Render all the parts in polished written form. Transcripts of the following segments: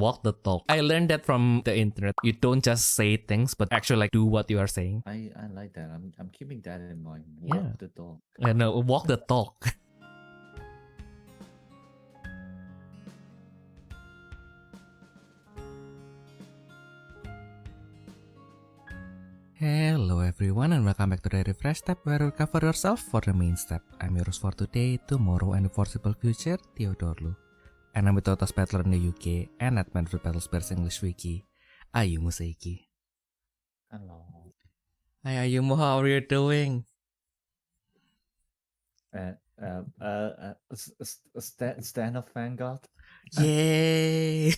walk the talk. I learned that from the internet. You don't just say things, but actually like do what you are saying. I like that. I'm keeping that in mind. Yeah. Walk the dog. No, walk the talk. Hello everyone and welcome back to the Refresh Step where you cover yourself for the main step. I'm your host for today, tomorrow and the foreseeable future, Theodore Lu. And I'm with Topaz Battler in the UK and at Manfred Battlespears English Wiki, Ayumu Seiki. Hello. Hi Ayumu, how are you doing? Stand of Vanguard. Yay!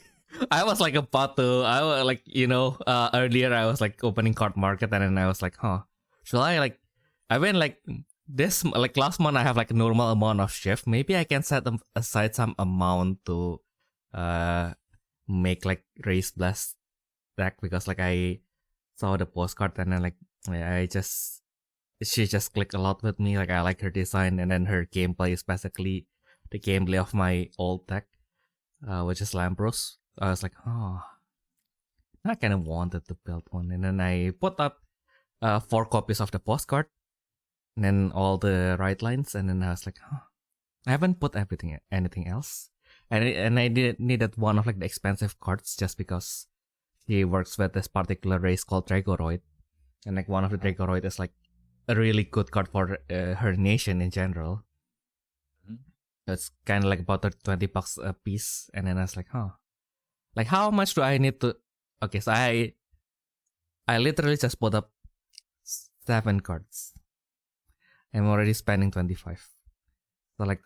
I was like about to, earlier I was like opening card market and then I was like, should I like, I went like this, like last month I have like a normal amount of shift. Maybe I can set aside some amount to make like Race Blast deck because like I saw the postcard and then like she just clicked a lot with me. Like I like her design and then her gameplay is basically the gameplay of my old deck, which is Lambros. I was like, I kind of wanted to build one. And then I put up 4 copies of the postcard and then all the right lines. And then I was like, I haven't put anything else. And I needed one of like the expensive cards just because he works with this particular race called Dragoroid. And like one of the Dragoroid is like a really good card for her nation in general. So it's kind of like about $20 a piece. And then I was like, like how much do I need to? Okay, so I literally just put up 7 cards. I'm already spending 25. So like,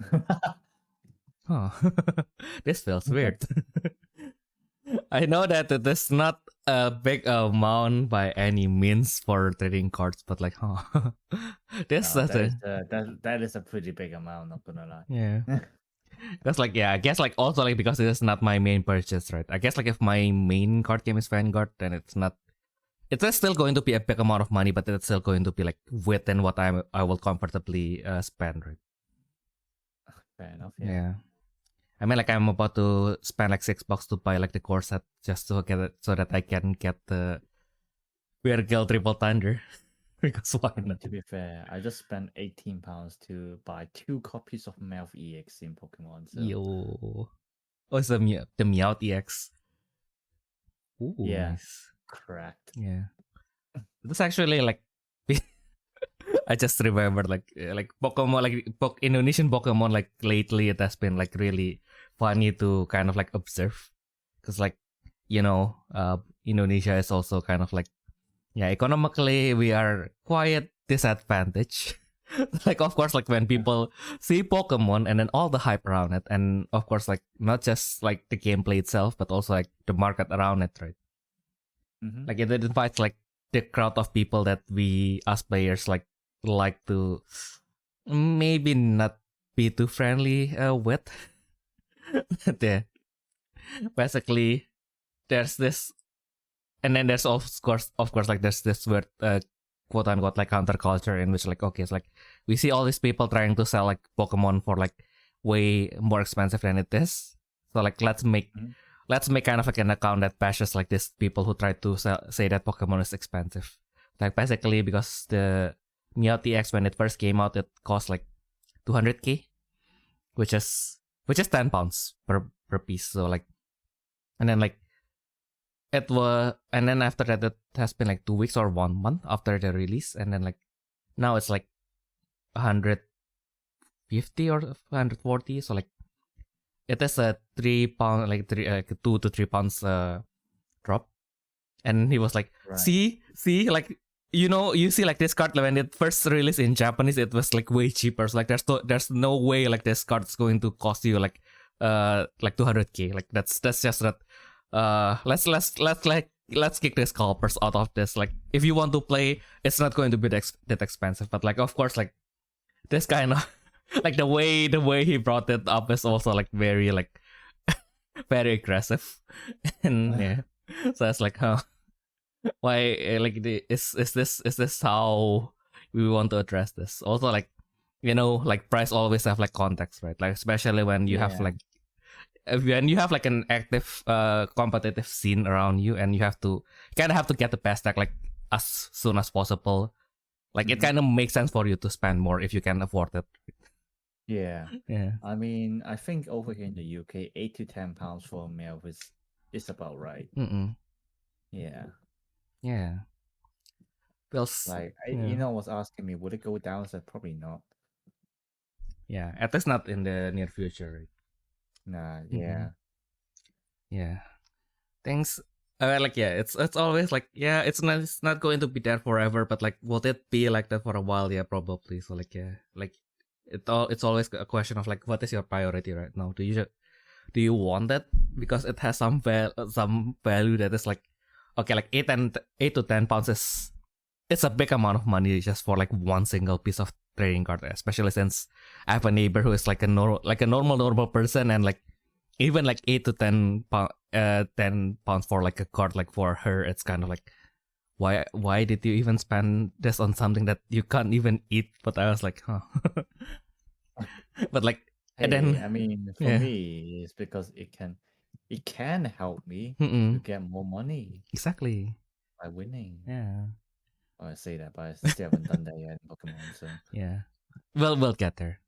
this feels weird. I know that it is not a big amount by any means for trading cards, but like, that is a pretty big amount. Not gonna lie. Yeah. That's like, I guess like also like because it is not my main purchase, right? I guess like if my main card game is Vanguard, then it's still going to be a big amount of money, but it's still going to be like within what I will comfortably spend, right? Fair enough. Yeah. I mean, like I'm about to spend like $6 to buy like the core set just to get it so that I can get the Bear Girl Triple Thunder. Because why not? To be fair, I just spent £18 to buy 2 copies of Meowth EX in Pokemon. So. Yo. Oh, it's the Meowth EX. Ooh, yeah, nice. correct. Yeah. It's actually like I just remembered like Pokemon, like Indonesian Pokemon, like lately it has been like really funny to kind of like observe. Because like, Indonesia is also kind of like, economically we are quite disadvantaged. Like of course like when people see Pokemon and then all the hype around it, and of course like not just like the gameplay itself but also like the market around it, right? Like it invites like the crowd of people that we as players like to maybe not be too friendly with. Yeah. Basically there's this. And then there's of course like there's this weird quote unquote like counterculture in which like okay, it's like we see all these people trying to sell like Pokemon for like way more expensive than it is. So like let's make kind of like an account that bashes like these people who try to say that Pokemon is expensive. Like basically because the Meowth EX when it first came out it cost like 200k, which is £10 per piece. So like, and then like. And then after that, it has been like 2 weeks or 1 month after the release, and then like now it's like 150 or 140. So like it is a £3 like 2 to 3 pounds drop. And he was like, right. see, like you see like this card when it first released in Japanese, it was like way cheaper. So like there's no way like this card is going to cost you like 200k. Like that's just that. Let's kick the scalpers out of this. Like if you want to play, it's not going to be that expensive. But like of course like this kind of like the way he brought it up is also like very like very aggressive. And yeah, so it's like why like is this how we want to address this? Also like like price always have like context, right? Like especially when you have like when you have like an active competitive scene around you, and you have to get the best deck like as soon as possible. Like it kind of makes sense for you to spend more if you can afford it. Yeah. Yeah. I mean, I think over here in the UK, £8 to £10 for a male is about right. Yeah. Yeah. Like, was asking me, would it go down? I said, probably not. Yeah, at least not in the near future. Right? Nah, yeah. Yeah. Things like it's always like it's not going to be there forever, but like will it be like that for a while? Yeah, probably. So like like it's always a question of like what is your priority right now? Do you want that because it has some value that is like okay, like 8 to 10 pounds it's a big amount of money just for like one single piece of trading card, especially since I have a neighbor who is like a normal person, and like even like 8 to 10 pounds for like a card, like for her it's kind of like why did you even spend this on something that you can't even eat? But I was like, huh. But like and then I mean, for me, it's because it can help me to get more money. Exactly. By winning. Yeah. I say that, but I still haven't done that yet in Pokemon. So yeah, we'll get there.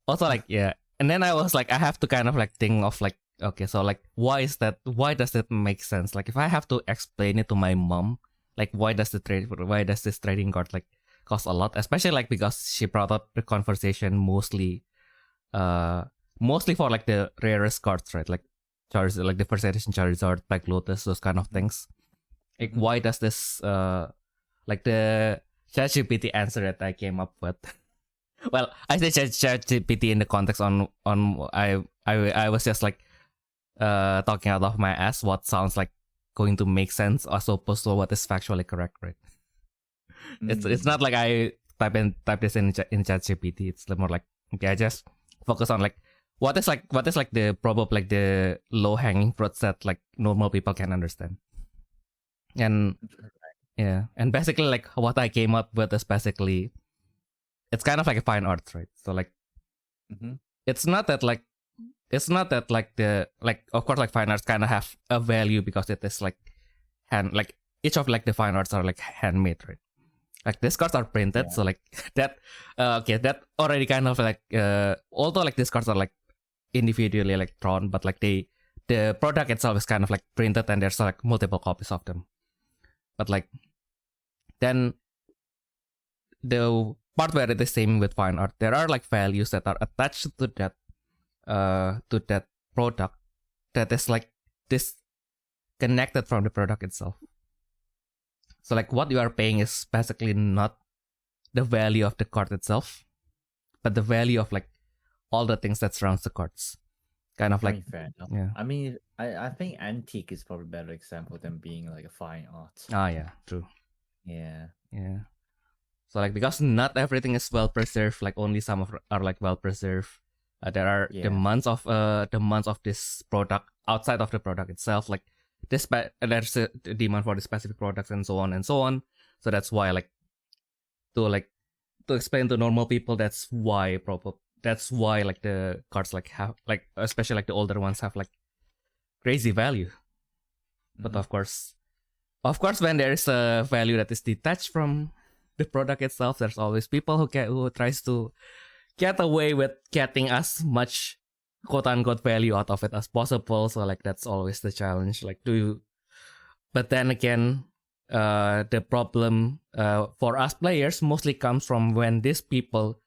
Also, like and then I was like, I have to kind of like think of like, okay, so like, why does it make sense? Like, if I have to explain it to my mom, like, why does this trading card like cost a lot? Especially like because she brought up the conversation mostly for like the rarest cards, right? Like Charizard, like the first edition Charizard, Black Lotus, those kind of things. Like, why does this like the ChatGPT answer that I came up with? Well, I say ChatGPT in the context on I was just like talking out of my ass what sounds like going to make sense as opposed to what is factually correct, right? It's not like I type this in ChatGPT. It's more like, okay, I just focus on like what is like the probably like the low hanging fruits that like normal people can understand. And yeah, and basically like what I came up with is basically it's kind of like a fine art, right? So like it's not that like the like of course like fine arts kind of have a value because it is like like each of like the fine arts are like handmade, right? Like these cards are printed, so like that that already kind of like although like these cards are like individually like drawn, but like the product itself is kind of like printed and there's like multiple copies of them. But like then the part where it is same with fine art, there are like values that are attached to that product that is like disconnected from the product itself. So like what you are paying is basically not the value of the card itself, but the value of like all the things that surrounds the cards. Kind of like fair enough. Yeah. I mean, I think antique is probably a better example than being like a fine art. Ah, yeah, true. Yeah. Yeah. So like because not everything is well preserved, like only some are like well preserved. There are the months of this product outside of the product itself. Like there's a demand for the specific products and so on and so on. So that's why like to explain to normal people, that's why like the cards like have like especially like the older ones have like crazy value. But of course when there is a value that is detached from the product itself, there's always people who tries to get away with getting as much quote unquote value out of it as possible. So like that's always the challenge. Like but then again, the problem for us players mostly comes from when these people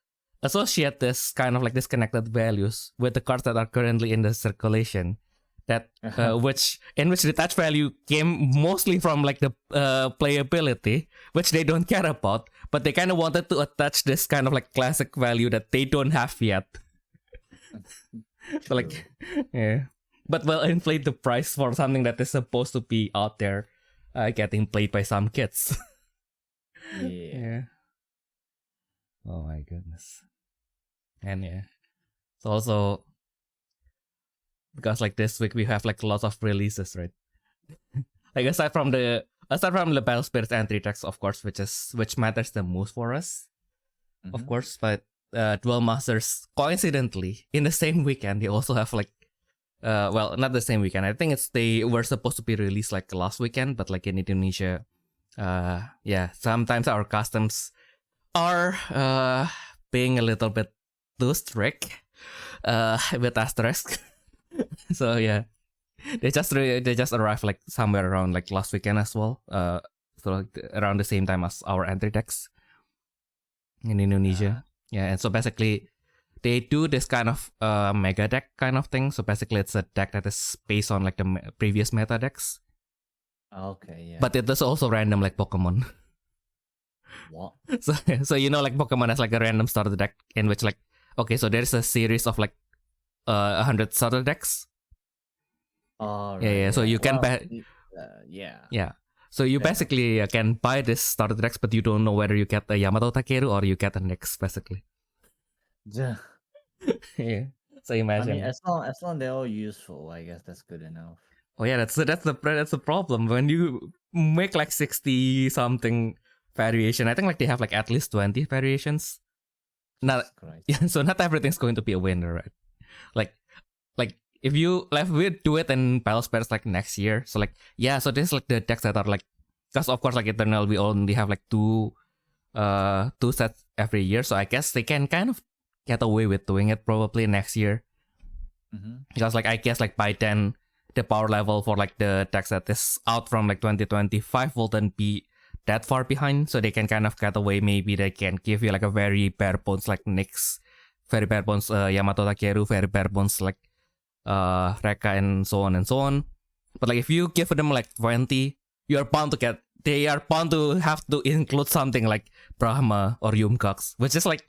associate this kind of like disconnected values with the cards that are currently in the circulation, that which detached value came mostly from like the playability, which they don't care about, but they kind of wanted to attach this kind of like classic value that they don't have yet. So like but will inflate the price for something that is supposed to be out there getting played by some kids. Yeah. Oh my goodness. And it's also because like this week we have like lots of releases, right? Like aside from the Battle Spirits entry decks, of course, which matters the most for us, of course. But Duel Masters, coincidentally, in the same weekend, they also have like well, not the same weekend. I think they were supposed to be released like last weekend, but like in Indonesia, yeah, sometimes our customs are being a little bit too strict with asterisk. So yeah, they just arrived like somewhere around like last weekend as well. So like around the same time as our entry decks in Indonesia. Yeah, and so basically they do this kind of mega deck kind of thing. So basically it's a deck that is based on like the previous meta decks. Okay, yeah. But it is also random like Pokemon. What? So you know, like Pokemon has like a random starter deck in which like, okay, so there is a series of like 100 starter decks. Oh, right, yeah. So you can yeah. So you basically can buy this starter decks, but you don't know whether you get a Yamato Takeru or you get a Nyx, basically. Yeah. Yeah. So imagine. I mean, as long they're all useful, I guess that's good enough. Oh yeah, that's the problem when you make like 60 something variation. I think like they have like at least 20 variations. Not yeah, so not everything's going to be a winner, right? Like if you like we do it in Battle Spirits like next year. So like yeah, so this is like the decks that are like, because of course like Eternal we only have like two sets every year. So I guess they can kind of get away with doing it probably next year. Because like I guess like by then the power level for like the decks that is out from like 2025 will then be that far behind, so they can kind of get away. Maybe they can give you like a very bare bones like Nyx, very bare bones Yamato Takeru, very bare bones like Rekka and so on. But like if you give them like 20, they are bound to have to include something like Brahma or Yumkax, which is like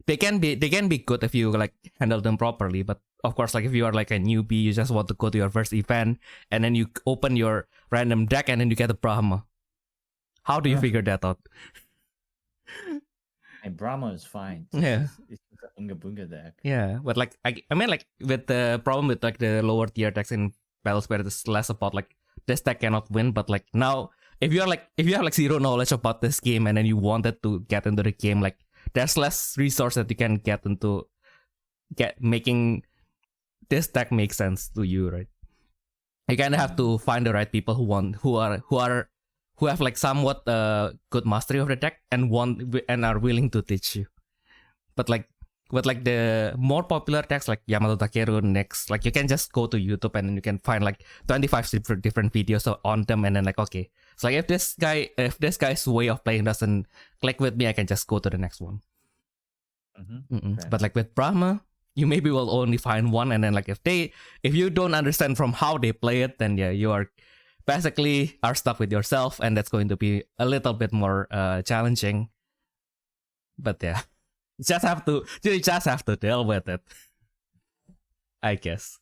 they can be good if you like handle them properly. But of course, like if you are like a newbie, you just want to go to your first event and then you open your random deck and then you get a Brahma. How do you figure that out? And Brahma is fine. Yeah. It's a Bunga Bunga deck. Yeah, but like I mean like with the problem with like the lower tier decks in Battle Spirit is less about like this deck cannot win, but like now if you have like zero knowledge about this game and then you wanted to get into the game, like there's less resource that you can get into making this deck make sense to you, right? You kind of have to find the right people who have like somewhat good mastery of the deck and are willing to teach you. But like the more popular decks like Yamato Takeru, Nyx, like you can just go to YouTube and then you can find like 25 different videos on them, and then like okay, so like if this guy's way of playing doesn't click with me, I can just go to the next one. Okay. But like with Brahma, you maybe will only find one, and then like if you don't understand from how they play it, then yeah, you are basically are stuck with yourself, and that's going to be a little bit more challenging. But yeah, you just have to deal with it, I guess.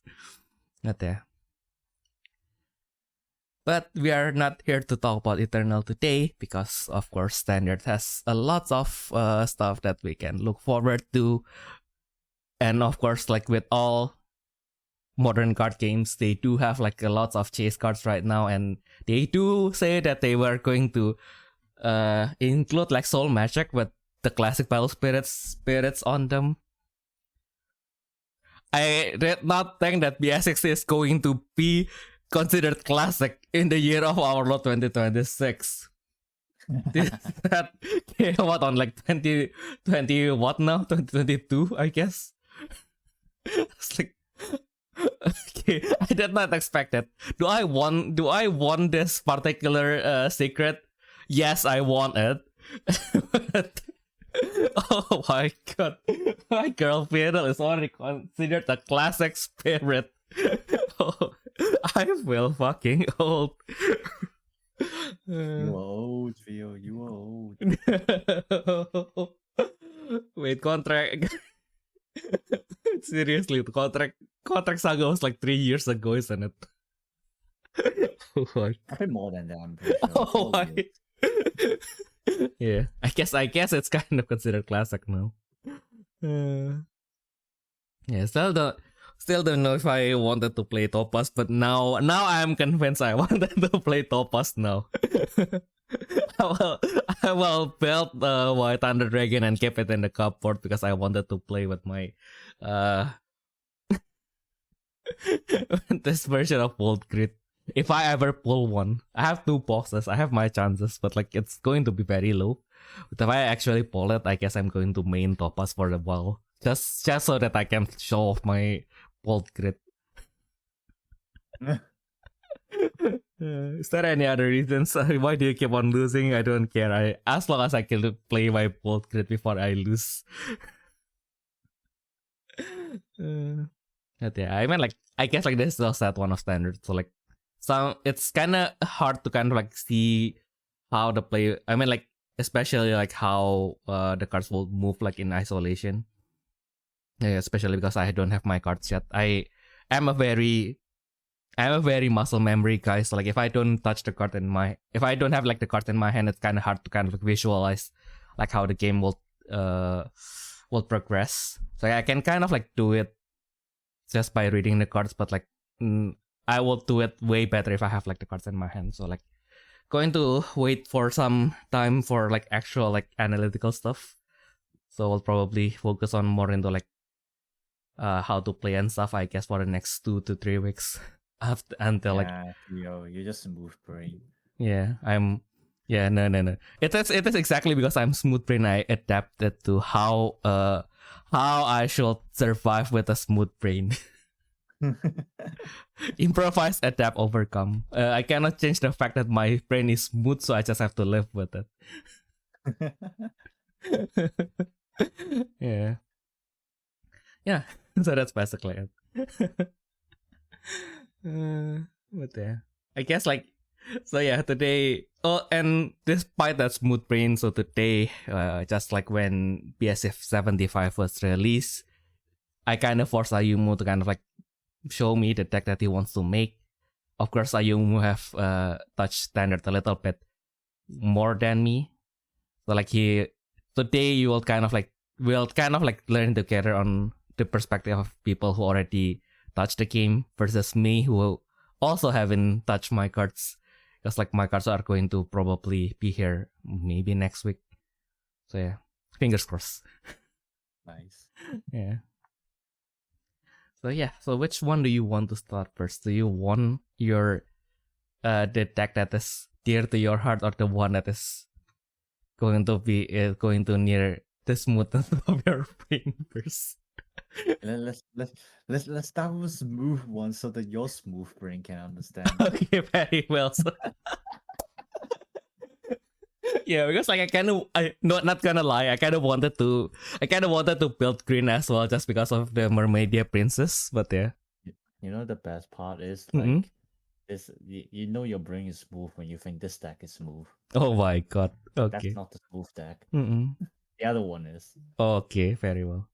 But yeah. But we are not here to talk about Eternal today because, of course, Standard has a lot of stuff that we can look forward to. And of course, like with all modern card games, they do have like a lots of chase cards right now, and they do say that they were going to include like Soul Magic with the classic Battle spirits on them. I did not think that BS6 is going to be considered classic in the year of our Lord 2026. That came out on like 2020 what now? 2022, I guess. It's like okay, I did not expect it. Do I want this particular secret? Yes, I want it. But, oh my god, my girl Fiddle is already considered a classic spirit. Oh, I feel fucking old. You are old, Theo. You are old. Wait, contract. Seriously, the contract saga was like 3 years ago, isn't it? Oh my. A bit more than that, I'm pretty sure. Oh my. Yeah, I guess it's kind of considered classic now. Yeah, still don't know if I wanted to play Topaz, but now I'm convinced I wanted to play Topaz now. I will build the White Thunder Dragon and keep it in the cupboard because I wanted to play with my this version of World Grid. If I ever pull one, I have 2 boxes. I have my chances, but like it's going to be very low. But if I actually pull it, I guess I'm going to main Topaz for a while, just so that I can show off my World Grid. Is there any other reasons? Why do you keep on losing? I don't care. As long as I can play my World Grid before I lose. But yeah, I mean, like, I guess like this is a set one of standard, so like, it's kind of hard to kind of like see how the play. I mean, like, especially like how the cards will move like in isolation. Yeah, especially because I don't have my cards yet. I'm a very muscle memory guy. So like, if I don't touch the card if I don't have like the card in my hand, it's kind of hard to kind of like visualize like how the game will progress. So I can kind of like do it just by reading the cards, but like I will do it way better if I have like the cards in my hand. So like going to wait for some time for like actual like analytical stuff. So we'll probably focus on more into like how to play and stuff, I guess, for the next 2 to 3 weeks until like Theo, you're just smooth brain. Yeah, no. It is exactly because I'm smooth brain I adapted to how I should survive with a smooth brain. Improvise, adapt, overcome. I cannot change the fact that my brain is smooth, so I just have to live with it. Yeah. So that's basically it. But yeah, I guess like, so yeah, today. Oh, and despite that smooth brain, so today, just like when BSF 75 was released, I kind of forced Ayumu to kind of like show me the deck that he wants to make. Of course, Ayumu have touched standard a little bit more than me. So like today you will kind of like learn together on the perspective of people who already touched the game versus me who also haven't touched my cards. Because like my cards are going to probably be here maybe next week. So yeah, fingers crossed. Nice. Yeah. So yeah, so which one do you want to start first? Do you want your the deck that is dear to your heart, or the one that is going to be going to near the smoothness of your brain first? Let's start with smooth one so that your smooth brain can understand. Okay, very well. So yeah, because like not gonna lie, I kind of wanted to build green as well, just because of the Mermaidia Princess. But yeah, you know the best part is like this. You know your brain is smooth when you think this deck is smooth. Oh my god! Okay, that's not the smooth deck. The other one is. Okay, very well.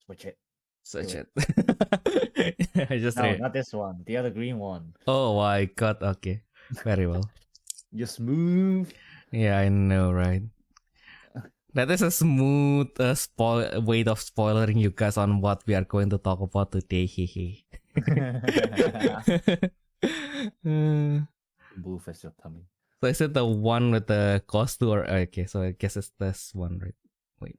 Switch it. Switch it. I just no, not this one. The other green one. Oh my god! Okay, very well. You're smooth. Yeah, I know, right? That is a smooth way of spoiling you guys on what we are going to talk about today. Move as your tummy. So is it the one with the cost or okay? So I guess it's this one, right? Wait.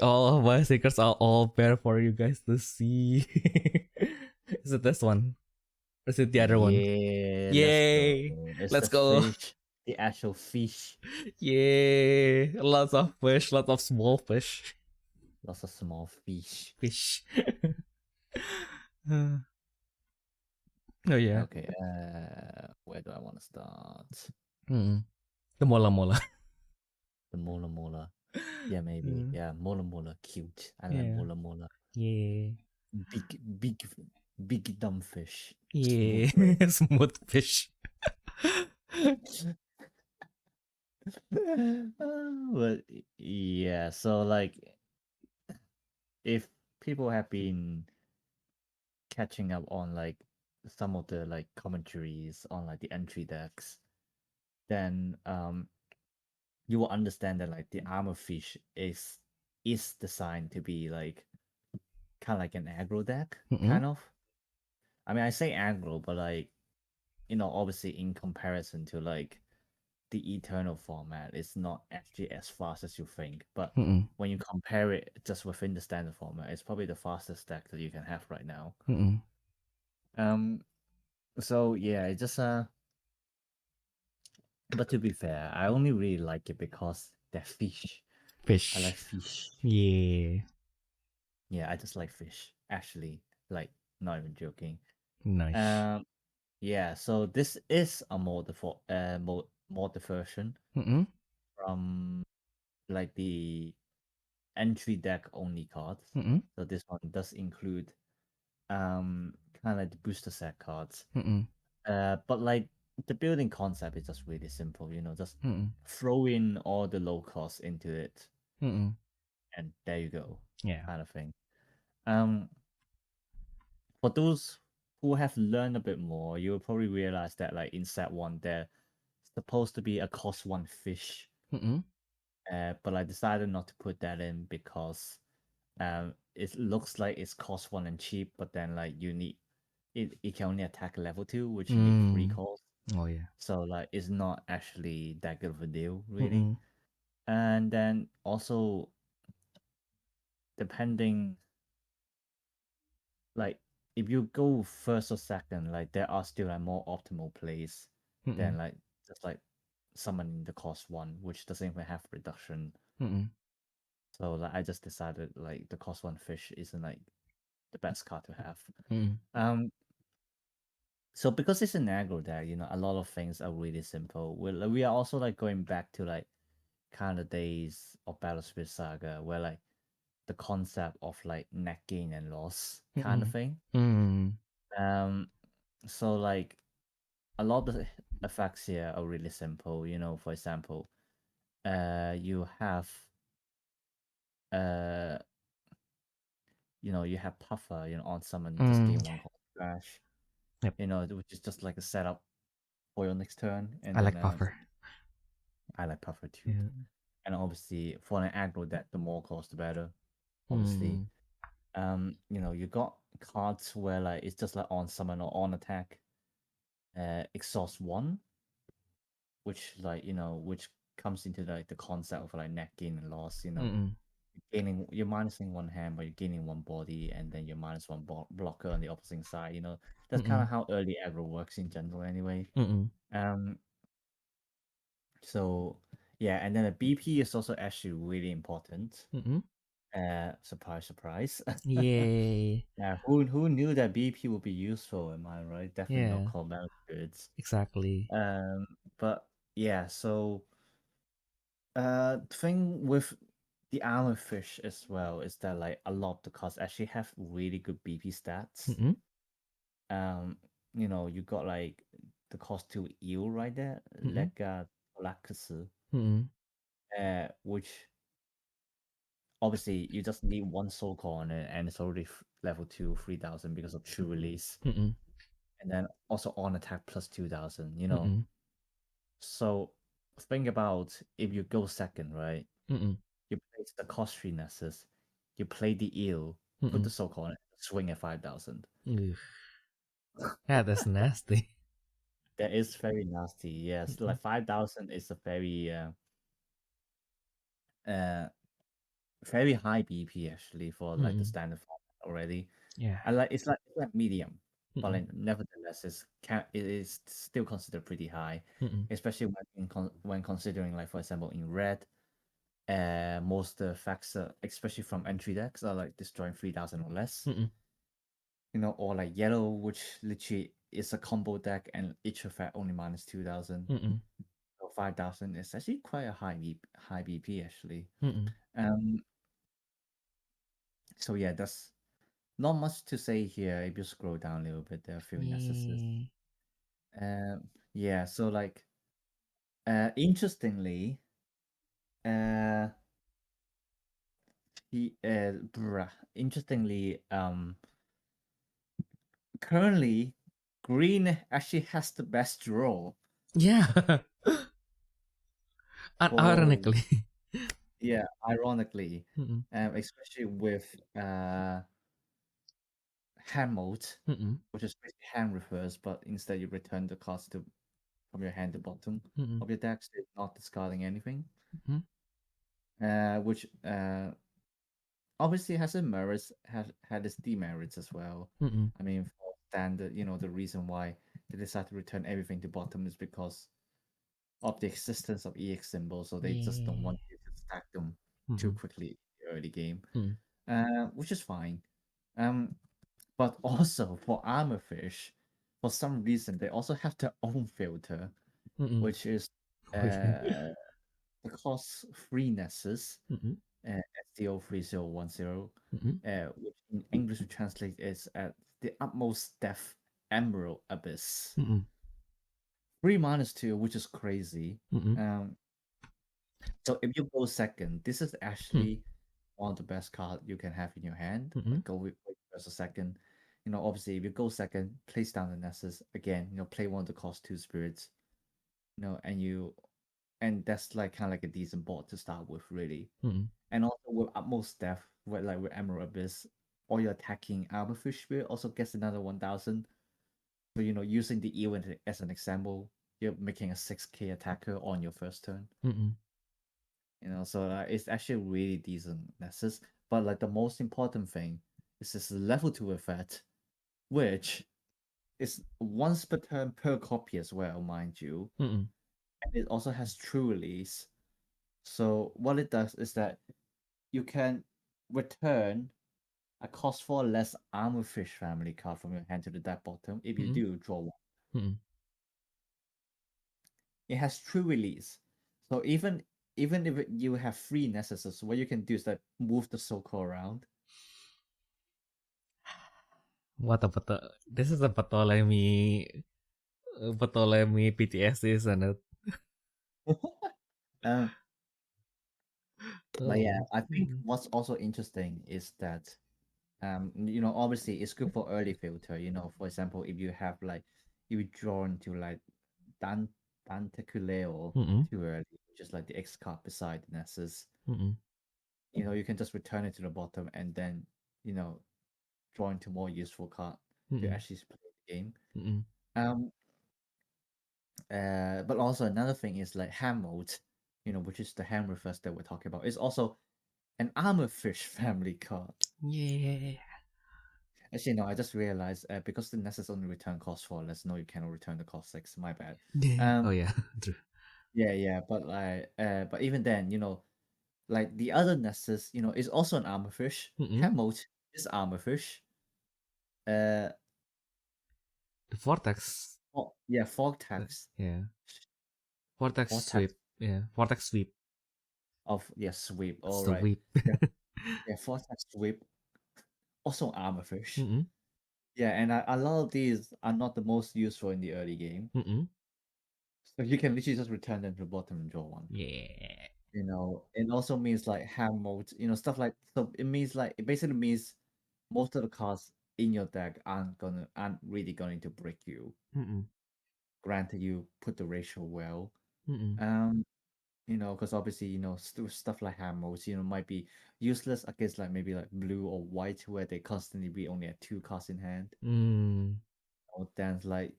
All of my secrets are all bare for you guys to see. Is it this one? Or is it the other one? Yay! Let's go. Fish, the actual fish. Yay! Lots of fish, lots of small fish. Lots of small fish. Oh yeah. Okay. Where do I want to start? The mola. The mola. Yeah, maybe. Yeah, mola. Cute. I like mola. Yeah. Big dumb fish. Yeah. Smooth fish. But yeah, so like, if people have been catching up on like some of the like commentaries on like the entry decks, then you will understand that like the armor fish is designed to be like kind of like an aggro deck, kind of. I mean, I say aggro, but like, you know, obviously in comparison to like the eternal format. It's not actually as fast as you think, but Mm-mm. when you compare it just within the standard format, it's probably the fastest deck that you can have right now. Mm-mm. So yeah, it just but to be fair, I only really like it because they're fish. I like Fish. fish. Yeah. Yeah, I just like fish. Actually, like not even joking. Nice. Yeah. So this is a mod version Mm-mm. from like the entry deck only cards. Mm-mm. So this one does include kind of like the booster set cards. Mm-mm. But like the building concept is just really simple. Just Mm-mm. throw in all the low costs into it, Mm-mm. and there you go, Yeah. kind of thing. Um, for those who have learned a bit more, you'll probably realize that like in set one, there's supposed to be a cost one fish. Mm-mm. But I decided not to put that in because it looks like it's cost one and cheap, but then like it can only attack level 2, which you need 3 Mm. calls. Oh yeah. So like it's not actually that good of a deal, really. Mm-mm. And then also depending, like if you go first or second, like there are still like more optimal plays than Mm-mm. like just like summoning the cost one, which doesn't even have reduction. Mm-mm. So like I just decided like the cost one fish isn't like the best card to have. Mm-mm. Um, so because it's an aggro deck, a lot of things are really simple. We are also like going back to like kind of days of Battle Spirit Saga where like the concept of like net gain and loss kind of Mm-mm. thing. Mm. So like a lot of the effects here are really simple. For example, you have uh you have Puffer, on summon, just Mm. gain one cost crash, Yep. which is just like a setup for your next turn. And I then like Puffer. I like Puffer too. Yeah. And obviously for an aggro deck, the more cost the better. Obviously. Mm. You got cards where like it's just like on summon or on attack, exhaust one, which which comes into like the concept of like net gain and loss. Mm-mm. You're minusing one hand, but you're gaining one body, and then you're minus one blocker on the opposite side. That's kind Mm-mm. of how early aggro works in general, anyway. Mm-mm. Um, so yeah, and then the BP is also actually really important. Mm-mm. Surprise, surprise. Yay. Yeah, who knew that BP would be useful? Am I right? Definitely not Yeah. called metal goods. Exactly. But yeah, so thing with the armor fish as well is that like a lot of the cards actually have really good BP stats. Mm-mm. Um, you got like the cost 2 eel right there, Mm-mm. Lega Lakusu, Mm-mm. which obviously you just need one soul core on it, and it's already level 2 3000 because of true release. Mm-mm. And then also on attack plus 2000, Mm-mm. So think about if you go second, right? Mm-mm. You place the cost 3 Nessus, you play the eel, put the Mm-mm. soul core on it, swing at 5000. Ugh. Yeah, that's nasty. That is very nasty. Yes, Mm-mm. like 5000 is a uh very high BP actually for like the Mm-mm. standard format already. Yeah. And like it's like medium, but Mm-mm. like nevertheless it is still considered pretty high, Mm-mm. especially when considering like for example in red, most effects especially from entry decks are like destroying 3000 or less. Mm-mm. Or like yellow, which literally is a combo deck and each effect only minus 2000. Mm-mm. So 5000 is actually quite a high BP actually. Mm-mm. Um so yeah, that's not much to say here. If you scroll down a little bit, there are a few necessities. Yeah. Yeah, so like interestingly, uh interestingly, currently green actually has the best draw Yeah. for, Ironically. yeah, ironically, Mm-mm. especially with hand mode, Mm-mm. which is basically hand reverse, but instead you return the cost to from your hand to bottom Mm-mm. of your deck, so you're not discarding anything. Mm-hmm. Which obviously has its merits, had its demerits as well. Mm-mm. I mean, for standard, the reason why they decide to return everything to bottom is because of the existence of EX symbols, so they just don't Yeah. want you to stack them too Mm-mm. quickly in the early game, Mm-mm. which is fine. But also for Armorfish, for some reason, they also have their own filter, Mm-mm. which is Oh, yeah. the cost free Nessus, Mm-mm. STO3010, Mm-mm. which in English we translate is at the utmost depth Emerald Abyss. Mm-mm. 3 -2, which is crazy. Mm-mm. So if you go second, this is Mm. actually one of the best cards you can have in your hand. Mm-mm. Like go with first or second. Obviously if you go second, place down the Nessus again. Play one of the cost 2 spirits. And that's like kind of like a decent board to start with, really. Mm-mm. And also with utmost depth, with Emerald Abyss, or your attacking Armorfish spirit also gets another 1,000. So using the event as an example, you're making a 6k attacker on your first turn. Mm-mm. So it's actually really decent Nessus. But like the most important thing is this level 2 effect, which is once per turn per copy as well, mind you. Mm-mm. And it also has true release. So what it does is that you can return a cost 4 less Armorfish family card from your hand to the deck bottom. If you Mm-mm. do, draw one. Mm-mm. It has true release. So even if you have 3 Nessuses, what you can do is like move the circle around. What about this is a Ptolemy PTSD, isn't it? um, but yeah, Oh. I think Mm-mm. what's also interesting is that obviously it's good for early filter. For example, if you have like you draw into like Dan Danteculeo Mm-mm. too early, which is like the X card beside the Nessus, Mm-mm. you can just return it to the bottom and then you know draw into more useful card to Mm-mm. actually play the game. Mm-mm. Um, but also another thing is like ham mode, which is the ham reverse that we're talking about. It's also an Armorfish family card. Yeah. Actually, no, I just realized because the Nessus only return cost 4, let's know you cannot return the cost 6. My bad. Yeah. Oh yeah. True. Yeah, but but even then, like the other Nessus, is also an Armorfish. Mm-mm. Ham mode is Armorfish. Uh, The vortex. yeah, Fog Tax. Yeah. Vortex Fog Tax sweep. Yeah. Vortex sweep. Sweep. That's All the right. whip. Yeah, yeah, Fog Tax Sweep. Also Armorfish. Mm-mm. Yeah, and a lot of these are not the most useful in the early game. Mm-mm. So you can literally just return them to the bottom and draw one. Yeah. It also means like ham mode, stuff like so it basically means most of the cards in your deck aren't really going to break you. Mm-mm. Granted you put the ratio well. Mm-mm. Because obviously, stuff like ham modes, might be useless against like maybe like blue or white where they constantly be only at 2 cards in hand. Mm. Or then like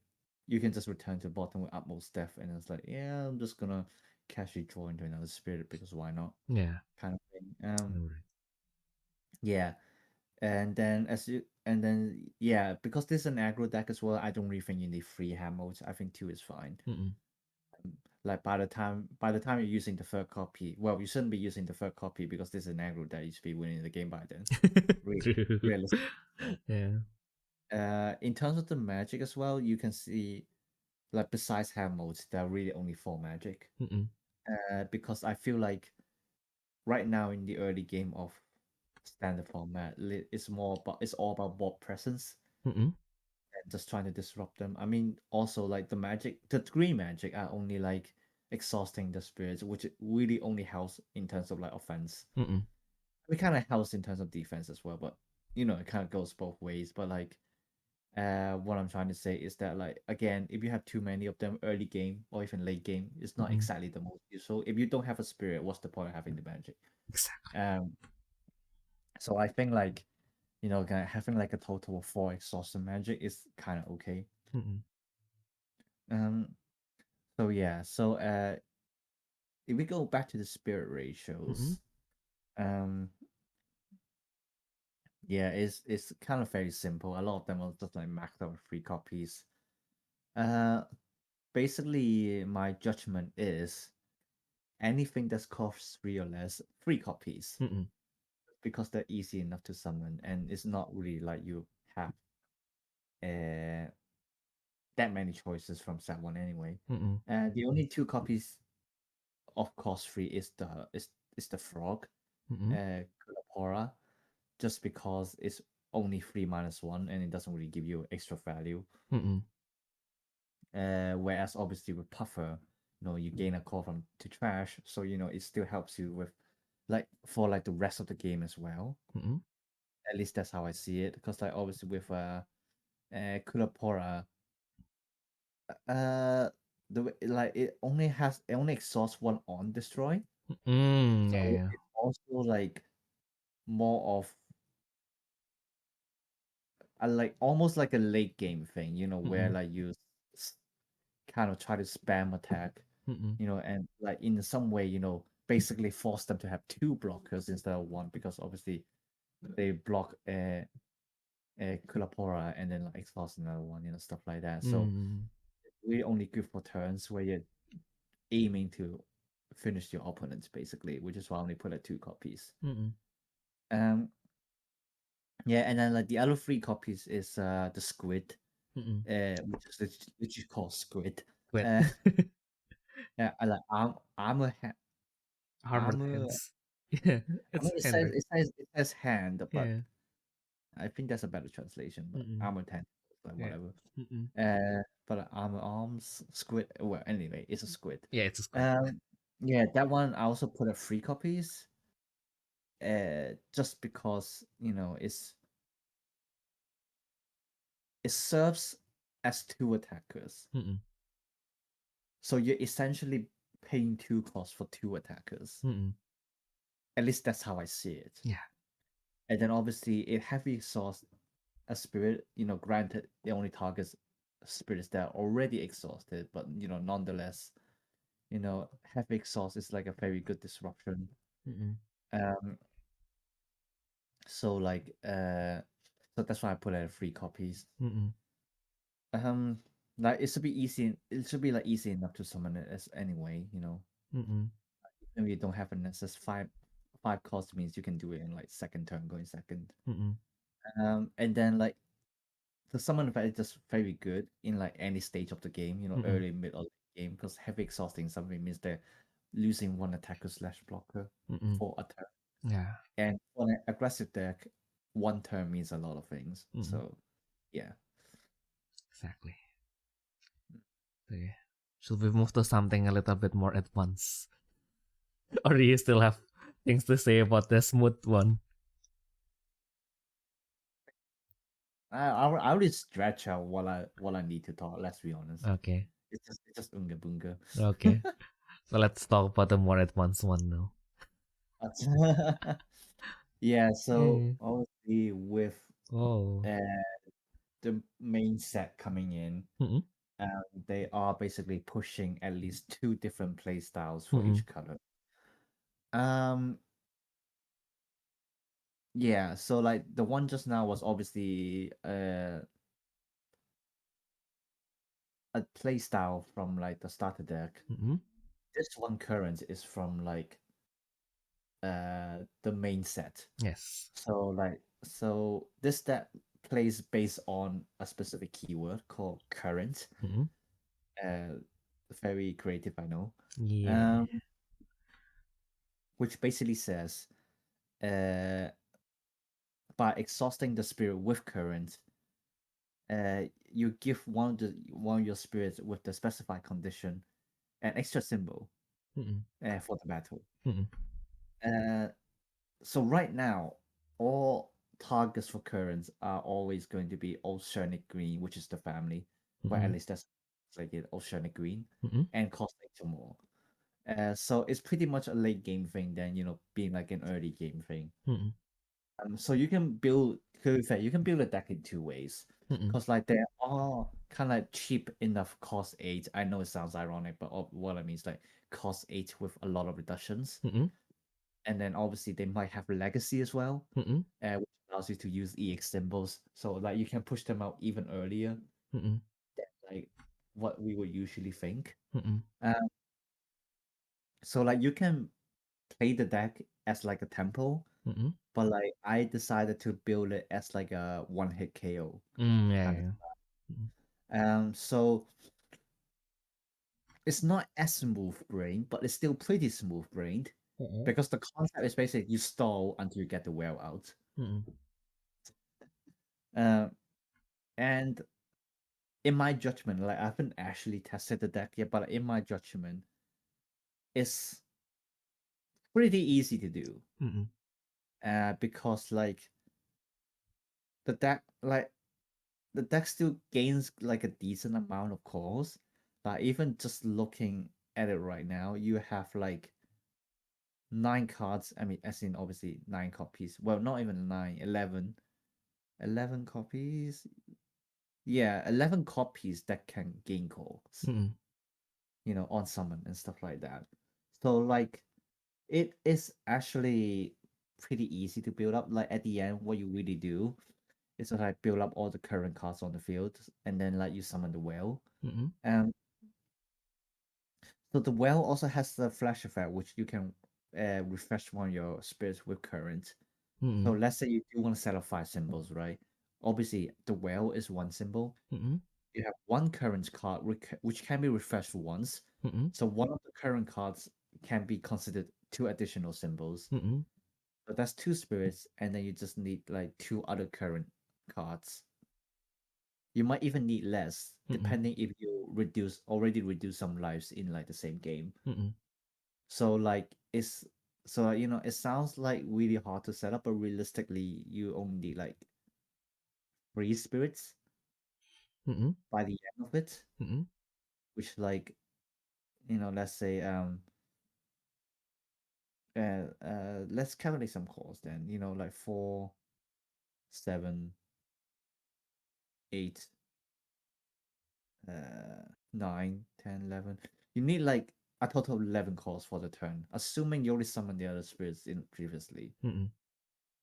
you can just return to the bottom with utmost depth and it's like, yeah, I'm just gonna casually draw into another spirit because why not? Yeah. Kind of thing. Alright. Yeah. And then because this is an aggro deck as well, I don't really think you need 3 ham modes. I think 2 is fine. Mm-mm. Like by the time you're using the third copy, well, you shouldn't be using the third copy because this is an aggro deck. You should be winning the game by then. True. Realistic. Yeah. In terms of the magic as well, you can see like besides ham modes, there are really only 4 magic. Mm-mm. Because I feel like right now in the early game of standard format, it's all about board presence Mm-mm. and just trying to disrupt them. I mean, also like the green magic are only like exhausting the spirits, which it really only helps in terms of like offense. Mm-mm. It kind of helps in terms of defense as well, but it kind of goes both ways. But like, what I'm trying to say is that like again, if you have too many of them early game or even late game, it's not Mm-mm. exactly the most useful. If you don't have a spirit, what's the point of having the magic? Exactly. So I think like having like a total of 4 exhaustion magic is kind of okay. Mm-mm. Um, So yeah, so if we go back to the spirit Mm-mm. ratios, um, yeah, it's kind of very simple. A lot of them are just like maxed out with 3 copies. Uh, basically, my judgment is anything that's cost 3 or less, 3 copies, Mm-mm. because they're easy enough to summon, and it's not really like you have uh that many choices from set one anyway. Mm-mm. The only 2 copies of cost free is the frog, Mm-mm. Kulapora, just because it's only 3 - 1 and it doesn't really give you extra value. Mm-mm. Whereas obviously with Puffer, you gain a call from to trash, so it still helps you with like for like the rest of the game as well. Mm-mm. At least that's how I see it. Because like obviously with Kulapora, uh like it only exhausts one on destroy. Mm, So yeah, yeah. it's also like more of like almost like a late game thing, where Mm-mm. like you kind of try to spam attack, Mm-mm. and like in some way, basically force them to have 2 blockers instead of one, because obviously they block a Kulapora and then like exhaust another one, stuff like that. So Mm. it's really only good for turns where you're aiming to finish your opponents, basically, which is why I only put at 2 copies. Mm-mm. Um, yeah, and then like the other 3 copies is the squid, Mm-mm. which is called squid. Quit. Uh, yeah, I like Armored armor. hands. Yeah, I mean, it's hand, right? it says hand, but Yeah. I think that's a better translation. But Mm-mm. armor hand, like Yeah. whatever. Mm-mm. But armor arms squid. Well, anyway, it's a squid. Yeah, it's a squid. Um, yeah, that one I also put at 3 copies. Just because it serves as 2 attackers, Mm-mm. so you're essentially paying 2 costs for 2 attackers. Mm-mm. At least that's how I see it. Yeah. And then obviously it heavy exhausts a spirit. Granted, it only targets spirits that are already exhausted, but nonetheless, heavy exhaust is like a very good disruption. Mm-mm. Um, so like so that's why I put it at 3 copies. Mm-mm. Um, like it should be easy. It should be like easy enough to summon it as anyway. Mm-mm. Even if you don't have an necessary five cost means you can do it in like second turn, going second. Mm-mm. And then like the summon effect is just very good in like any stage of the game. Mm-mm. Early, mid, or late game, because heavy exhausting something means they're losing one attacker slash blocker Mm-mm. for a turn. Yeah. And for an aggressive deck, one turn means a lot of things. Mm-mm. So yeah. Exactly. So, yeah. Should we move to something a little bit more advanced? Or do you still have things to say about the smooth one? I already stretch out what I need to talk. Let's be honest. Okay. It's just unga bunga. Okay. So let's talk about the more advanced one now. Yeah. So Mm. obviously with Oh. uh, the main set coming in, Mm-mm. they are basically pushing at least 2 different play styles for Mm-mm. each color. Um. Yeah. So like the one just now was obviously a play style from like the starter deck. Mm-mm. This one current is from like the main set. Yes. So this deck plays based on a specific keyword called current. Mm-mm. Uh, very creative, I know. Yeah. Um, which basically says, uh, by exhausting the spirit with current, you give one of your spirits with the specified condition an extra symbol Mm-mm. for the battle. Mm-mm. Uh, so right now, all targets for currents are always going to be oceanic green, which is the family. Well, at Mm-mm. least that's like it, oceanic green, Mm-mm. and costing two more. So it's pretty much a late game thing than being like an early game thing. Mm-mm. So you can build, to be fair, you can build a deck in 2 ways. Mm-mm. because like they are kind of like cheap enough cost 8. I know it sounds ironic, but what I mean is like cost 8 with a lot of reductions. Mm-mm. And then obviously they might have legacy as well, Mm-mm. which allows you to use EX symbols. So like you can push them out even earlier Mm-mm. than like what we would usually think. Mm-mm. Um, so like you can play the deck as like a tempo, Mm-mm. but like I decided to build it as like a one hit KO Yeah, kind of. yeah. Mm-mm. So it's not as smooth brain, but it's still pretty smooth brained Mm-mm. because the concept is basically you stall until you get the well out. Mm-mm. Um, and in my judgment, like I haven't actually tested the deck yet, but in my judgment, it's pretty easy to do. Mm-mm. Because like the deck, like the deck still gains like a decent amount of calls. But even just looking at it right now, you have like 9 cards. I mean, as in obviously 9 copies. Well, not even 9, 11. 11 copies. Yeah, 11 copies that can gain calls, Mm-mm. on summon and stuff like that. So like it is actually pretty easy to build up. Like at the end, what you really do is to like build up all the current cards on the field and then like you summon the whale. Mm-mm. Um so the whale also has the flash effect, which you can refresh one of your spirits with current. So Mm-mm. let's say you do want to set up 5 symbols, right? Obviously the whale is one symbol. Mm-mm. You have one current card which can be refreshed once. Mm-mm. So one of the current cards can be considered 2 additional symbols. Mm-mm. So that's 2 spirits, and then you just need like 2 other current cards. You might even need less, Mm-mm. depending if you already reduce some lives in like the same game. Mm-mm. So like it sounds like really hard to set up, but realistically, you only need like 3 spirits Mm-mm. by the end of it, Mm-mm. which like let's say let's calculate some calls then. Like 4, 7, 8, 9, 10, 11. You need like a total of 11 calls for the turn, assuming you already summoned the other spirits in previously, Mm-mm.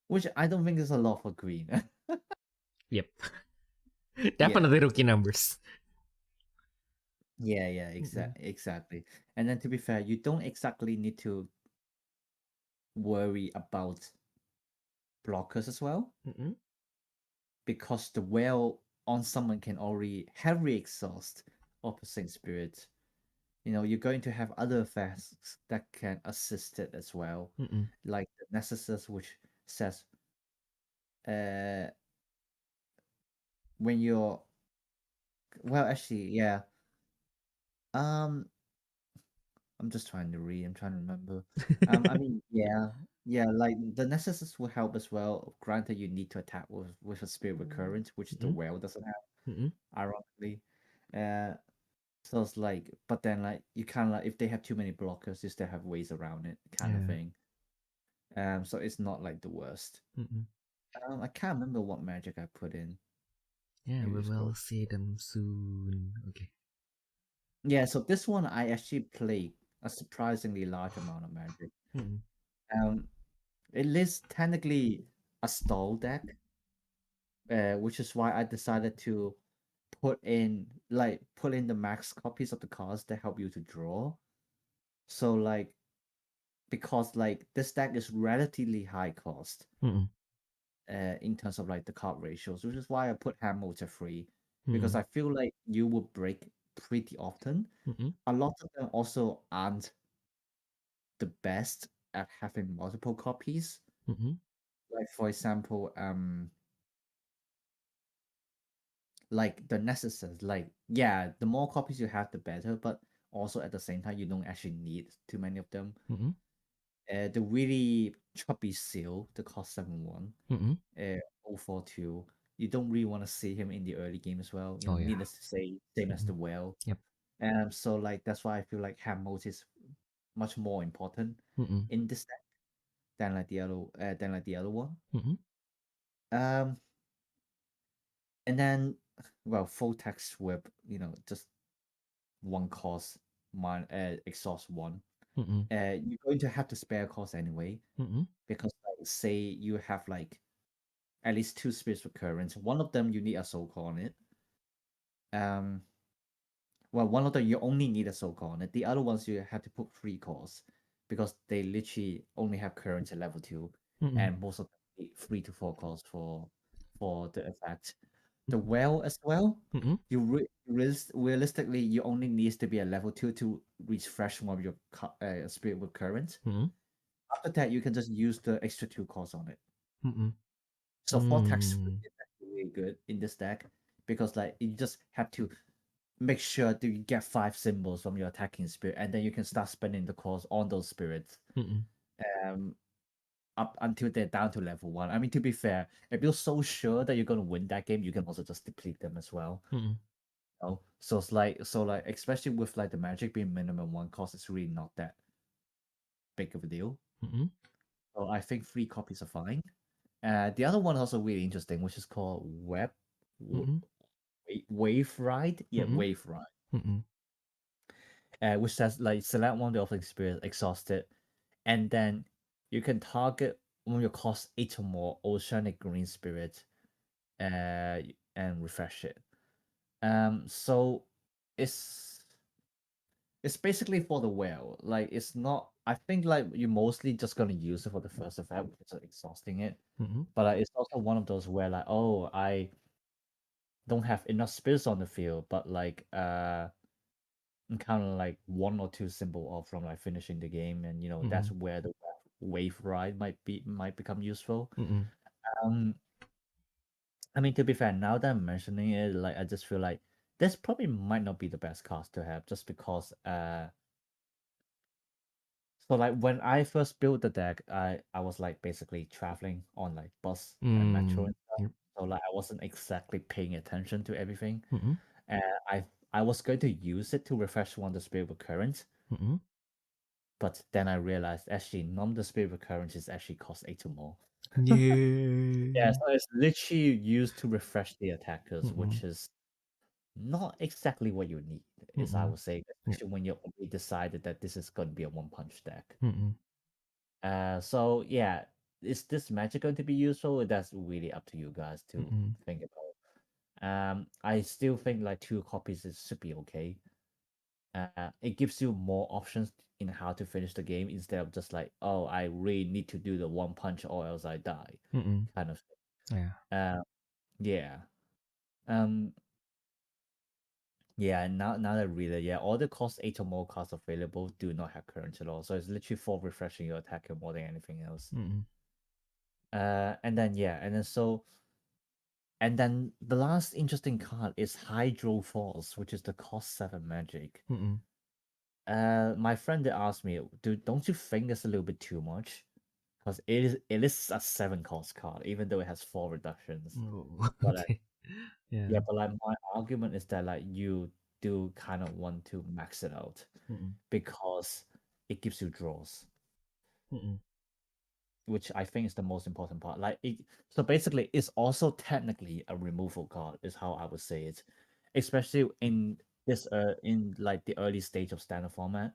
which I don't think is a lot for green. Yep. Yeah. Definitely rookie numbers. Yeah, Mm-mm. exactly. And then to be fair, you don't exactly need to worry about blockers as well, Mm-mm. because the whale on someone can already heavily exhaust opposite spirit. You're going to have other effects that can assist it as well, Mm-mm. like the Necessus, which says uh when you're well, actually, yeah. Um, I'm just trying to read. I'm trying to remember. I mean, yeah. Like the Necessus will help as well. Granted, you need to attack with a Spirit Recurrent, which the Mm-mm. whale doesn't have, Mm-mm. ironically. Uh, so it's like, but then like you kind of like if they have too many blockers, you still have ways around it, kind of Yeah. thing. So it's not like the worst. Mm-mm. I can't remember what magic I put in. Yeah, Maybe we just go. will see them soon. Okay. Yeah, so this one I actually played a surprisingly large amount of magic. Mm-mm. Um, it is technically a stall deck, which is why I decided to put in the max copies of the cards that help you to draw. So like because like this deck is relatively high cost, Mm-mm. in terms of like the card ratios, which is why I put hand motor free, because Mm-mm. I feel like you will break pretty often. Mm-mm. A lot of them also aren't the best at having multiple copies. Mm-mm. Like for example, like the necessary, like yeah, the more copies you have, the better. But also at the same time, you don't actually need too many of them. Mm-mm. The really chubby seal, the cost 7/1, Mm-mm. 042. You don't really want to see him in the early game as well. Oh yeah. Needless to say, same as the Mm-mm. whale. Yep. So like that's why I feel like hand mode is much more important Mm-mm. in this deck than like the other one. Mm-mm. Um, And then, well, full text whip, just one cost, exhaust one. Mm-mm. You're going to have to spare cost anyway, Mm-mm. because like say you have like at least two spirits recurrence. One of them you need a soul core on it. Um, well, one of them you only need a soul core on it. The other ones you have to put three cores because they literally only have currents at level 2, Mm-mm. and most of them need 3 to 4 cores for the effect. The well as well. Mm-mm. Realistically, you only needs to be at level 2 to refresh one of your spirit with current. Mm-mm. After that, you can just use the extra 2 cores on it. Mm-mm. So Vortex is actually really good in this deck because like you just have to make sure that you get 5 symbols from your attacking spirit, and then you can start spending the cores on those spirits Mm-mm. um up until they're down to level 1. I mean, to be fair, if you're so sure that you're gonna win that game, you can also just deplete them as well. Mm-mm. So like especially with like the magic being minimum 1 cost, it's really not that big of a deal. Mm-mm. So I think 3 copies are fine. The other one also really interesting, which is called Mm-mm. Wave Ride. Yeah, Mm-mm. Wave Ride. Mm-mm. Which says like select one of the offering spirits, exhaust it, and then you can target one of your cost 8 or more oceanic green spirit, and refresh it. So it's it's basically for the whale. Like it's not. I think like you're mostly just gonna use it for the first effect, which is exhausting it. Mm-mm. But like, it's also one of those where like, oh, I don't have enough spirits on the field, but like I'm kind of like 1 or 2 symbol off from like finishing the game, and that's Mm-mm. where the wave ride might become useful. Mm-mm. Um, I mean, to be fair, now that I'm mentioning it, like I just feel like this probably might not be the best cast to have, just because so like when I first built the deck, I was like basically traveling on like bus and metro Mm. and stuff, Yep. so like I wasn't exactly paying attention to everything. Mm-mm. And I was going to use it to refresh one of the spirit recurrent, Mm-mm. but then I realized actually none of the spirit recurrences actually cost 8 or more. Yeah, Yeah. so it's literally used to refresh the attackers, Mm-mm. which is not exactly what you need, is I Mm-mm. would say, Yep. especially when you already decided that this is going to be a one punch deck. Mm-mm. So yeah, is this magic going to be useful? That's really up to you guys to Mm-mm. think about. I still think like 2 copies should be okay. It gives you more options in how to finish the game instead of just like, oh, I really need to do the one punch or else I die, Mm-mm. kind of Yeah. thing. Yeah. Um, yeah. Now that I read it, yeah, all the cost 8 or more cards available do not have current at all. So it's literally for refreshing your attacker more than anything else. Mm-mm. And then yeah, and then the last interesting card is Hydro Force, which is the cost 7 magic. Mm-mm. My friend did ask me, don't you think it's a little bit too much? Because it is a 7 cost card, even though it has 4 reductions. Oh, But okay. yeah, Yeah. but like my argument is that like you do kind of want to max it out Mm-mm. because it gives you draws, Mm-mm. which I think is the most important part. So basically, it's also technically a removal card, is how I would say it, especially in like the early stage of standard format.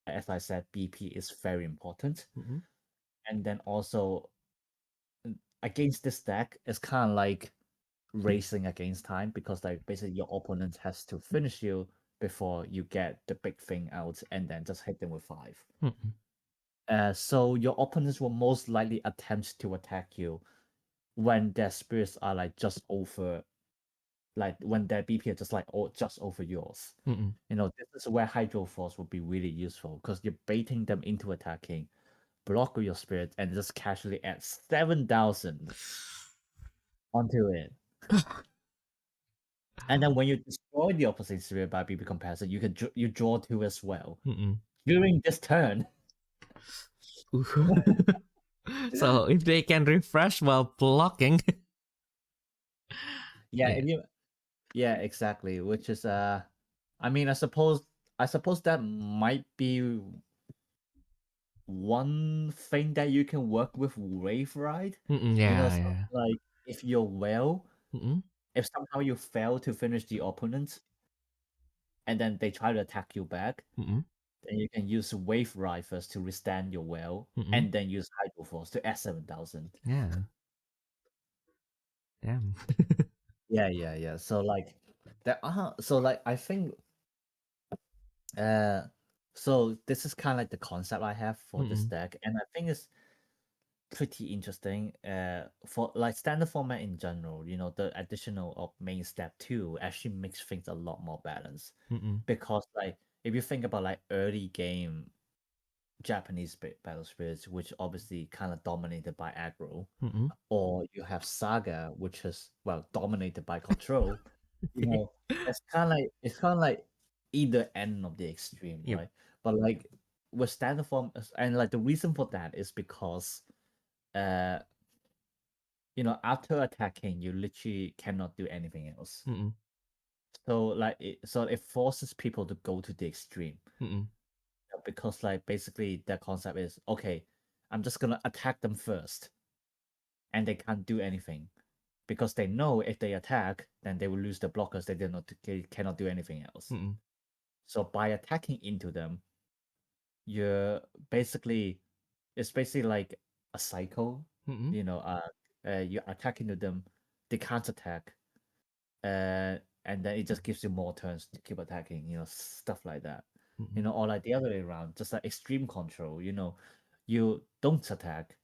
As I said, BP is very important, Mm-mm. and then also against this deck, it's kind of like racing against time because like basically your opponent has to finish you before you get the big thing out and then just hit them with 5. Mm-mm. So your opponents will most likely attempt to attack you when their spirits are like just over, like when their BP are just like just over yours. Mm-mm. This is where Hydro Force would be really useful because you're baiting them into attacking, block with your spirit, and just casually add 7,000 onto it. And then when you destroy the opposite spirit by BP comparison, you draw 2 as well Mm-mm. during this turn. So if they can refresh while blocking, Yeah, yeah. yeah, exactly. Which is I mean, I suppose that might be one thing that you can work with Wave Ride. Mm-mm. So Yeah, yeah. like if you're well, Mm-mm. if somehow you fail to finish the opponent, and then they try to attack you back, Mm-mm. then you can use Wave Rifles to withstand your well, Mm-mm. and then use Hydro Force to add 7,000. Yeah. Damn. Yeah. So like that. So like I think. So this is kind of like the concept I have for this Mm-mm. deck, and I think it's pretty interesting. For like standard format in general, the additional of main step 2 actually makes things a lot more balanced. Mm-mm. Because like if you think about like early game Japanese battle spirits, which obviously kind of dominated by aggro, Mm-mm. or you have Saga, which is dominated by control. It's kind of like either end of the extreme, Yep. right? But like with standard form, and like the reason for that is because uh after attacking, you literally cannot do anything else. Mm-mm. So it forces people to go to the extreme. Mm-mm. Because like basically their concept is, okay, I'm just gonna attack them first, and they can't do anything because they know if they attack, then they will lose the blockers. They cannot do anything else. Mm-mm. So by attacking into them, you're basically it's basically like a cycle. Mm-mm. You attack into them, they can't attack, and then it just gives you more turns to keep attacking. Stuff like that. Mm-mm. Or like the other way around, just like extreme control. You don't attack,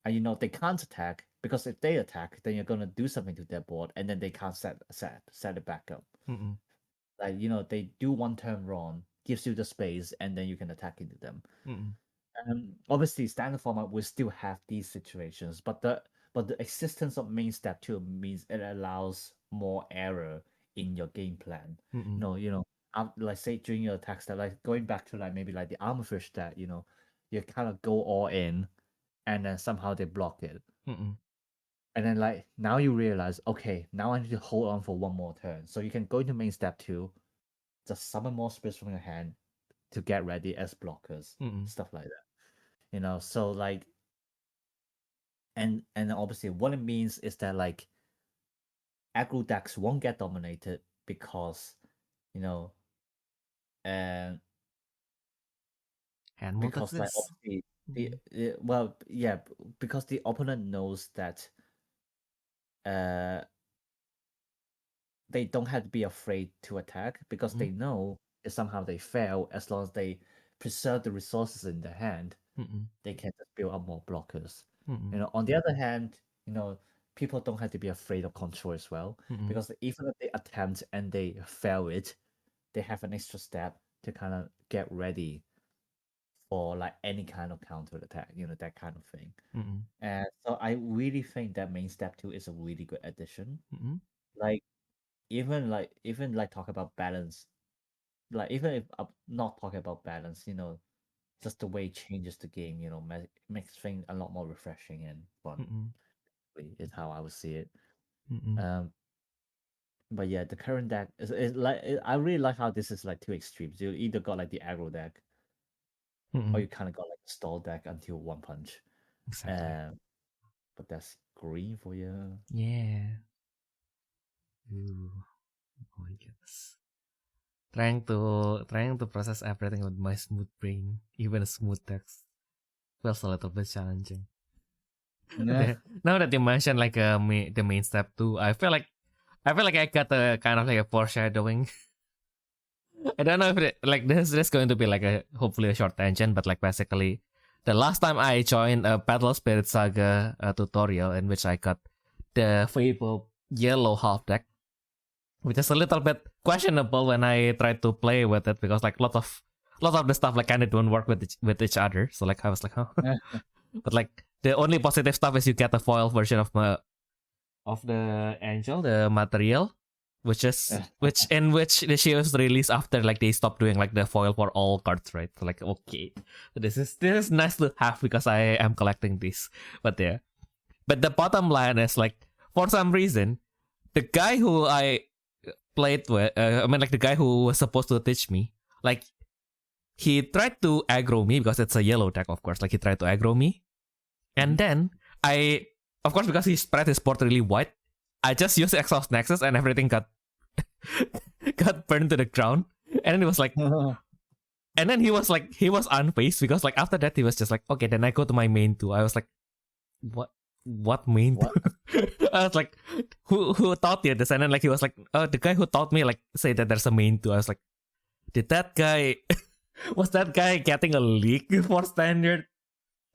and they can't attack because if they attack, then you're gonna do something to their board, and then they can't set it back up. Mm-mm. Like they do one turn wrong, gives you the space, and then you can attack into them. Mm-mm. Obviously, standard format will still have these situations, but the existence of main step 2 means it allows more error in your game plan. Mm-mm. Like say during your attack step, like going back to like maybe like the armor fish stat, you kind of go all in, and then somehow they block it. Mm-mm. And then like now you realize, okay, now I need to hold on for one more turn. So you can go into main step 2, just summon more spirits from your hand to get ready as blockers, Mm-mm. stuff like that. So like and obviously what it means is that like aggro decks won't get dominated because you know and And because like multi-this. obviously Mm-mm. because the opponent knows that uh they don't have to be afraid to attack because Mm-mm. they know if somehow they fail, as long as they preserve the resources in their hand, Mm-mm. they can just build up more blockers. Mm-mm. On the other hand, people don't have to be afraid of control as well, Mm-mm. because even if they attempt and they fail it, they have an extra step to kind of get ready for like any kind of counter attack, that kind of thing. Mm-mm. And so I really think that main step 2 is a really good addition. Mm-mm. Like even talk about balance, like even if I'm not talking about balance, just the way it changes the game, makes things a lot more refreshing and fun. Mm-mm. Is how I would see it. Mm-mm. But yeah, the current deck is like I really like how this is like two extremes. You either got like the aggro deck, or Mm-mm. you kind of got like a stall deck until one punch. Exactly. But that's green for you. Yeah. Ooh. Oh my goodness. Trying to process everything with my smooth brain, even a smooth text, feels a little bit challenging. Yeah. Now that you mentioned like the main step too, I feel like I got a kind of like a foreshadowing. I don't know if like this going to be like a hopefully a short tangent, but like basically the last time I joined a Battle Spirit Saga tutorial in which I got the Fable yellow half deck, which is a little bit questionable when I tried to play with it because like lots of the stuff like kind of don't work with each other. So like I was like, huh. But like the only positive stuff is you get a foil version of the angel, the material, which she was released after like they stopped doing like the foil for all cards, right? So like okay, this is nice to have because I am collecting these. But yeah, but the bottom line is like for some reason the guy who I played with, like the guy who was supposed to teach me, like he tried to aggro me because it's a yellow deck, of course. Like he tried to aggro me, and then of course, because he spread his board really wide, I just used exhaust nexus and everything got got burned to the ground. And then he was like, and then he was unfazed because like after that he was just like, okay, then I go to my main too. I was like, what main What? too? I was like, who taught you this? And then like he was like, oh, the guy who taught me like say that there's a main too. I was like, did that guy was that guy getting a leak for standard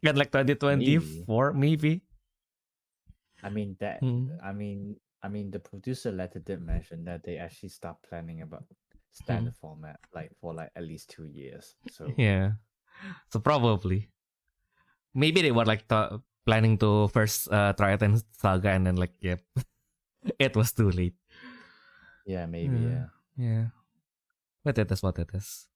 in like 2024 maybe? I mean that. Hmm. I mean, the producer letter did mention that they actually start planning about standard format like for like at least 2 years. So Yeah. So probably maybe they were like planning to first try it in Saga and then like yep, it was too late. yeah, maybe yeah. Yeah. But it is what it is.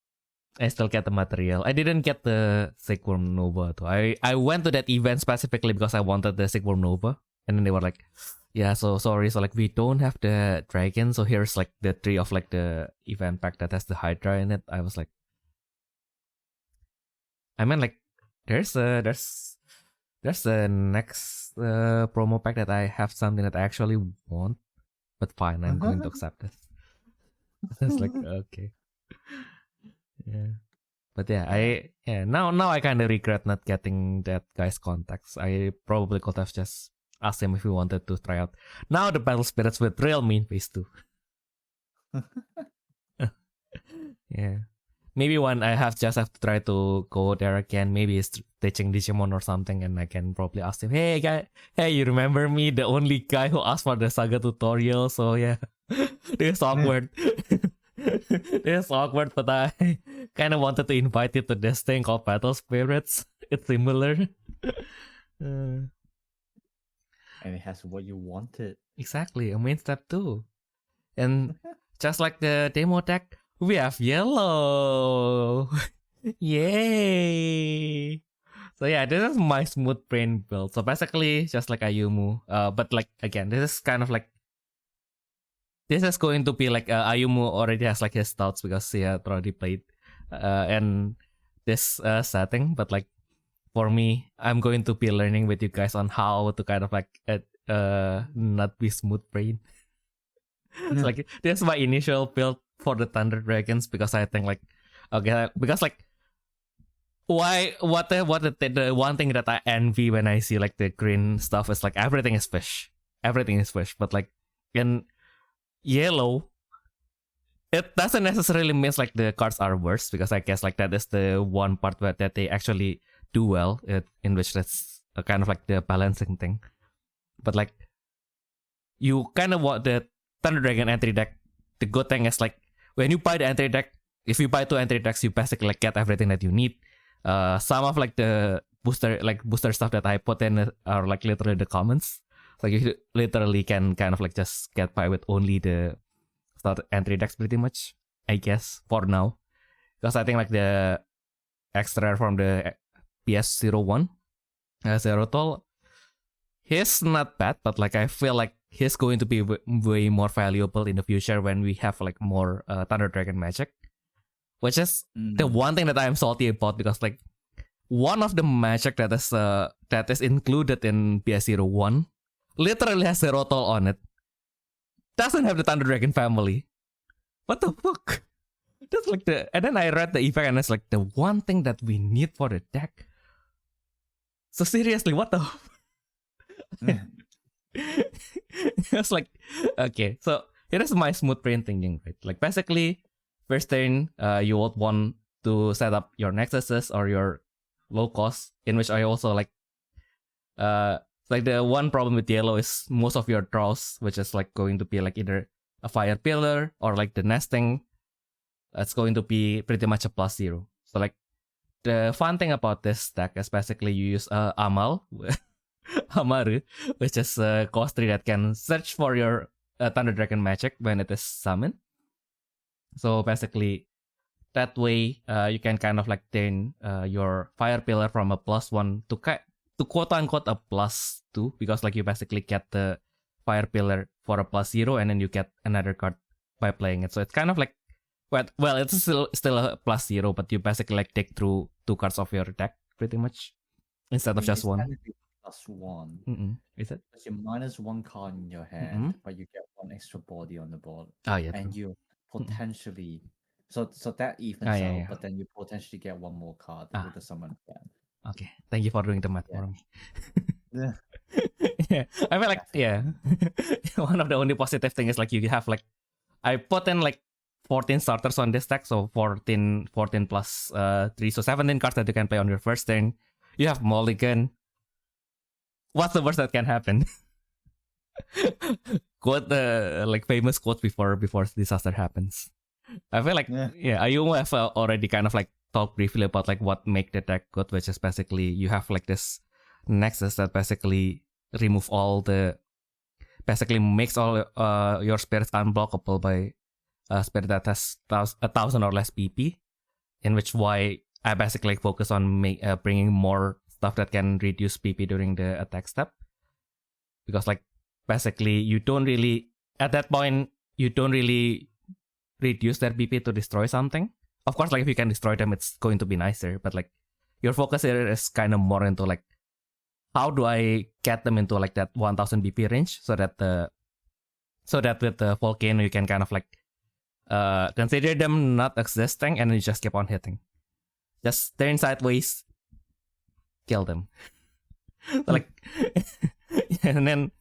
I still get the material. I didn't get the Silkworm Nova though. I went to that event specifically because I wanted the Silkworm Nova. And then they were like, yeah, so sorry. So like we don't have the dragon. So here's like the tree of like the event pack that has the Hydra in it. I was like, I mean like there's a next promo pack that I have something that I actually want. But fine, I'm going to accept this. It's like okay. Yeah. But yeah, now I kind of regret not getting that guy's contacts. I probably could have just asked him if he wanted to try out. Now the battle spirits with real main phase too. Yeah. Maybe when I have to try to go there again, maybe he's teaching Digimon or something, and I can probably ask him, hey guy, hey, you remember me, the only guy who asked for the saga tutorial? So yeah, this is awkward. This is awkward, but I kind of wanted to invite you to this thing called Battle Spirits. It's similar. And it has what you wanted. Exactly, a main step too. And just like the demo deck, we have yellow. Yay! So yeah, this is my smooth brain build. So basically, just like Ayumu. But like again, this is kind of like this is going to be like Ayumu already has like his thoughts because he had already played and this setting. But like for me, I'm going to be learning with you guys on how to kind of like not be smooth brain. So like this is my initial build for the Thunder Dragons because I think like okay because like why what the one thing that I envy when I see like the green stuff is like everything is fish, but like in yellow it doesn't necessarily mean like the cards are worse because I guess like that is the one part where that they actually do well in which that's a kind of like the balancing thing. But like you kind of want the Thunder Dragon entry deck. The good thing is like when you buy the entry deck, if you buy 2 entry decks, you basically like get everything that you need. Some of like the booster stuff that I put in are like literally the commons. So you literally can kind of like just get by with only the start entry decks pretty much, I guess, for now. Because I think like the extra from the PS01, Zerotol, he's not bad, but like I feel like he's going to be way more valuable in the future when we have like more Thunder Dragon magic, which is the one thing that I'm salty about because like one of the magic that is included in PS01 literally has Zerotol on it. Doesn't have the Thunder Dragon family. What the fuck? That's like and then I read the effect and it's like the one thing that we need for the deck. So seriously, what the? It's like okay, so here is my smooth brain thinking, right? Like basically, first turn, you would want to set up your nexuses or your low cost, in which I also like the one problem with yellow is most of your draws, which is like going to be like either a fire pillar or like the nesting. It's going to be pretty much a +0. So like the fun thing about this deck is basically you use Amal, Amaru, which is a cost 3 that can search for your Thunder Dragon magic when it is summoned. So basically, that way you can kind of like turn your fire pillar from a +1 to quote unquote a +2 because like you basically get the fire pillar for a +0 and then you get another card by playing it. So it's kind of like well it's still a +0, but you basically like take through 2 cards of your deck pretty much instead of just one. +1. Is it? Because you -1 card in your hand, but you get 1 extra body on the board, Oh yeah, and true. you potentially so that evens Ah, yeah, out, yeah. but then you potentially get 1 more card Ah. with the summon ban. Okay, thank you for doing the math Yeah. for me. Yeah. Yeah, I feel like one of the only positive thing is like you have like I put in like 14 starters on this deck, so 14 plus 3, so 17 cards that you can play on your first turn. You have Mulligan. What's the worst that can happen? Quote like famous quote before disaster happens. I feel like Ayumu have already kind of like talked briefly about like what make the deck good, which is basically you have like this nexus that basically remove all the basically makes all your spirits unblockable by a spirit that has 1,000 or less PP, in which why I basically focus on bringing more stuff that can reduce PP during the attack step, because like basically you don't really at that point you don't really reduce their PP to destroy something. Of course, like if you can destroy them, it's going to be nicer, but like your focus here is kind of more into like how do I get them into like that 1,000 BP range so that with the volcano you can kind of like consider them not existing and you just keep on hitting. Just turn sideways, kill them. Like and then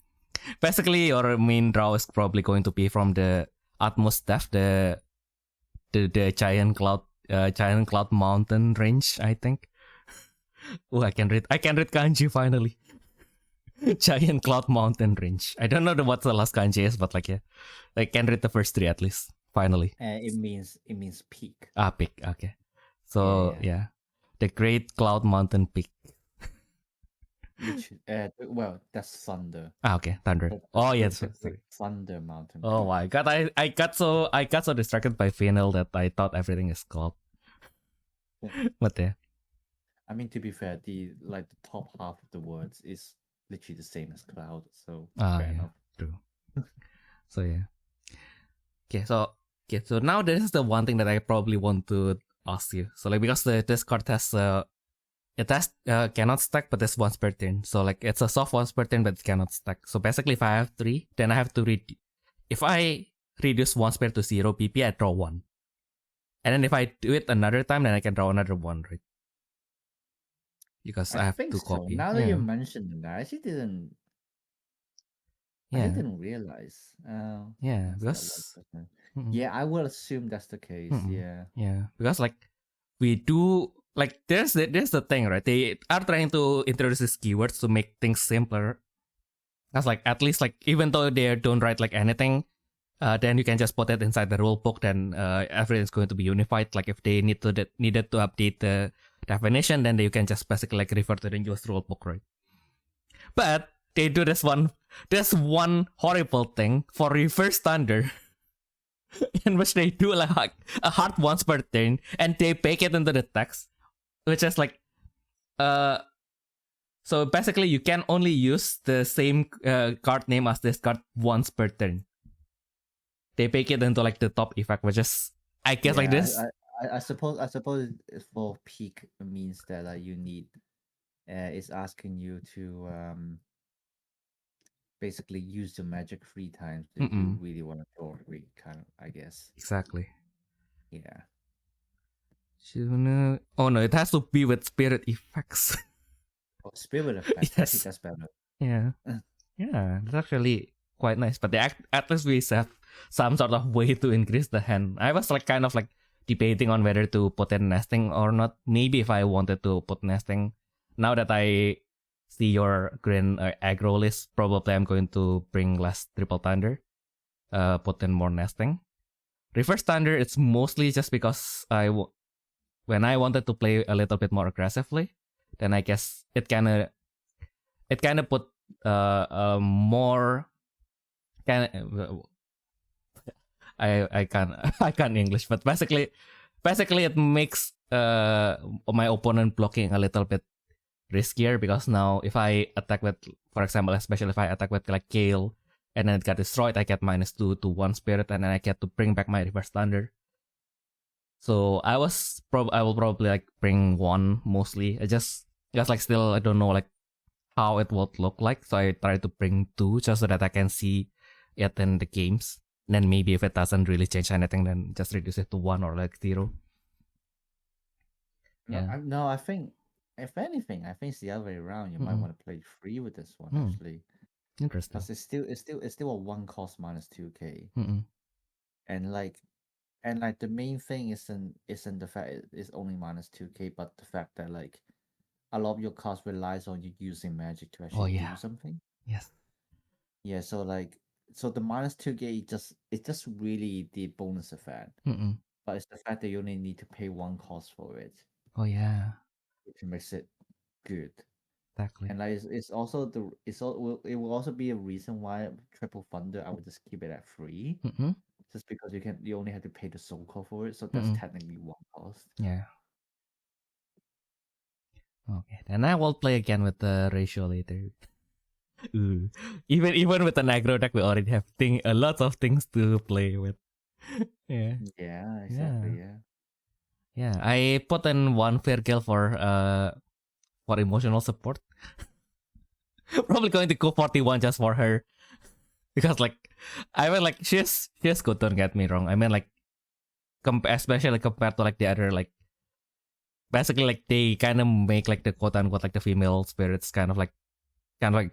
basically your main draw is probably going to be from the utmost depth, the giant cloud mountain range, I think. Oh, I can read kanji finally. Giant cloud mountain range. I don't know what the last kanji is, but like yeah, I can read the first 3 at least. Finally. It means peak. Peak. Okay. So yeah, the Great Cloud Mountain Peak. Which well, that's thunder. Okay, thunder. Oh yeah, sorry. Thunder mountain. Oh my god, I got so distracted by Fennel that I thought everything is cloud. But yeah. I mean, to be fair, the top half of the words is literally the same as cloud, so fair enough. True. So yeah. So now this is the one thing that I probably want to ask you. So like because this card has cannot stack, but there's once per turn. So like it's a soft once per turn, but it cannot stack. So basically, if I have 3, then I have to if I reduce one spell to 0 PP, I draw 1. And then if I do it another time, then I can draw another 1, right? Because I have to copy. Now that you mentioned it, I actually didn't. I didn't realize. Because I will assume that's the case. Yeah, because like we do like there's the thing, right? They are trying to introduce these keywords to make things simpler. That's like at least like even though they don't write like anything, then you can just put it inside the rule book. Then everything's going to be unified. Like if they needed to update the definition, then you can just basically like refer to the newest rule book, right? But they do this one horrible thing for reverse thunder, in which they do like a hard once per turn, and they bake it into the text, which is like, so basically you can only use the same card name as this card once per turn. They bake it into like the top effect, which is I guess like this. I suppose for peak means that you need it's asking you to basically use the magic 3 times if you really want to draw it, kind of, I guess. Exactly. Yeah. Oh no, it has to be with spirit effects. Oh, spirit effects. Yes. I think that's better. Yeah. Yeah, it's actually quite nice. But at least we have some sort of way to increase the hand. I was like kind of like debating on whether to put in nesting or not. Maybe if I wanted to put nesting. Now that I see your green aggro list, probably I'm going to bring less triple thunder. Put in more nesting. Reverse thunder, it's mostly just because when I wanted to play a little bit more aggressively, then I guess it kind of put more I can't English, but basically it makes my opponent blocking a little bit riskier, because now if I attack with, for example, especially if I attack with like Gale and then it got destroyed, I get -2 to 1 spirit, and then I get to bring back my reverse thunder. So I will probably like bring 1 mostly. I just like still I don't know like how it would look like. So I try to bring 2 just so that I can see it in the games. Then maybe if it doesn't really change anything, then just reduce it to 1 or like 0. Yeah. No, I think if anything, I think it's the other way around. You might want to play 3 with this one actually, Interesting. because it's still a 1 cost minus 2k, Mm-mm. and like the main thing isn't the fact it's only minus 2k, but the fact that like a lot of your cost relies on you using magic to actually do something. Yes. Yeah, so the minus 2k it's just really the bonus effect. Mm-mm. But it's the fact that you only need to pay 1 cost for it, Oh yeah. which makes it good. Exactly. And like it's also it will also be a reason why Triple Thunder I would just keep it at 3. Mm-mm. Just because you only have to pay the soul call for it, so that's technically 1 cost. Yeah. Okay. Then I will play again with the ratio later. Ooh. Even with an aggro deck, we already have a lot of things to play with. Yeah. Yeah, exactly. Yeah. I put in 1 Virgil for emotional support. Probably going to go 41 just for her. Because like I mean like she's good, don't get me wrong. I mean like especially compared to like the other like basically like they kind of make like the quote unquote like the female spirits kind of like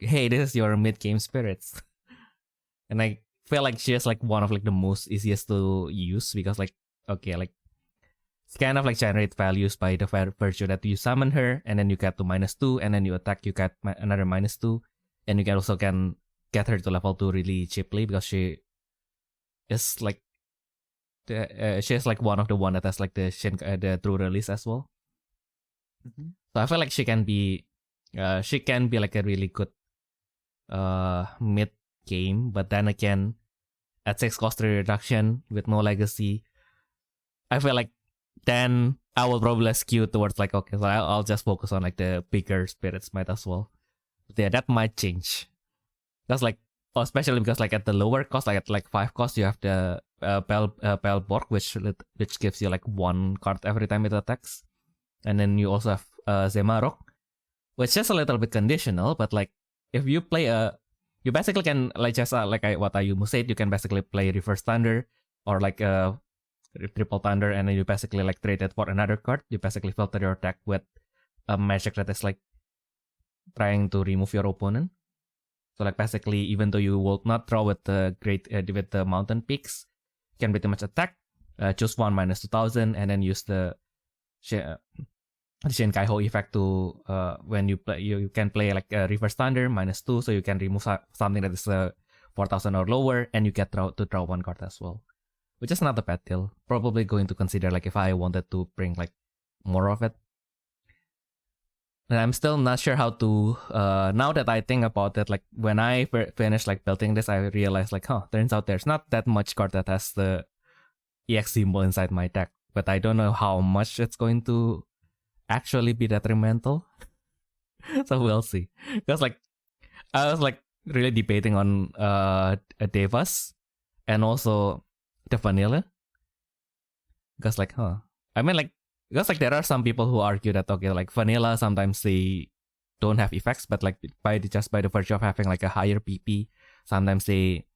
hey, this is your mid game spirits. And I feel like she's like one of like the most easiest to use because like okay like it's kind of like generate values by the virtue that you summon her and then you get to -2 and then you attack you get another -2 and you can also get her to level 2 really cheaply because she is like she's like one of the one that has like the the true release as well. So I feel like she can be like a really good mid game, but then again at 6 cost reduction with no legacy, I feel like then I will probably skew towards like okay, so I'll just focus on like the bigger spirits might as well. But yeah, that might change. That's like especially because like at the lower cost, like at like 5 cost, you have the Pelborg, which gives you like 1 card every time it attacks, and then you also have Zemarok, which is a little bit conditional, but like if you play you basically can like just what Ayumu said, you can basically play Reverse Thunder or like Triple Thunder, and then you basically like trade it for another card. You basically filter your deck with a magic that is like trying to remove your opponent. So like basically, even though you will not draw with the with the mountain peaks, you can pretty much attack, choose 1 -2000, and then use the Shinkaiho effect to when you play you can play like Reverse Thunder -2, so you can remove something that is 4000 or lower, and you get to draw 1 card as well, which is not a bad deal. Probably going to consider like if I wanted to bring like more of it. And I'm still not sure how to. Now that I think about it, like when I finished like building this, I realized like, turns out there's not that much card that has the EX symbol inside my deck, but I don't know how much it's going to actually be detrimental. So we'll see. Because like I was like really debating on Devas and also the vanilla. Because like, I mean like. Because like there are some people who argue that okay, like vanilla sometimes they don't have effects, but like by the virtue of having like a higher PP, sometimes they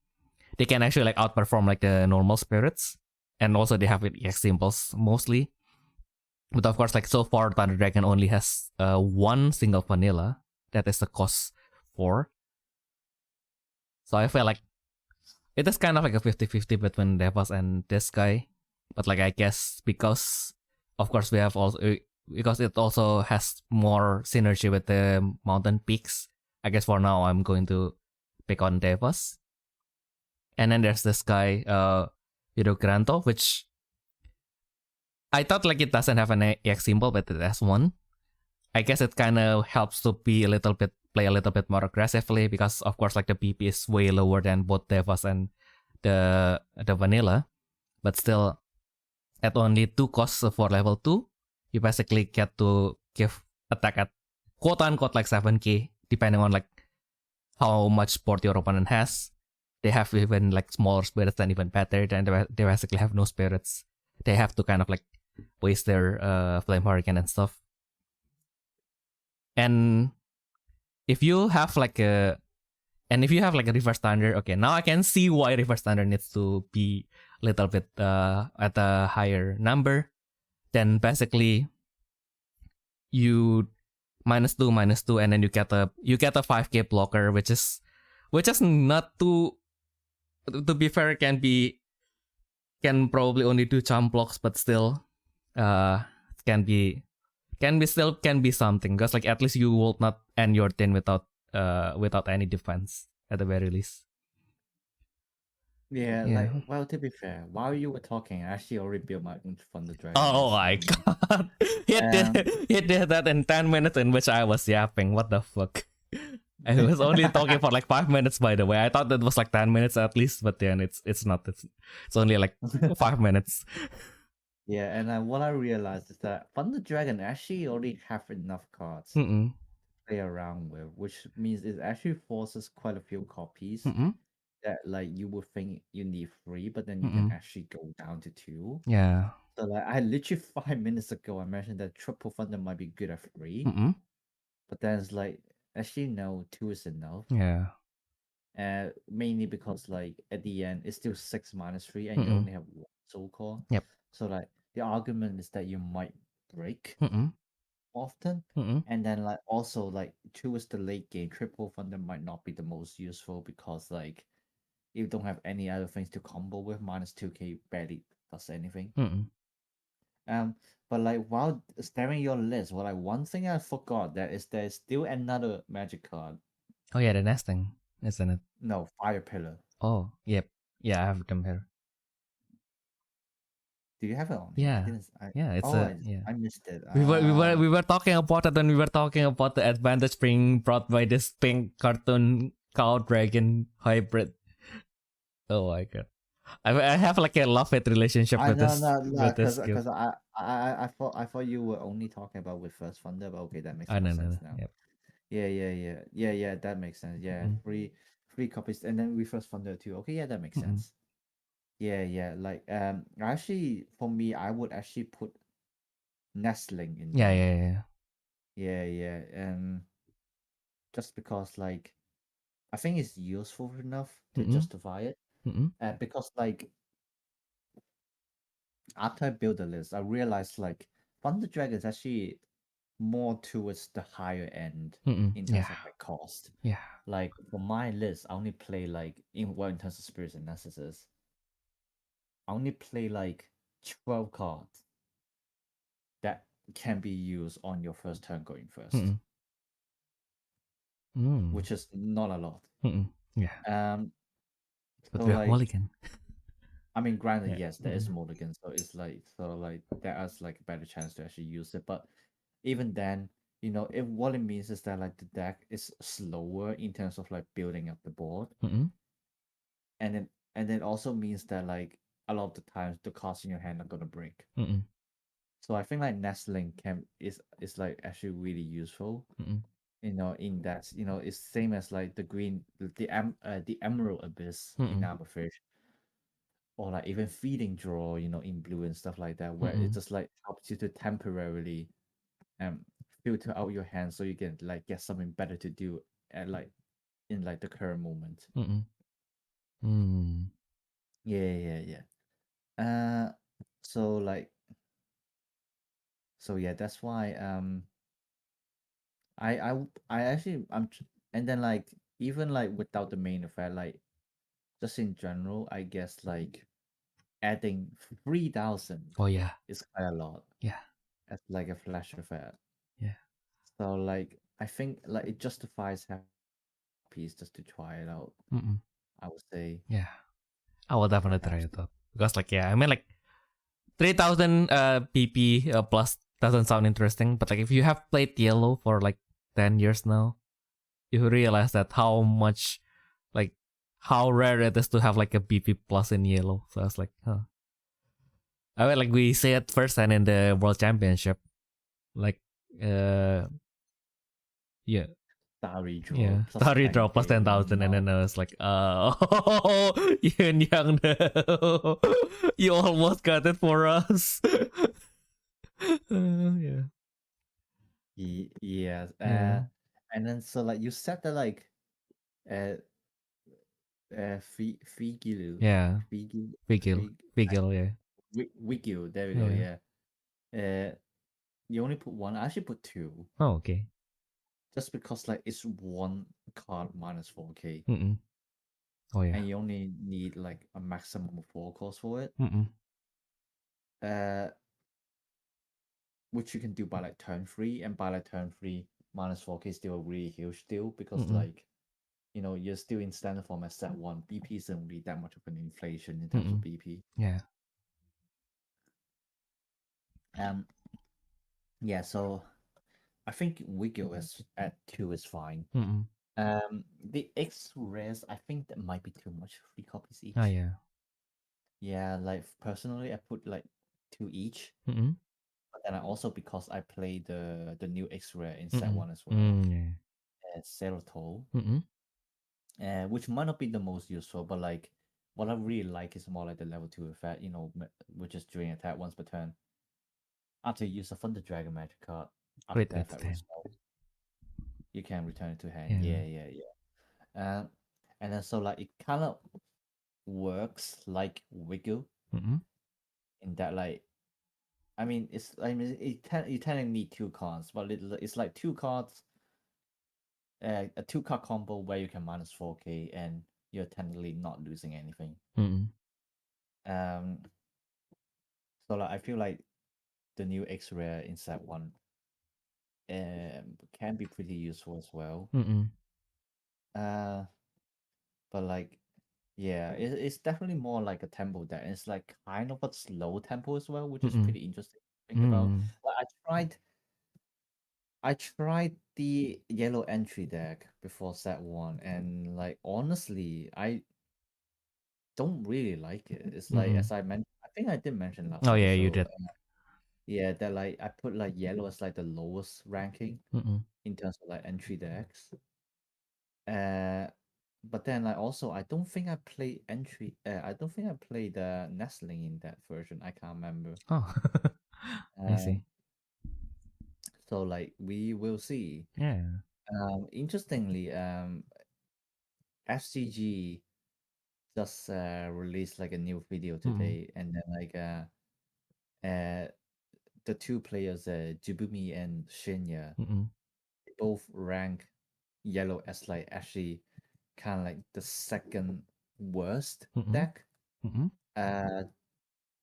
can actually like outperform like the normal spirits, and also they have EX symbols mostly. But of course, like so far, Thunder Dragon only has 1 single vanilla that is the cost 4. So I feel like it is kind of like a 50-50 between Devas and this guy, but like I guess because of course we have also because it also has more synergy with the mountain peaks. I guess for now I'm going to pick on Devas. And then there's this guy, Granto, which I thought like it doesn't have an EX symbol, but it has 1. I guess it kind of helps to play a little bit more aggressively because of course like the PP is way lower than both Devas and the vanilla, but still. At only 2 costs for level 2, you basically get to give attack at quote unquote like 7k, depending on like how much support your opponent has. They have even like smaller spirits and even better, then they basically have no spirits. They have to kind of like waste their Flame Hurricane and stuff. And if you have like a reverse thunder, okay, now I can see why reverse thunder needs to be a little bit at a higher number. Then basically you -2, and then you get a 5k blocker, which is not too, to be fair, can probably only do jump blocks, but still can be something, because like at least you will not end your turn without any defense at the very least. Yeah, Yeah. like, well, to be fair, while you were talking, I actually already built my own Thunder Dragon. Oh my god. He did that in 10 minutes in which I was yapping. What the fuck? I was only talking for like 5 minutes, by the way. I thought that was like 10 minutes at least, but then it's not. It's only like 5 minutes. Yeah, and what I realized is that Thunder Dragon actually already have enough cards Mm-mm. to play around with, which means it actually forces quite a few copies Mm-mm. that like you would think you need 3, but then you can actually go down to 2. Yeah. So like I literally 5 minutes ago I mentioned that triple Thunder might be good at 3, Mm-mm. but then it's like actually no, 2 is enough. Yeah. Mainly because like at the end it's still 6 -3 and you only have 1 soul core. Yep. So like the argument is that you might break Mm-mm. often, Mm-mm. and then like also like 2 is the late game. Triple Thunder might not be the most useful because like you don't have any other things to combo with. -2k barely does anything. Mm-mm. But like while staring your list, well, like one thing I forgot there's still another magic card. Oh yeah, the nesting, isn't it? No, Fire Pillar. Oh, yep. Yeah, I have them here. Do you have it on? Yeah. I missed it. We were talking about it, and we were talking about the advantage being brought by this pink cartoon cow dragon hybrid. Oh my god. I have like a love-hate relationship with this skill. Because I thought you were only talking about with First Thunder, but okay, that makes more sense now. Yep. Yeah, that makes sense. Yeah, three copies, and then with First Thunder too. Okay, yeah, that makes sense. Yeah, like actually for me, I would actually put Nestling in there. Yeah. Just because like I think it's useful enough to justify it. Because like after I build the list, I realized like Thunder Dragon is actually more towards the higher end in terms of like cost. Yeah. Like for my list, I only play like in terms of spirits and necessities, I only play like 12 cards that can be used on your first turn going first. Which is not a lot. Yeah. But So we have like, mulligan. I mean, granted, yes, there is mulligan, so it's like there is like a better chance to actually use it. But even then, you know, if what it means is that like the deck is slower in terms of like building up the board, and then also means that like a lot of the times the cards in your hand are gonna break. So I think like nestling is like actually really useful. You know, in that, you know, it's same as like the emerald abyss in Arborfish, or like even feeding draw, you know, in blue and stuff like that, where it just like helps you to temporarily filter out your hand so you can like get something better to do at like in like the current moment. Yeah. So like, so yeah, that's why I actually and then like even like without the main effect, like just in general, I guess like adding 3,000 Oh yeah. is quite a lot. Yeah. As like a flash effect. Yeah. So like I think like it justifies having a piece just to try it out. I would say. Yeah. I will definitely try it out. Because like I mean like 3,000 PP plus doesn't sound interesting, but like if you have played yellow for like 10 years now, you realize that how much like how rare it is to have like a PP plus in yellow. So I was like, huh. I mean like we say it first and in the World Championship. Like yeah. Starry draw. Yeah, plus Starry draw 10K, plus 10,000, and then I was like, oh, Yin Yang, no. You almost got it for us. Yes. Yeah. And then so like you set the like uh Figilu. Yeah. Figil. Vigil. Vigil, yeah. Wigil, there we go, Yeah. yeah. You only put one. I actually put two. Oh, okay. Just because like it's one card minus 4k. Mm-mm. Oh, yeah. And you only need like a maximum of 4 calls for it. Mm-mm. Which you can do by like turn 3, and by like turn 3 minus 4k is still a really huge deal because Mm-mm. like you're still in standard form at set 1. BP isn't really that much of an inflation in terms of BP. Yeah. Yeah, so I think Wiggle is at 2 is fine. Mm-mm. The X rares, I think that might be too much, 3 copies each. Oh, yeah. Yeah, like personally I put like 2 each. Mm-mm. But then I also, because I play the new X rare in set Mm-mm. 1 as well. Yeah. Serotol. Mm-mm. Which might not be the most useful, but like what I really like is more like the level 2 effect, which is during attack once per turn. After you use a Thunder Dragon magic card, after Wait, that it's effect 10. was spelled, you can return it to hand. Yeah. And then so like it kind of works like Wiggle Mm-mm. in that like you technically need 2 cards, but it's like 2 cards, a 2-card combo where you can minus 4k and you're technically not losing anything. Mm-mm. So like I feel like the new X rare in set 1 can be pretty useful as well. Mm-mm. But like yeah, it's definitely more like a tempo deck. It's like kind of a slow tempo as well, which is Mm-mm. pretty interesting to think about. Like I tried the yellow entry deck before set 1, and like honestly, I don't really like it. It's like, Mm-mm. as I mentioned, I think I did mention last Oh, yeah, episode. you did. Yeah, that like I put like yellow as like the lowest ranking Mm-mm. in terms of like entry decks. But then like also I don't think I play entry. I don't think I played the nestling in that version. I can't remember. Oh, I see. So like we will see. Yeah. Interestingly, FCG just released like a new video today, and then like the 2 players, Jibumi and Shinya, Mm-mm. both rank yellow as like actually kind of like the second worst Mm-mm. deck. Mm-mm.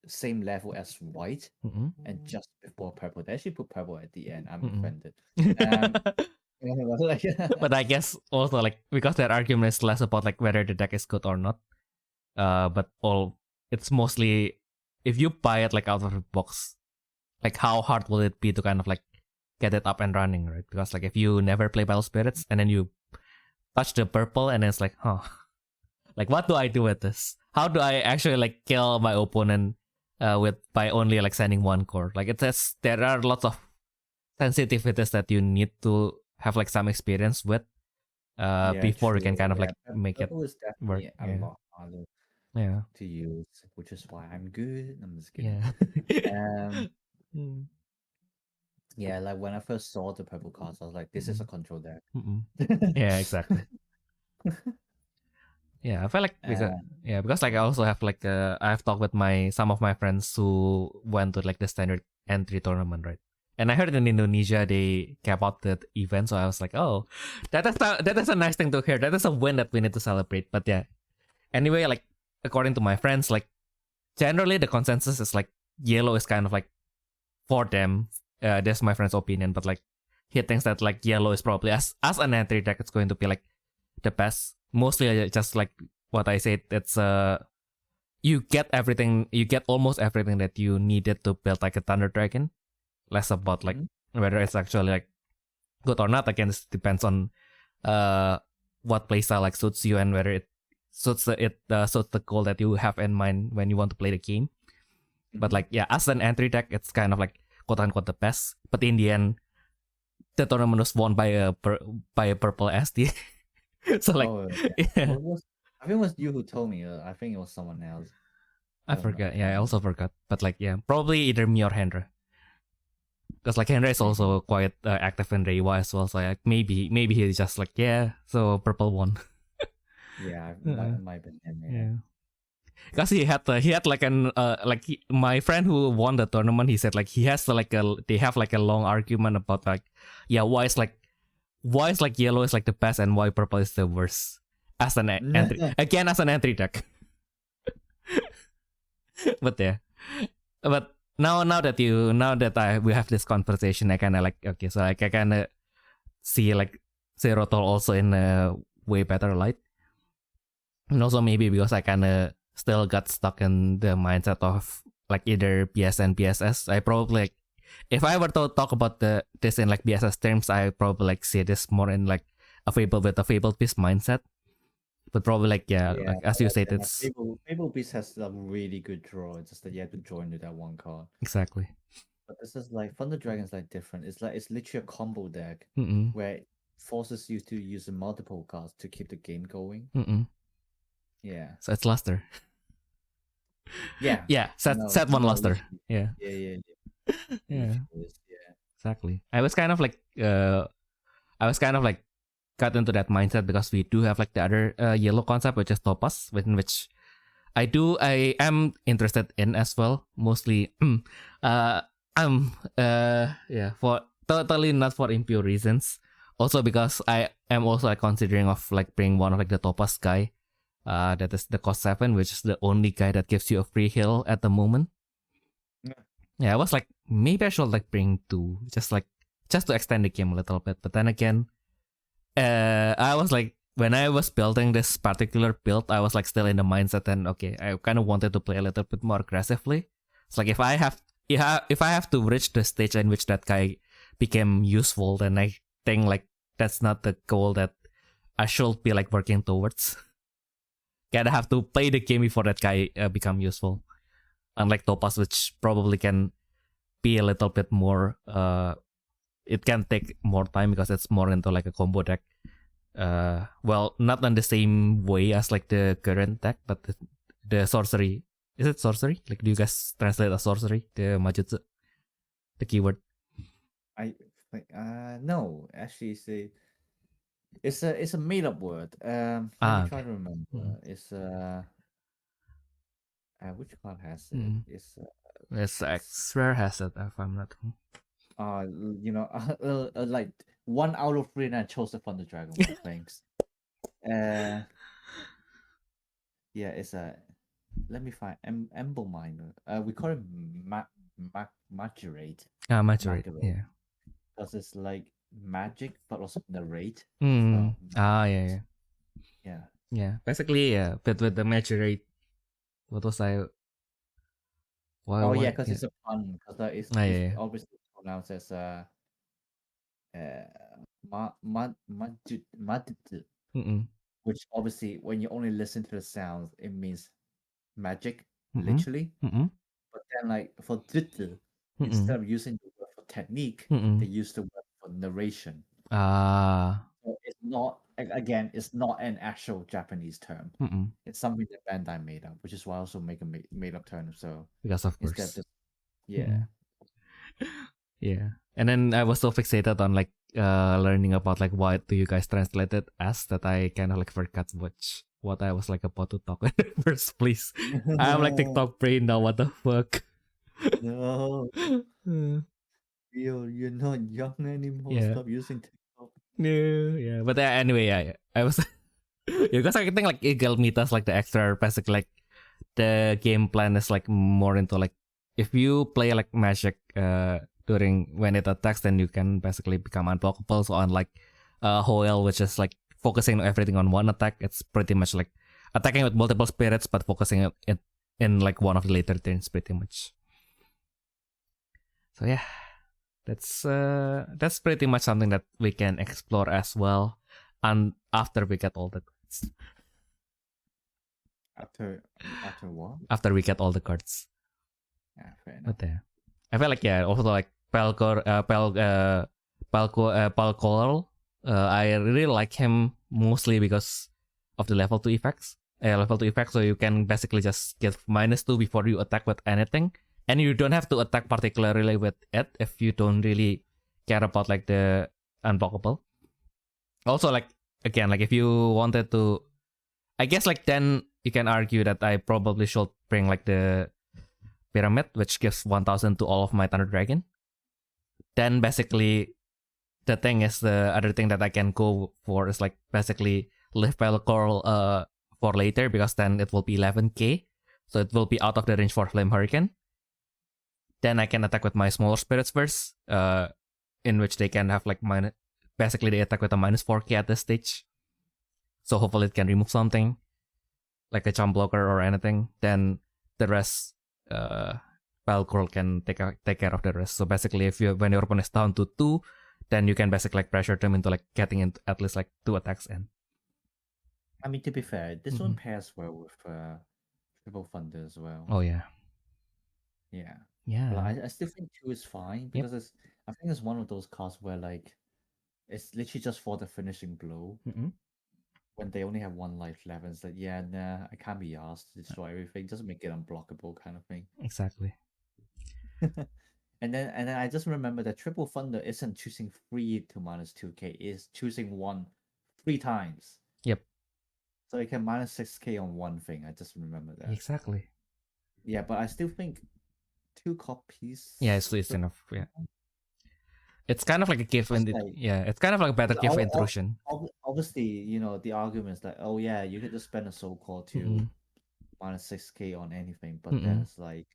Same level as white, Mm-mm. and just before purple. They actually put purple at the end. I'm Mm-mm. offended. Like, But I guess also like because that argument is less about like whether the deck is good or not. But it's mostly if you buy it like out of the box, like how hard will it be to kind of like get it up and running, right? Because like if you never play Battle Spirits and then you touch the purple and it's like, like what do I do with this? How do I actually like kill my opponent by only like sending 1 core? Like there are lots of sensitivities that you need to have like some experience with before you can kind of like make it purple is work. definitely a lot harder to use, which is why I'm good. I'm just kidding. Yeah, like when I first saw the purple cards, I was like, this is a control deck. Yeah, exactly. Yeah, I feel like because like I also have like I've talked with some of my friends who went to like the standard entry tournament, right? And I heard in Indonesia they cap out the event, so I was like, oh, that is a nice thing to hear. That is a win that we need to celebrate. But yeah, anyway, like according to my friends, like generally the consensus is like yellow is kind of like for them. That's my friend's opinion, but like he thinks that like yellow is probably as an entry deck, it's going to be like the best. Mostly just like what I said, it's you get almost everything that you needed to build like a Thunder Dragon. Less about like whether it's actually like good or not. Again, this depends on what playstyle like suits you and whether it suits the goal that you have in mind when you want to play the game. But like yeah, as an entry deck, it's kind of like quote unquote the best. But in the end, the tournament was won by a purple SD. So like, yeah. I think it was you who told me. I think it was someone else. I forgot. Yeah, I also forgot. But like, yeah, probably either me or Hendra. Because like Henry is also quite active in Reiwa as well. So like maybe he's just like, yeah, so purple one. Yeah, might be him. Yeah. Because he had like an my friend who won the tournament, he said like he has they have like a long argument about like, yeah, why is like yellow is like the best and why purple is the worst as an entry again as an entry deck. But yeah, but now that we have this conversation, I kind of like, okay, so like I kind of see like Zero Tall also in a way better light, and also maybe because I kind of still got stuck in the mindset of like either BS and BSS. I probably like, if I were to talk about this in like BSS terms, I probably like see this more in like a Fable with a Fabled Beast mindset. But probably like like as you said, it's Fable Beast has a really good draw. It's just that you have to join with that one card. Exactly. But this is like Thunder Dragon's like different. It's literally a combo deck where it forces you to use multiple cards to keep the game going. Yeah. So it's luster. Yeah. Yeah. Set one luster. Yeah. Yeah. Yeah. Exactly. I was kind of like got into that mindset because we do have like the other yellow concept, which is Topaz, within which I am interested in as well. Mostly for totally not for impure reasons. Also because I am also like considering of like bringing one of like the Topaz guy. That is the cost 7, which is the only guy that gives you a free heal at the moment. Yeah, I was like, maybe I should like bring 2, just to extend the game a little bit. But then again, I was like, when I was building this particular build, I was like still in the mindset, and okay, I kind of wanted to play a little bit more aggressively. It's like if I have to reach the stage in which that guy became useful, then I think like that's not the goal that I should be like working towards. Gotta have to play the game before that guy become useful. Unlike Topaz, which probably can be a little bit more. It can take more time because it's more into like a combo deck. Well, not in the same way as like the current deck, but the sorcery. Is it sorcery? Like, do you guys translate as sorcery? The majutsu, the keyword. No, actually, it's a made up word. Let me try to remember. It's which card has it? It's X-Rare has it, if I'm not wrong. Like 1 out of 3, and I chose the Thunder Dragon. Thanks. Yeah, it's a. Let me find Emble Miner. We call it Maturate. Maturate. Yeah. Because it's like magic, but also narrate. Yeah. Yeah. Basically, yeah. But with the Maturate, what was I? Why? Yeah, because it's a pun. Because it's obviously pronounced as which obviously when you only listen to the sounds, it means magic, literally. But then like for instead of using the word for technique, they use the word for narration. So it's not, again, it's not an actual Japanese term. It's something that Bandai made up, which is why I also make a made up term. So because of course, yeah. And then I was so fixated on like learning about like what do you guys translate it as that I kind of like forgot what I was like about to talk in the first place. I'm like TikTok brain now. What the fuck? No. You're not young anymore. Yeah. Stop using TikTok. No, yeah. But anyway, I was because I think like Eagle Metas like the extra basic like the game plan is like more into like if you play like magic during when it attacks, then you can basically become unblockable. So unlike Hoel, which is like focusing everything on one attack, it's pretty much like attacking with multiple spirits but focusing it in like one of the later turns pretty much. So yeah, that's pretty much something that we can explore as well, and after we get all the cards. After what? After we get all the cards. Yeah, fair enough. But I feel like also like Palcoral. I really like him mostly because of the level 2 effects. So you can basically just get -2 before you attack with anything, and you don't have to attack particularly with it if you don't really care about like the unblockable. Also, like again, like if you wanted to, I guess like then you can argue that I probably should bring like the pyramid, which gives 1000 to all of my Thunder Dragon. Then basically the thing is, the other thing that I can go for is like basically live Pelcore for later, because then it will be 11k, so it will be out of the range for Flame Hurricane. Then I can attack with my smaller spirits first, in which they can have like basically they attack with a minus 4k at this stage. So hopefully it can remove something, like a jump blocker or anything. Then the rest, Pelcore can take care of the rest. So basically, when your opponent is down to 2, then you can basically like pressure them into like getting into at least like 2 attacks in. I mean, to be fair, this one pairs well with Triple Thunder as well. Oh yeah. Yeah. Yeah. But I still think 2 is fine, because I think it's one of those cards where like it's literally just for the finishing blow. When they only have 1 life left, and it's like, yeah, nah, I can't be asked to destroy everything. Doesn't make it unblockable kind of thing. Exactly. And then I just remember that Triple Thunder isn't choosing 3 to minus 2k, it's choosing 1 3 times. Yep. So it can minus 6k on one thing. I just remember that. Exactly. Yeah, but I still think 2 copies. Yeah, it's enough. Yeah. It's kind of like a gift it's kind of like a better gift intrusion. Obviously, you know, the argument is like, oh yeah, you could just spend a soul core to minus 6k on anything, but then it's like,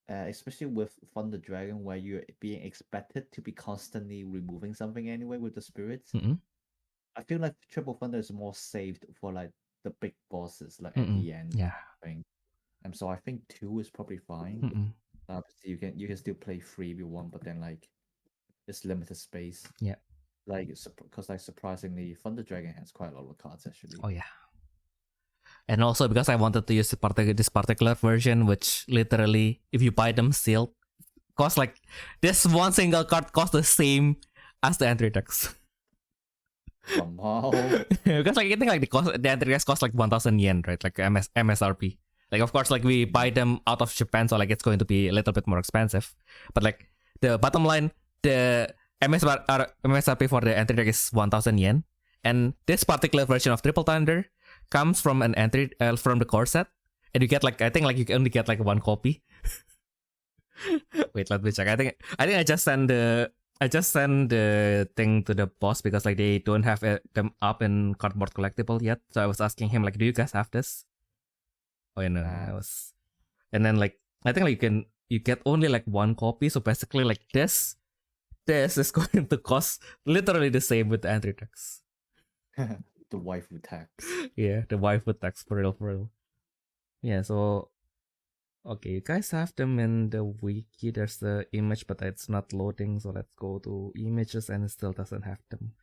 especially with Thunder Dragon, where you're being expected to be constantly removing something anyway with the spirits. I feel like Triple Thunder is more saved for like the big bosses, like at the end. Yeah. And so I think 2 is probably fine. Obviously, you can still play 3v1, but then like it's limited space. Yeah. Like because like surprisingly, Thunder Dragon has quite a lot of cards actually. Oh yeah. And also because I wanted to use this particular version, which literally, if you buy them sealed, cost like this one single card costs the same as the entry decks. Somehow. Because like I think like the entry decks cost like 1000 yen, right? Like MSRP. Like of course like we buy them out of Japan, so like it's going to be a little bit more expensive. But like the bottom line, the MSRP for the entry deck is 1000 yen. And this particular version of Triple Thunder comes from an entry from the core set, and you get like, I think like you can only get like 1 copy. Wait, let me check. I think I just sent the thing to the boss because like they don't have them up in cardboard collectible yet. So I was asking him like, do you guys have this? Oh yeah, no, and then like I think like you get only like 1 copy. So basically like this is going to cost literally the same with the entry decks. The waifu tax. Yeah, the waifu tax for real. Yeah, so okay, you guys have them in the wiki. There's the image, but it's not loading. So let's go to images, and it still doesn't have them.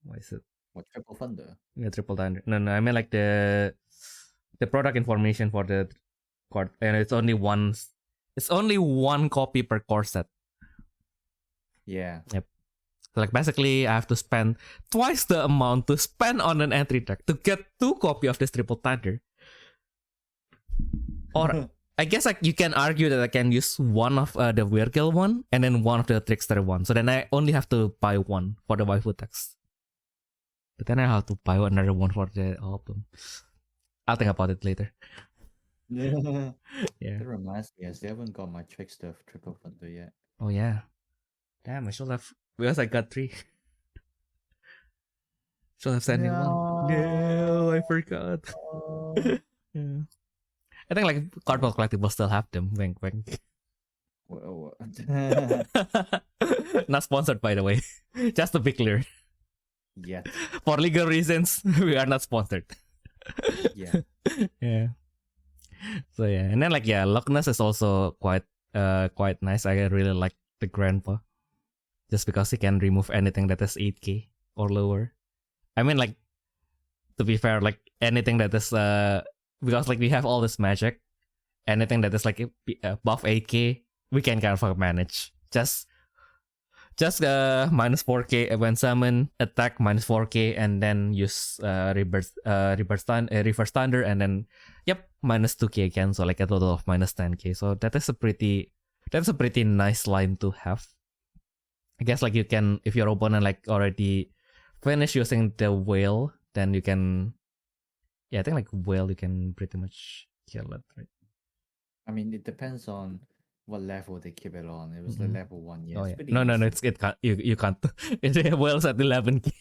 Why is it? What, Triple Thunder? Yeah, Triple Thunder. No, I mean like the product information for the card, and it's only one. It's only 1 copy per core set. Yeah. Yep. So like basically, I have to spend twice the amount to spend on an entry deck to get 2 copy of this Triple Thunder. Or I guess like you can argue that I can use one of the Weirkill one and then one of the Trickster one. So then I only have to buy 1 for the waifu text. But then I have to buy another one for the album. I'll think about it later. Yeah. Yeah. It reminds me, as they haven't got my Trickster Triple Thunder yet. Oh yeah. Damn, I should have, because I got 3. Should have sent me 1. No, I forgot. Yeah. I think like cardboard collectibles still have them. Wink. Well, Not sponsored, by the way. Just to be clear. yeah. For legal reasons, we are not sponsored. Yeah. Yeah. So yeah, and then like yeah, Loch Ness is also quite nice. I really like the grandpa, just because he can remove anything that is 8k or lower. I mean like, to be fair, like anything that is because like we have all this magic, anything that is like above 8k we can kind of manage. Just just minus 4k when summon, attack minus 4k, and then use reverse thunder, and then minus 2k again. So like a total of minus 10k. So that's a pretty nice line to have. I guess like you can, if your opponent like already finished using the whale, then you can, I think like whale you can pretty much kill it, right? I mean, it depends on what level they keep it on. It was the level 1, yeah. Oh It's yeah. pretty No, easy. it can't. You can't. Whale's at 11k.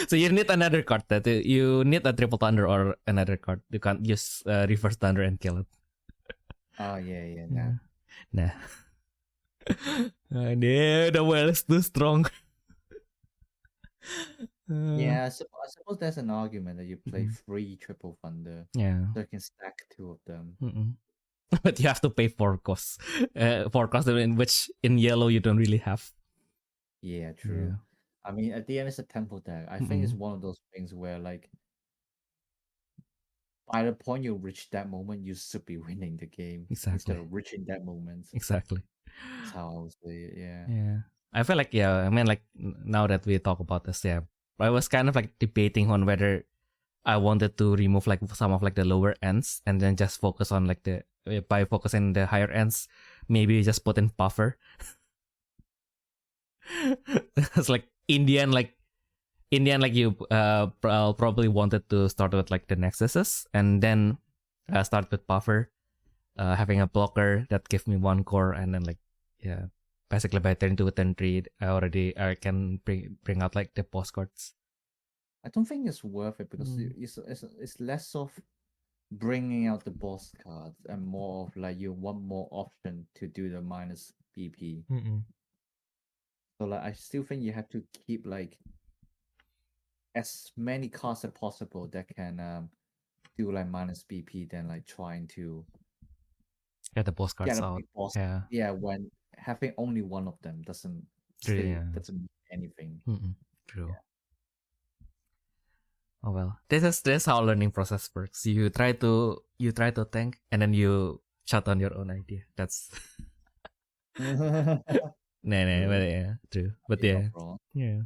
So you need another card that you need a triple thunder or another card. You can't use reverse thunder and kill it. Oh yeah, nah. Nah. The whale is too strong. Yeah, I suppose there's an argument that you play Mhm. 3 triple thunder, Yeah. so you can stack 2 of them. But you have to pay 4 costs. 4 costs in which in yellow you don't really have. Yeah, true. Yeah. I mean, at the end, it's a temple deck. I think it's one of those things where, like, by the point you reach that moment, you should be winning the game instead Exactly. of reaching that moment. Exactly. That's how I would say it. Yeah. Yeah. I feel like, I mean, like, now that we talk about this, I was kind of like debating on whether I wanted to remove like some of like the lower ends and then just focus on like by focusing the higher ends, maybe just put in buffer. It's like Indian like you probably wanted to start with like the nexuses and then start with buffer, having a blocker that gives me 1 core, and then like basically by turn 2 turn 3 I can bring out like the postcards. I don't think it's worth it because it's less of bringing out the boss cards and more of like you want more option to do the minus BP. So like I still think you have to keep like as many cards as possible that can do like minus BP than like trying to Get the postcards get a out. big boss. Yeah. Yeah, when having only one of them doesn't True, say yeah. doesn't mean anything. True. Yeah. Oh well, this how learning process works. You try to think, and then you shut down your own idea. That's nah, but True. yeah, true. But You're not yeah, wrong. yeah.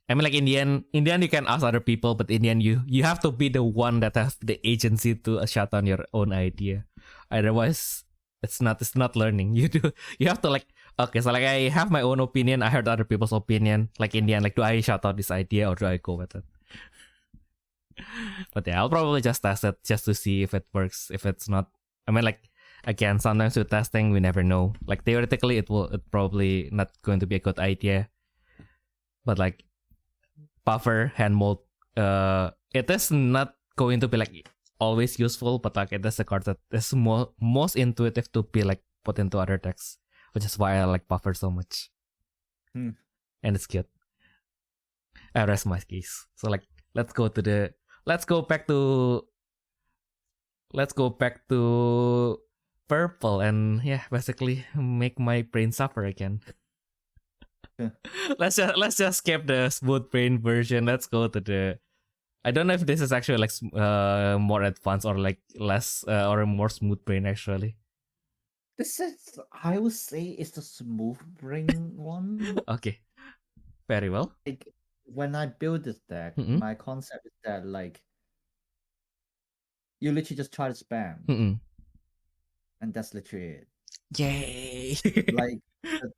I mean, like in the end, you can ask other people, but in the end, you have to be the one that has the agency to shut down your own idea. Otherwise, it's not learning. You have to like, okay, so like I have my own opinion. I heard other people's opinion. Like in the end, like do I shut out this idea or do I go with it? But yeah, I'll probably just test it just to see if it works. If it's not, I mean, like again, sometimes with testing we never know. Like theoretically, it probably not going to be a good idea. But like buffer hand mold, it is not going to be like always useful. But like it is a card that is most intuitive to be like put into other decks, which is why I like buffer so much. And it's cute. I rest my case. So like, let's go back to purple and basically make my brain suffer again. let's just skip the smooth brain version. Let's go to the, I don't know if this is actually like more advanced or like less or more smooth brain actually. This is, I would say, it's the smooth brain one. Okay, very well. Like when I build this deck, my concept is that like you literally just try to spam, and that's literally it. Yay!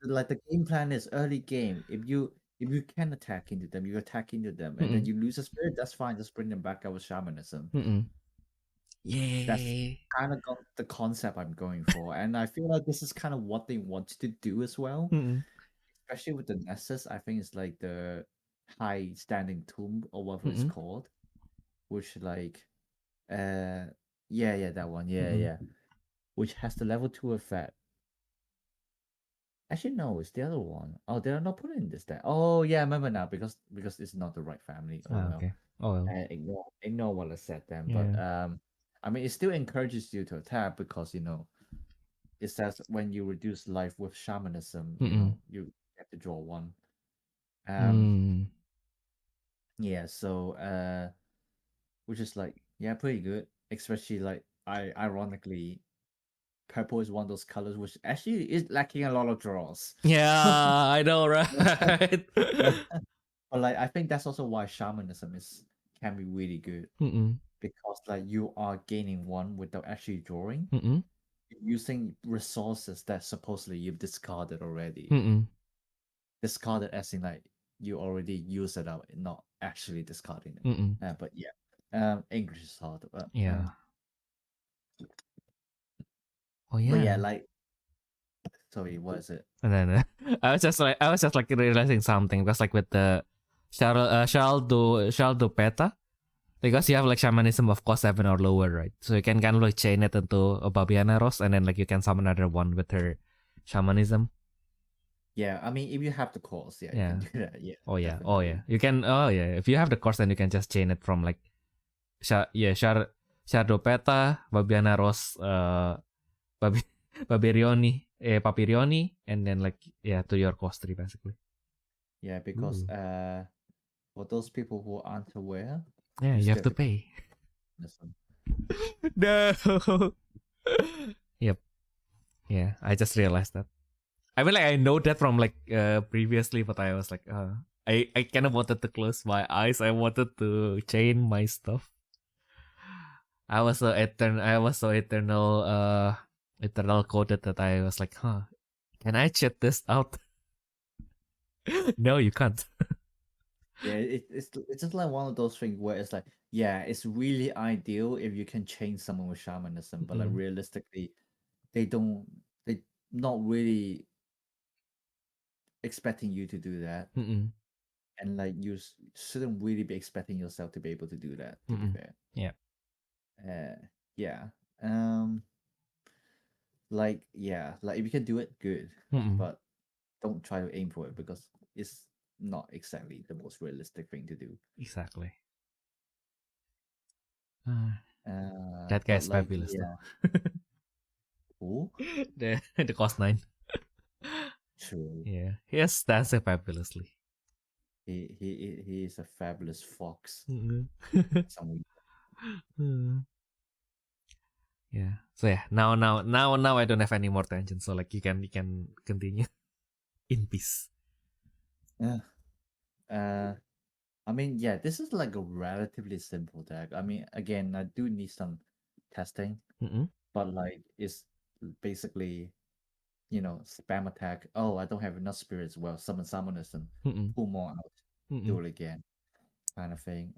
Like the game plan is early game. If you can attack into them, you attack into them, and then you lose a spirit. That's fine. Just bring them back out with shamanism. Yay! That's kind of the concept I'm going for, and I feel like this is kind of what they wanted to do as well. Especially with the Nessus, I think it's like the high standing tomb or whatever it's called, which like yeah, that one, yeah, which has the level 2 effect. Actually, no, it's the other one. Oh, they're not putting in this deck. Oh, yeah, I remember now because it's not the right family. Oh well. Okay. Oh well. Ignore what I said then. Yeah. But I mean, it still encourages you to attack because it says when you reduce life with shamanism, you have to draw 1. Yeah. So which is like pretty good. Especially like ironically, purple is one of those colors which actually is lacking a lot of draws. Yeah, I know, right? But like I think that's also why shamanism can be really good Mm-mm. because like you are gaining one without actually drawing, Mm-mm. using resources that supposedly you've discarded already. Mm-mm. Discarded as in like you already use it out, not actually discarding it. Mm-mm. But yeah, English is hard. Yeah. Oh But yeah, yeah. like sorry, what is it? And then I was just like realizing something because like with the Shaldo Peta, because you have like shamanism of cost 7 or lower, right? So you can kind of like chain it into a Babiana Rose and then like you can summon another one with her shamanism. Yeah, I mean if you have the course, yeah, Yeah. you can do that. Yeah. Oh yeah. Definitely. Oh yeah. You can. Oh yeah. If you have the course, then you can just chain it from like, Shardo Peta, Babiana Rose, Babi- Papirioni, and then like to your cost 3 basically. Yeah, because Ooh. for those people who aren't aware, Yeah, you have to still pay. listen. No. Yep. Yeah, I just realized that. I mean, like I know that from like previously, but I was like, I kind of wanted to close my eyes. I wanted to chain my stuff. I was so eternal coded that I was like, can I check this out? No, you can't. Yeah, it's just like one of those things where it's like, yeah, it's really ideal if you can change someone with shamanism, but like Mm-mm. realistically, they not really expecting you to do that, Mm-mm. and like you shouldn't really be expecting yourself to be able to do that. To be Mm-mm. fair, Yeah. yeah, um, like if you can do it, good, Mm-mm. but don't try to aim for it because it's not exactly the most realistic thing to do. Exactly. Uh, that But guy's like, fabulous yeah, though. cool, The cost 9. true. Yeah, he has dancing fabulously. He is a fabulous fox. Mm-mm. Some Mm. Yeah. So yeah, now I don't have any more tension. So like you can continue in peace. yeah. I mean, yeah, this is like a relatively simple deck. I mean, again, I do need some testing, Mm-mm. but like it's basically, spam attack. Oh, I don't have enough spirits. Well, summon summoners and Mm-mm. pull more out, do Mm-mm. it again, kind of thing.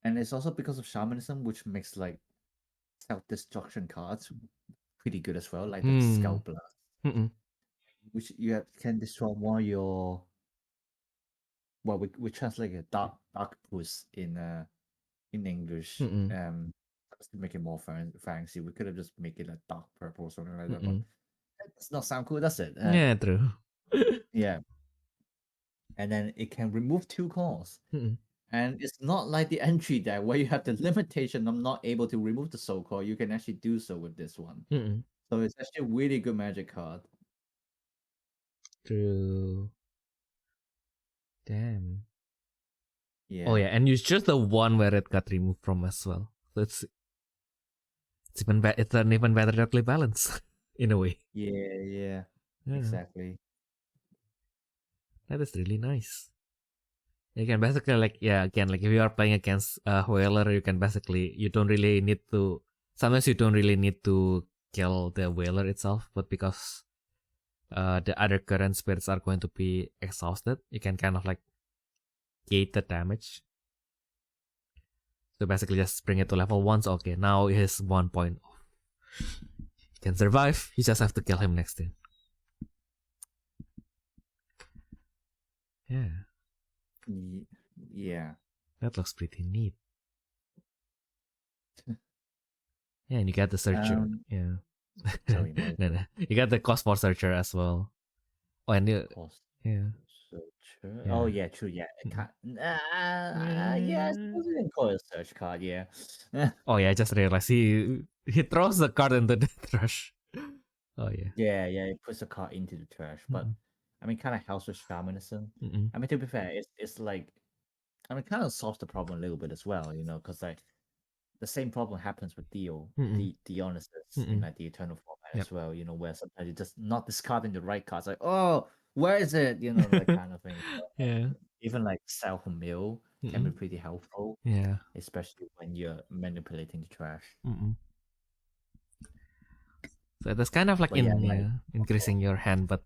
And it's also because of shamanism, which makes like self-destruction cards pretty good as well, like the Mm. Scout Blast, Mm-mm. which can destroy one of your. Well, we translate it dark puss in English. Mm-mm. Just to make it more fancy, we could have just make it a dark purple or something like that, but Mm-mm. that does not sound cool, does it? Yeah, true. Yeah, and then it can remove 2 cores. Mm-mm. And it's not like the entry deck where you have the limitation of not able to remove the soul core. You can actually do so with this one. Mm-mm. So it's actually a really good magic card. True. Damn. Yeah. Oh yeah, and you chose the one where it got removed from as well. So it's an even better deadly balance in a way. Yeah. Yeah, Exactly. that is really nice. You can basically like again like if you are playing against a whaler, you don't really need to. Sometimes you don't really need to kill the whaler itself, but because the other current spirits are going to be exhausted, you can kind of like gate the damage. So basically, just bring it to level 1. So okay, now he is 1 point off. He can survive. You just have to kill him next turn. Yeah, Yeah. that looks pretty neat. Yeah, and you got the searcher. Yeah. Sorry, what No. You got the cost for searcher as well. Oh, and cost yeah. searcher? Yeah. Oh yeah, true. Yeah, it can't. Yeah, I suppose you can call it a search card. Yeah. Oh yeah, I just realized he throws the card into the trash. Oh yeah. Yeah, it puts the card into the trash, but Mm-mm. I mean, kind of helps with shamanism. Mm-mm. I mean, to be fair, it's like, I mean, kind of solves the problem a little bit as well, because like the same problem happens with Theo, Mm-mm. the Dionysus in Mm-mm. like the Eternal format Yep. as well. You know, where sometimes you're just not discarding the right cards. Like, oh, where is it? You know, that kind of thing. Yeah. Even like self mill can be Mm-mm. pretty helpful, Yeah. especially when you're manipulating the trash. Mm-mm. So that's kind of like But yeah, like increasing your hand, but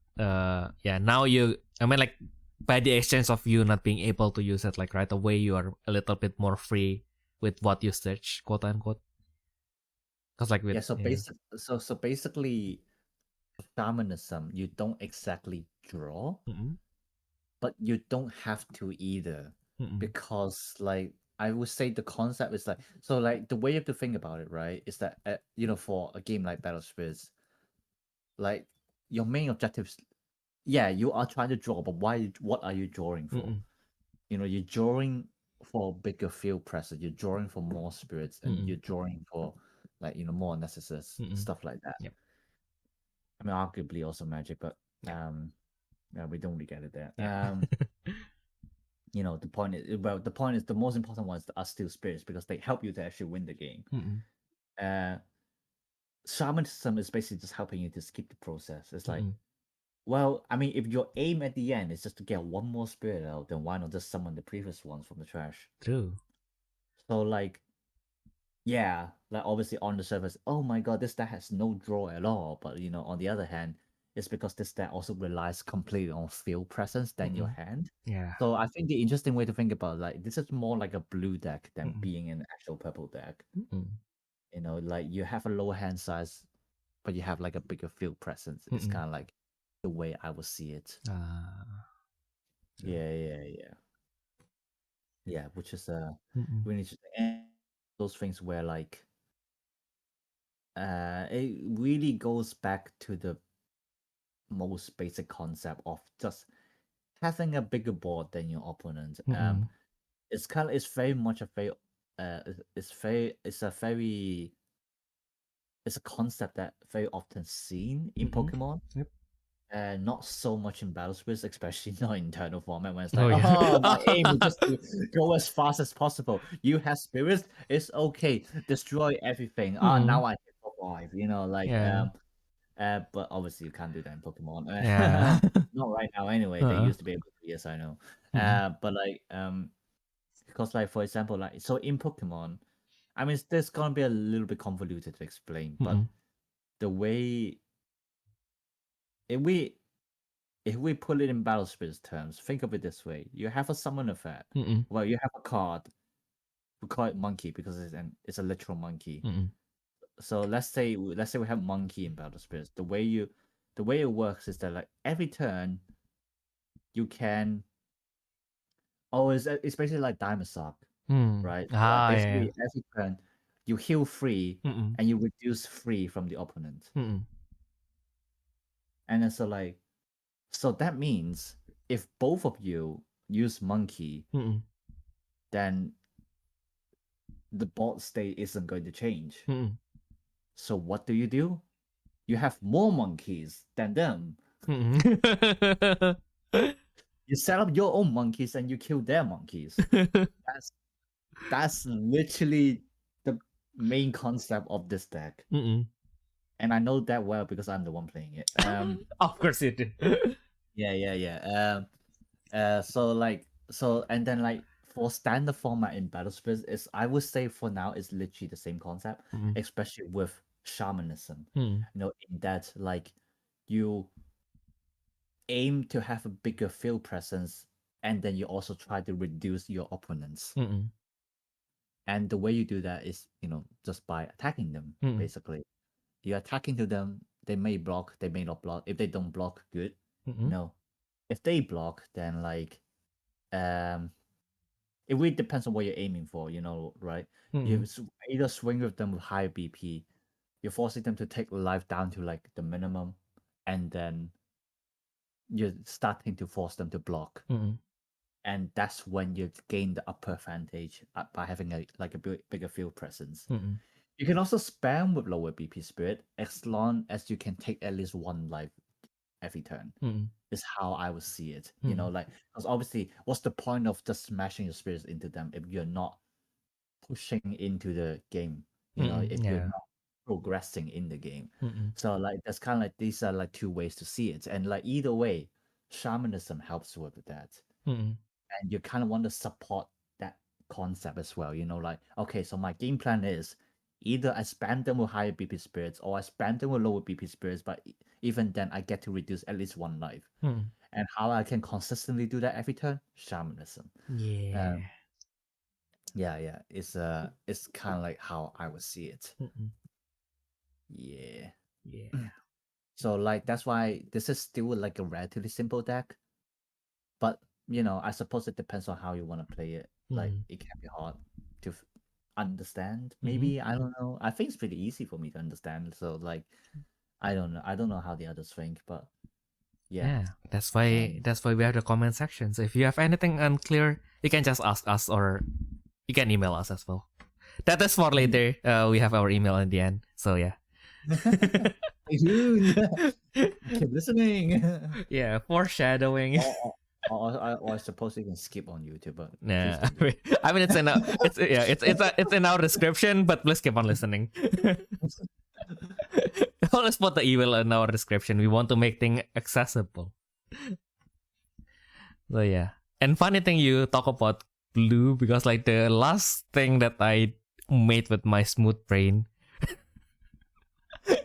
yeah, now I mean like by the exchange of you not being able to use it like right away, you are a little bit more free with what you search, quote unquote. Because like with yeah, so basically shamanism, you don't exactly draw, Mm-mm. but you don't have to either. Mm-mm. Because like I would say the concept is like, so like the way you have to think about it, right, is that you know, for a game like Battle Spirits, like your main objectives, yeah, you are trying to draw, but what are you drawing for? Mm-mm. You know, you're drawing for bigger field presence, you're drawing for more spirits, and Mm-mm. you're drawing for like, you know, more necessary Mm-mm. stuff like that. Yep. I mean, arguably also magic, but Yep. yeah, we don't really get it there. Yeah. You know, the point is the most important ones are still spirits because they help you to actually win the game. Mm-mm. Uh, shamanism is basically just helping you to skip the process. It's like, Mm-mm. well, I mean, if your aim at the end is just to get one more spirit out, then why not just summon the previous ones from the trash? True. So like, yeah, like obviously on the surface, oh my god, this deck has no draw at all. But you know, on the other hand, it's because this deck also relies completely on field presence than your Mm-mm. hand. Yeah. So I think the interesting way to think about it, like this is more like a blue deck than Mm-mm. being an actual purple deck. Mm-mm. You know, like you have a lower hand size, but you have like a bigger field presence. It's Mm-mm. kind of like the way I would see it. True. Yeah. Yeah, which is Mm-mm. really interesting. And those things where like it really goes back to the most basic concept of just having a bigger board than your opponent. Mm-mm. It's very much a very it's a very it's a concept that very often seen in Mm-mm. Pokemon. Yep. Not so much in battle spirits, especially not in internal format when it's Oh like, yeah. oh, my aim is just to go as fast as possible. You have spirits, it's okay. Destroy everything. Mm-mm. Now I can survive. You know, like Yeah. but obviously you can't do that in Pokemon. Yeah. Not right now anyway. They Uh-uh. used to be able to, yes, I know. Mm-mm. But like because like for example, like so in Pokemon, I mean there's gonna be a little bit convoluted to explain, but Mm-mm. the way if we if we put it in battle spirits terms, think of it this way: you have a summon effect. Mm-mm. Well, you have a card. We call it monkey because it's a literal monkey. Mm-mm. So let's say we have monkey in battle spirits. The way it works is that like every turn you can it's basically like Diamond Sock, Mm. right? So like Ah, yeah. basically every turn you heal free Mm-mm. and you reduce free from the opponent. Mm-mm. And then so that means if both of you use monkey, Mm-mm. then the board state isn't going to change. Mm-mm. So what do? You have more monkeys than them. Mm-mm. You set up your own monkeys and you kill their monkeys. That's literally the main concept of this deck. Mm-mm. And I know that well because I'm the one playing it. Of course you do. Yeah. So and then like for standard format in Battle Spirits is I would say for now it's literally the same concept, Mm-mm. especially with shamanism. Mm. You know, in that like you aim to have a bigger field presence and then you also try to reduce your opponents. Mm-mm. And the way you do that is, you know, just by attacking them, Mm-mm. basically. You're attacking to them, they may block, they may not block. If they don't block, good. Mm-mm. You know, if they block, then like it really depends on what you're aiming for, you know, right? You Mm-mm. either swing with them with high BP, you're forcing them to take life down to like the minimum, and then you're starting to force them to block. Mm-mm. And that's when you gain the upper advantage by having a bigger field presence. Mm-mm. You can also spam with lower BP spirit as long as you can take at least one life every turn. Mm-mm. Is how I would see it. You know, like because obviously, what's the point of just smashing your spirits into them if you're not pushing into the game. You know, if you're not progressing in the game. So like that's kind of like these are like two ways to see it, and like either way, shamanism helps with that, and you kind of want to support that concept as well. You know, like okay, so my game plan is either I spam them with higher BP spirits or I spam them with lower BP spirits, but even then I get to reduce at least one life. And how I can consistently do that every turn? Shamanism. Yeah. Yeah. It's kind of like how I would see it. Yeah. So like that's why this is still like a relatively simple deck, but you know I suppose it depends on how you want to play it. Like it can be hard to understand. Maybe I don't know. I think it's pretty easy for me to understand. So like I don't know how the others think, but yeah. That's why we have the comment section. So if you have anything unclear, you can just ask us or you can email us as well. That is for later. We have our email in the end. So yeah. Keep listening. Yeah, foreshadowing. Or I suppose you can skip on YouTube, but nah. I mean it's in our description, but please keep on listening. Always put the email in our description. We want to make things accessible. So yeah. And funny thing you talk about blue because like the last thing that I made with my smooth brain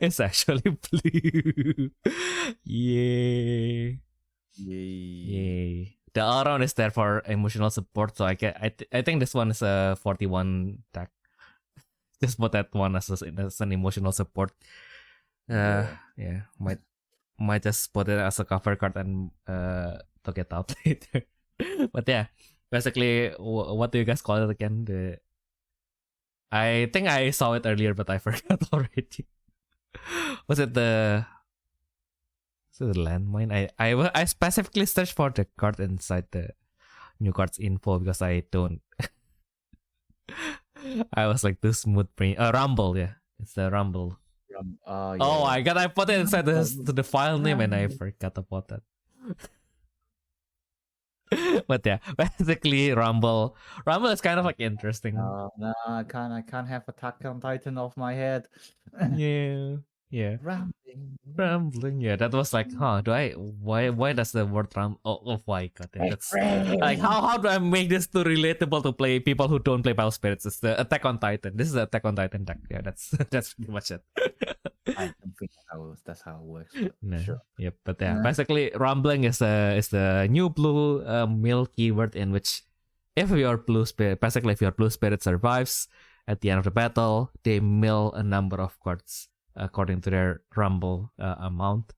is actually blue. Yay. The all-round is there for emotional support, so I think this one is a 41 deck. Just put that one as an emotional support. Might just put it as a cover card and talk it out later. But yeah, basically, what do you guys call it again? I think I saw it earlier, but I forgot already. Was it the landmine? I specifically searched for the card inside the new cards info because I don't. I was like too smooth brain. Rumble, yeah, it's the Rumble. Oh my god, I put it inside the file name and I forgot about that. But yeah, basically Rumble is kind of like interesting. No, I can't have Attack on Titan off my head. Yeah. Rambling. Yeah, that was like, why does the word oh my god, that's like how do I make this too relatable to play people who don't play Battle Spirits? It's the Attack on Titan. This is the Attack on Titan deck. Yeah, that's pretty much it. I don't think that's how it works. No. Sure. Yep, but yeah, basically rambling is the new blue mill keyword in which if your blue spirit survives at the end of the battle, they mill a number of cards according to their rumble amount.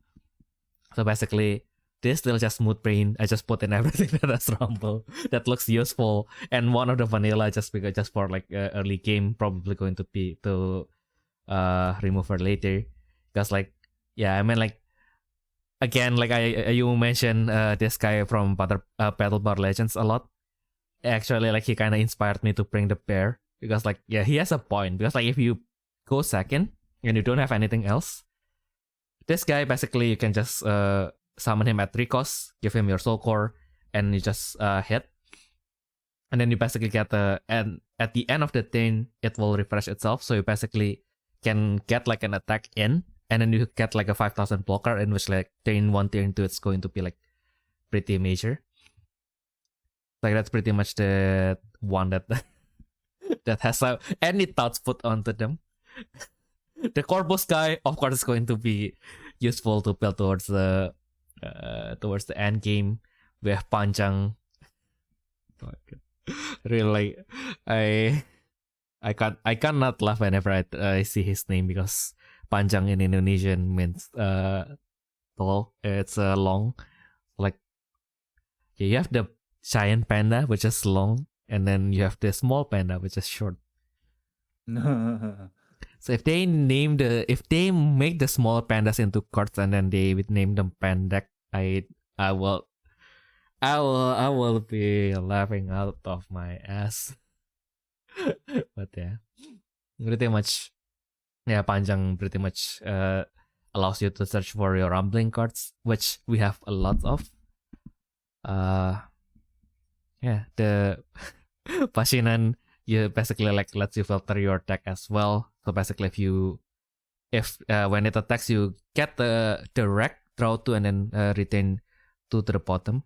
So basically, this still just smooth brain. I just put in everything that has rumble that looks useful, and one of the vanilla just for like early game, probably going to be to remove her later, because like I mean like again like you mentioned this guy from Battle Bar Legends a lot. Actually, like he kind of inspired me to bring the bear because like he has a point because like if you go second and you don't have anything else, this guy basically you can just summon him at 3 costs, give him your soul core, and you just hit, and then you basically get and at the end of the turn it will refresh itself, so you basically can get like an attack in, and then you get like a 5,000 blocker in which like turn 1 turn 2 it's going to be like pretty major. Like that's pretty much the one that that has any thoughts put onto them. The Corpus guy, of course, is going to be useful to build towards the end game. We have Panjang. Really, I cannot laugh whenever I see his name because Panjang in Indonesian means tall. It's long. Like you have the giant panda which is long, and then you have the small panda which is short. So if they make the small pandas into cards and then they would name them Pandak, I will be laughing out of my ass. But yeah, pretty much, Panjang pretty much allows you to search for your rumbling cards, which we have a lot of. The Pasinan you basically like lets you filter your deck as well. So basically, if when it attacks, you get the wreck, draw 2, and then retain 2 to the bottom.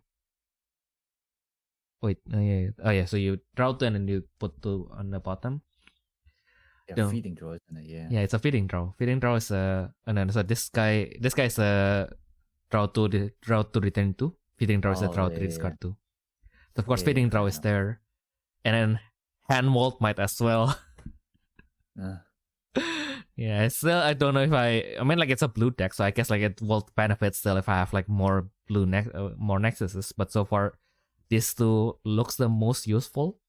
Wait, yeah. So you draw 2 and then you put 2 on the bottom. Yeah, feeding draw, isn't it? Yeah. Yeah, it's a feeding draw. Feeding draw is and then so this guy is a draw 2, return 2. Feeding draw is a draw 3, discard 2. So of course, feeding draw is there, and then hand vault might as well. Yeah, still I don't know if I mean like it's a blue deck, so I guess like it will benefit still if I have like more blue more nexuses. But so far, these two looks the most useful.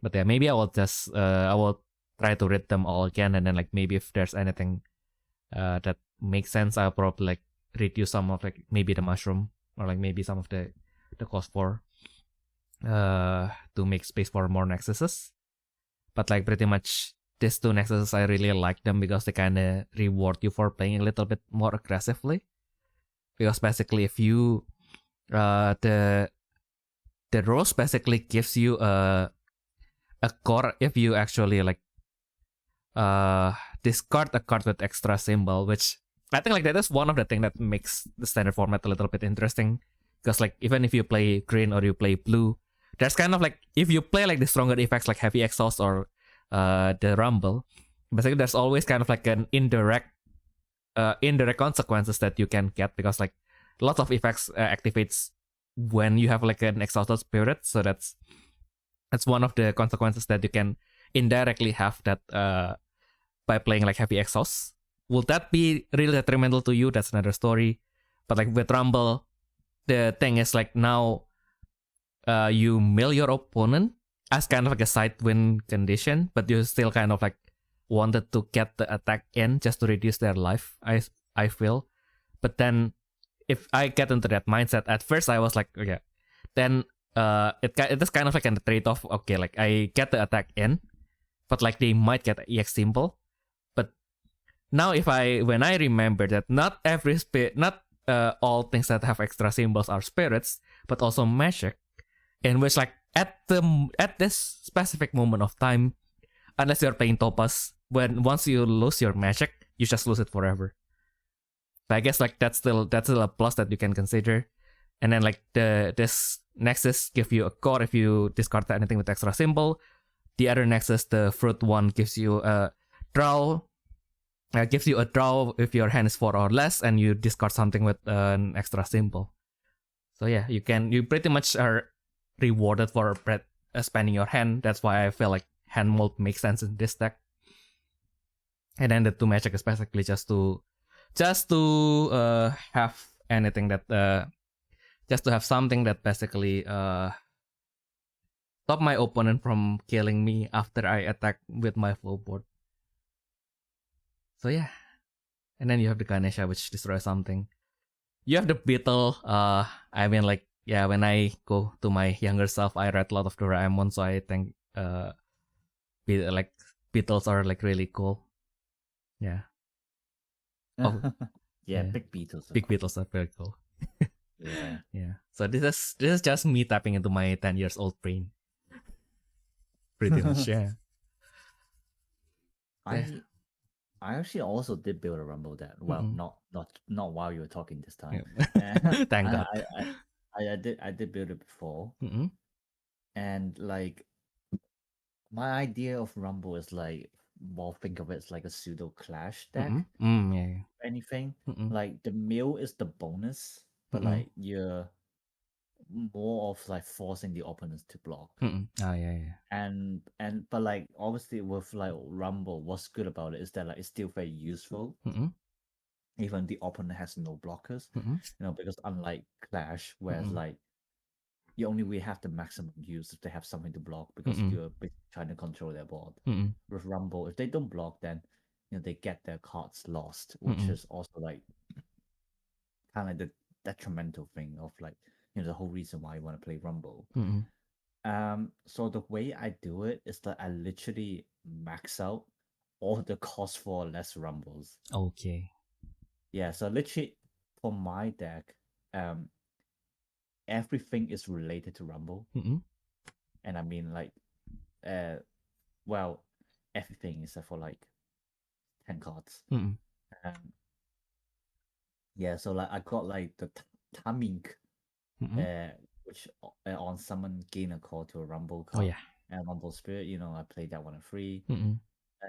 But yeah, maybe I will just I will try to read them all again, and then like maybe if there's anything that makes sense, I'll probably like reduce some of like maybe the mushroom or like maybe some of the cost for to make space for more nexuses. But like pretty much these two nexuses, I really like them because they kind of reward you for playing a little bit more aggressively. Because basically, if you the rose basically gives you a core if you actually like discard a card with extra symbol, which I think like that is one of the things that makes the standard format a little bit interesting. Because like even if you play green or you play blue, there's kind of like if you play like the stronger effects like heavy exhaust or the rumble, basically there's always kind of like an indirect consequences that you can get, because like lots of effects activates when you have like an exhausted spirit. So that's one of the consequences that you can indirectly have that by playing like heavy exhaust. Will that be really detrimental to you? That's another story. But like with rumble, the thing is like now you mill your opponent as kind of like a side win condition, but you still kind of like wanted to get the attack in just to reduce their life, I feel. But then if I get into that mindset, at first I was like, okay, then it is kind of like a trade-off. Okay, like I get the attack in, but like they might get an EX symbol. But now when I remember that not all things that have extra symbols are spirits, but also magic, in which like at this specific moment of time, unless you're playing Topaz, once you lose your magic, you just lose it forever. So I guess like that's still a plus that you can consider. And then like this Nexus give you a core if you discard anything with extra symbol. The other Nexus, the fruit one, gives you a draw. Gives you a draw if your hand is 4 or less, and you discard something with an extra symbol. So yeah, you pretty much are rewarded for spending your hand. That's why I feel like hand mold makes sense in this deck. And then the two magic is basically just to have anything that just to have something that basically stop my opponent from killing me after I attack with my full board. So yeah. And then you have the Ganesha, which destroys something. You have the Beetle. I mean like, yeah, when I go to my younger self, I read a lot of Doraemon, so I think Beetles are like really cool. Yeah. Oh, yeah, big Beetles. Big Beetles are very cool. Yeah. Yeah. So this is just me tapping into my 10 years old brain. Pretty much, yeah. I actually also did build a rumble deck. Well, not while you were talking this time. Yeah. Thank God. I did build it before. And like my idea of rumble is like, well, think of it as like a pseudo clash deck. Yeah. Anything like the mill is the bonus, but like you're more of like forcing the opponents to block. Yeah. And but like obviously with like rumble, what's good about it is that like it's still very useful. Even the opponent has no blockers, because unlike clash, whereas like you only really have the maximum use if they have something to block, because you're trying to control their board. With rumble, if they don't block, then they get their cards lost, which is also like kind of like the detrimental thing of like the whole reason why you want to play rumble. So the way I do it is that I literally max out all the cost for less rumbles. Okay. Yeah, so literally for my deck, everything is related to rumble. And I mean like well, everything except for like 10 cards. Mm-mm. Um, yeah, so like I got like the Tamink, Mm-mm. which on summon gain a call to a Rumble Oh card yeah. and Rumble Spirit. I played that one on free. Mm-mm.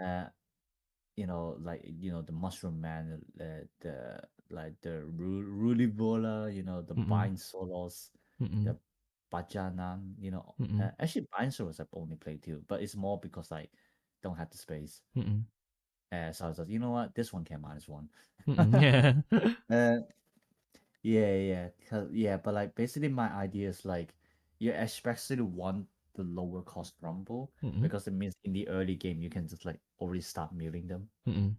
Uh, the Mushroom Man, the like the Rulibola, the Mm-mm. Bind Solos, Mm-mm. the Bajanan, Mm-mm. actually Bind Solos I've only played too, but it's more because I don't have the space. Mm-mm. So I was like, you know what, this one can -1. Mm-mm. Yeah. uh, yeah, but like basically my idea is like you especially want the lower cost Rumble Mm-mm. because it means in the early game you can just like already start milling them. Mm-mm.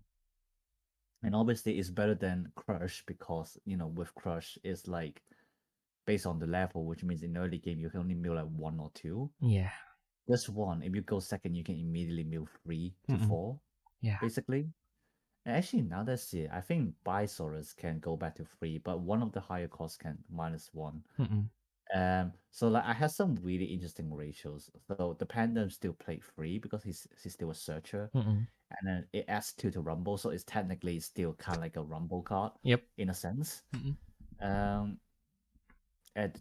And obviously, it's better than Crush because with Crush, it's like based on the level, which means in early game you can only mill like 1 or 2. Yeah. This one, if you go second, you can immediately mill 3 to Mm-mm. 4, Yeah. basically. And actually, now that's it. I think Bisaurus can go back to 3, but one of the higher costs can -1. Mm-mm. So like I have some really interesting ratios. So the Pandem still played 3 because he's still a searcher, Mm-mm. and then it adds 2 to Rumble, so it's technically still kind of like a Rumble card Yep. in a sense. Mm-mm. Um, and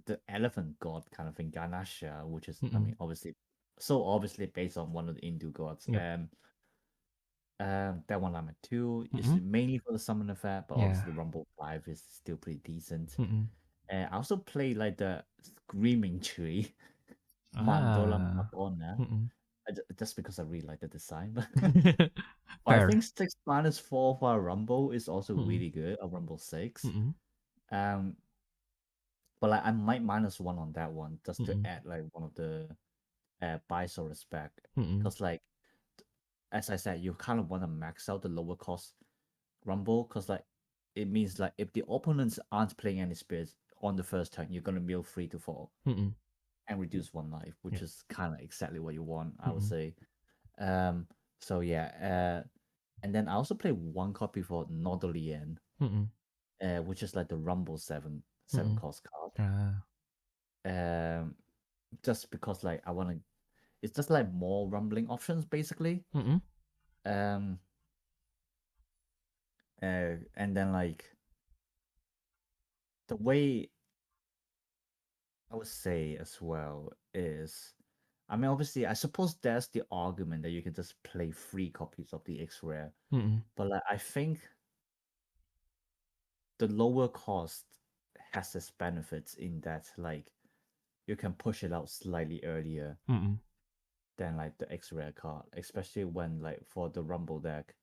the elephant god kind of thing, Ganesha, which is I Mm-mm. mean obviously based on one of the Hindu gods. Yep. That one I'm at 2 is Mm-mm. mainly for the summon effect, but Yeah. obviously the Rumble 5 is still pretty decent. Mm-mm. I also play like the Screaming Tree, Mandola Ah. Magona, Mm-mm. just because I really like the design. But I think Fair. 6 -4 for a Rumble is also Mm-mm. really good. A Rumble 6. Mm-mm. Um, but like I might -1 on that one just to Mm-mm. add like one of the Bisaurus back. Mm-mm. Because like as I said, you kind of want to max out the lower cost Rumble because like it means like if the opponents aren't playing any spirits on the first turn, you're gonna mill 3 to 4 Mm-mm. and reduce 1 life, which Yep. is kind of exactly what you want, I would Mm-mm. say. Um, so yeah, and then I also play one copy for Nodolian, Mm-mm. which is like the Rumble 7 Mm-mm. cost card. Ah. Um, just because like I want to, it's just like more rumbling options basically. Mm-mm. Um, and then like the way I would say as well is, I mean, obviously, I suppose that's the argument that you can just play 3 copies of the X Rare, Mm-mm. but like I think the lower cost has its benefits in that like you can push it out slightly earlier Mm-mm. than like the X Rare card, especially when like for the Rumble deck,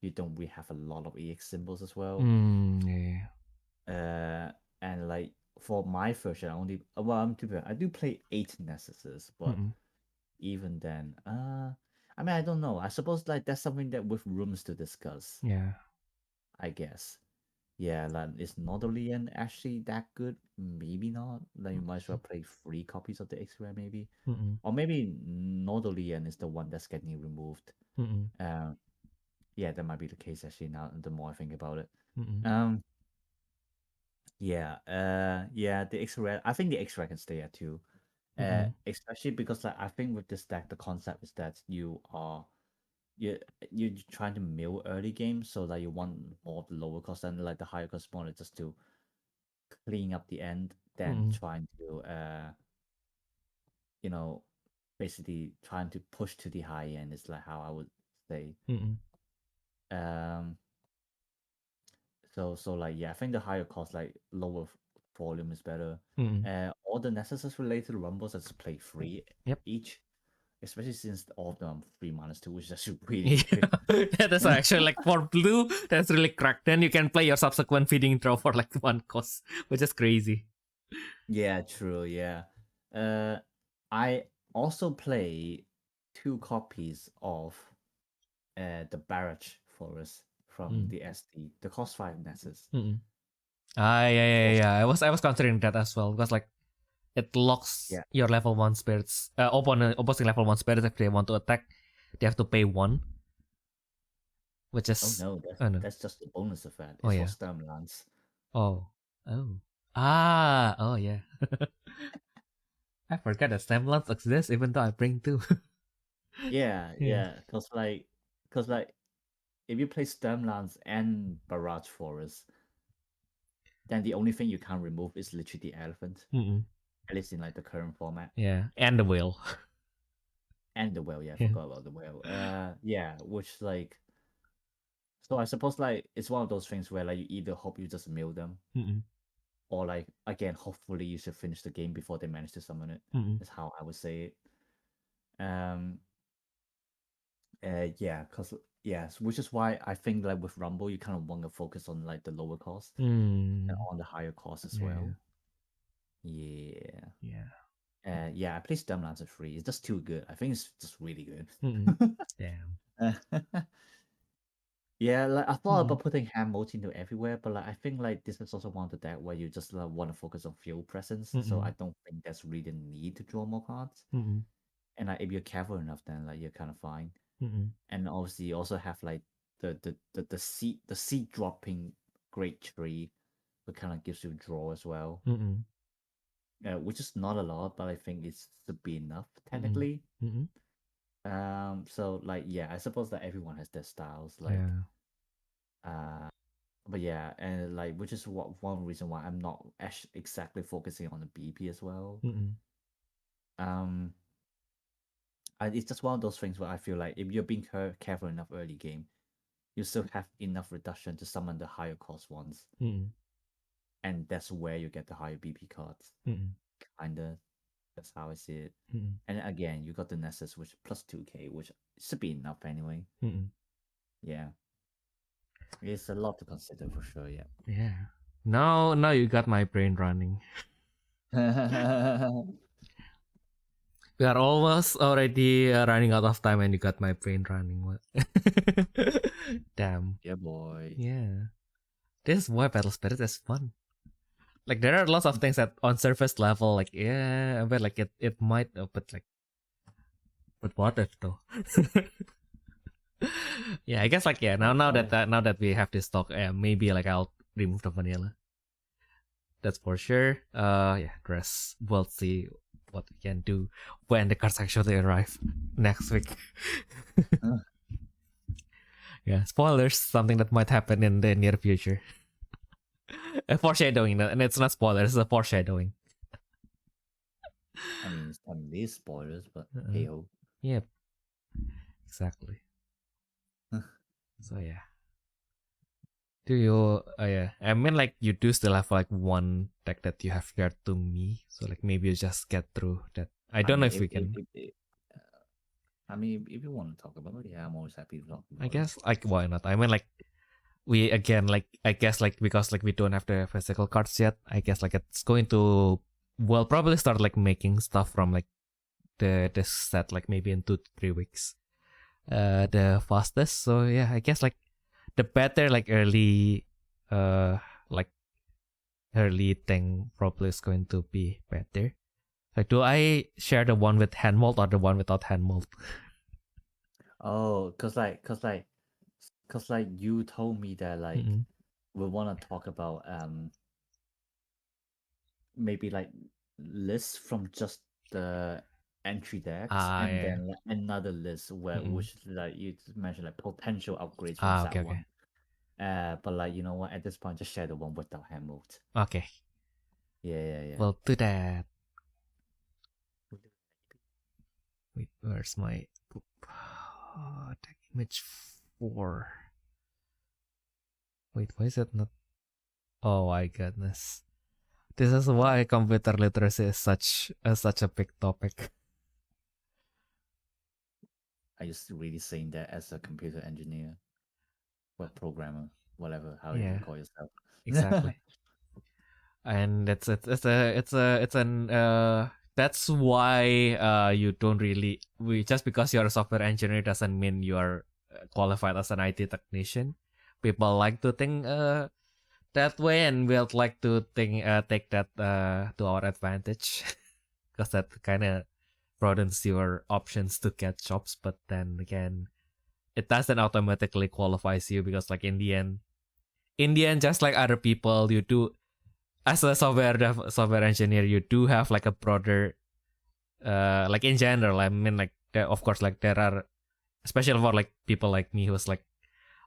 you don't really have a lot of EX symbols as well. Yeah. And like for my version, I only well, I do play 8 Nessuses, but Mm-mm. even then, I mean, I don't know. I suppose like that's something that with rooms to discuss, Yeah. I guess. Yeah, like is Nodolian actually that good? Maybe not. Like you might as well play 3 copies of the X-Ray, maybe. Mm-mm. Or maybe Nodolian is the one that's getting removed. Mm-mm. Um, yeah, that might be the case actually. Now, the more I think about it. Mm-mm. Um, yeah, the X-Ray. I think the X-Ray can stay at 2. Mm-mm. Especially because like I think with this deck, the concept is that you you're trying to mill early game, so that you want more of the lower cost and like the higher cost opponent just to clean up the end than Mm-mm. trying to you know basically trying to push to the high end is like how I would say. Mm-mm. Um so like yeah, I think the higher cost like lower volume is better. Mm-mm. All the necessary related rumbles that's play free Yep. each, especially since all of them 3 -2, which is actually really Yeah. good. That's actually like for blue, that's really cracked. Then you can play your subsequent feeding throw for like 1 cost, which is crazy. Yeah, true. Yeah. I also play 2 copies of the Barrage Forest from Mm. the SD, the cost 5 Nessus. Mm-mm. Ah, yeah. I was considering that as well because like it locks Yeah. your level 1 spirits, opposing level 1 spirits if they want to attack, they have to pay 1, which Oh is no, oh no. that's just the bonus effect. Oh It's for yeah. Sturmlands. Oh. Oh yeah. I forgot that Stemlance exists even though I bring 2. Yeah, Yeah. yeah. Cause like, if you play Stormlands and Barrage Forest, then the only thing you can't remove is literally the elephant. Mm-mm. At least in like the current format. Yeah, and the whale. And the whale, yeah, I Yeah. forgot about the whale. Yeah, which like, so I suppose like it's one of those things where like you either hope you just mill them, Mm-mm. or like again, hopefully you should finish the game before they manage to summon it. Mm-mm. That's how I would say it. Um, yeah, cause yes, which is why I think like with Rumble, you kind of want to focus on like the lower cost and Mm. on the higher cost as Yeah. well. Yeah. Yeah. Yeah, I played Stormlands at 3. It's just too good. I think it's just really good. Mm-mm. Damn. Yeah, like I thought Mm-mm. about putting hand mode into everywhere, but like I think like this is also one of the deck where you just like, want to focus on field presence. So Mm-mm. I don't think there's really a need to draw more cards. Mm-mm. And like if you're careful enough, then like you're kind of fine. Mm-mm. And obviously you also have like the seed dropping great tree, that kind of gives you draw as well. Mm-mm. Which is not a lot, but I think it's to be enough Mm-mm. technically. Mm-mm. So like yeah, I suppose that everyone has their styles. Like Yeah. but yeah, and like which is one reason why I'm not exactly focusing on the BP as well. Mm-mm. Um, it's just one of those things where I feel like if you're being careful enough early game, you still have enough reduction to summon the higher cost ones, Mm-mm. and that's where you get the higher BP cards. Mm-mm. Kinda, that's how I see it. Mm-mm. And again, you got the Nessus, which plus 2k, which should be enough anyway. Mm-mm. Yeah, it's a lot to consider for sure. Yeah. Yeah. Now you got my brain running. We are almost already running out of time, and you got my brain running. What? Damn. Yeah, boy. Yeah. This is why Battle Spirit is fun. Like there are lots of things that on surface level, like yeah, but like it might, but what if though? Yeah, I guess like yeah. Now that we have this talk, maybe like I'll remove the vanilla. That's for sure. Yeah, dress. We'll see what we can do when the cards actually arrive next week. Yeah, spoilers. Something that might happen in the near future. A foreshadowing, and it's not spoilers. It's a foreshadowing. I mean, it's not these spoilers, but hey ho. Yep. Exactly. So yeah. Do you? Yeah. I mean, like you do still have like one deck that you have shared to me. So like maybe you just get through that. I don't know if we can. I mean, if you want to talk about it, yeah, I'm always happy to talk about I it. guess like why not? I mean, like we again like I guess like because like we don't have the physical cards yet. I guess like it's going to we'll probably start like making stuff from like this set like maybe in 2-3 weeks. The fastest. So yeah, I guess like the better like early early thing probably is going to be better. Like do I share the one with hand mold or the one without hand mold? Oh, cause you told me that like Mm-mm. we want to talk about maybe like lists from just the entry decks and Yeah. then like, another list where Mm-mm. which like you mentioned like potential upgrades from that Okay. one. But like you know what, at this point just share the one without hand mode. Okay. Yeah. We'll do that. Wait, where's my deck image 4? Wait, why is it not? Oh my goodness. This is why computer literacy is such a big topic. I just really saying that as a computer engineer, web programmer, whatever, how Yeah. you call yourself. Exactly. And it's an that's why you don't really just because you're a software engineer doesn't mean you are qualified as an IT technician. People like to think that way, and we'll like to think take that to our advantage because that kind of broadens your options to get jobs. But then again, it doesn't automatically qualifies you because like in the end, just like other people, you do as a software engineer, you do have like a broader like in general, I mean like of course, like there are, especially for like people like me who's like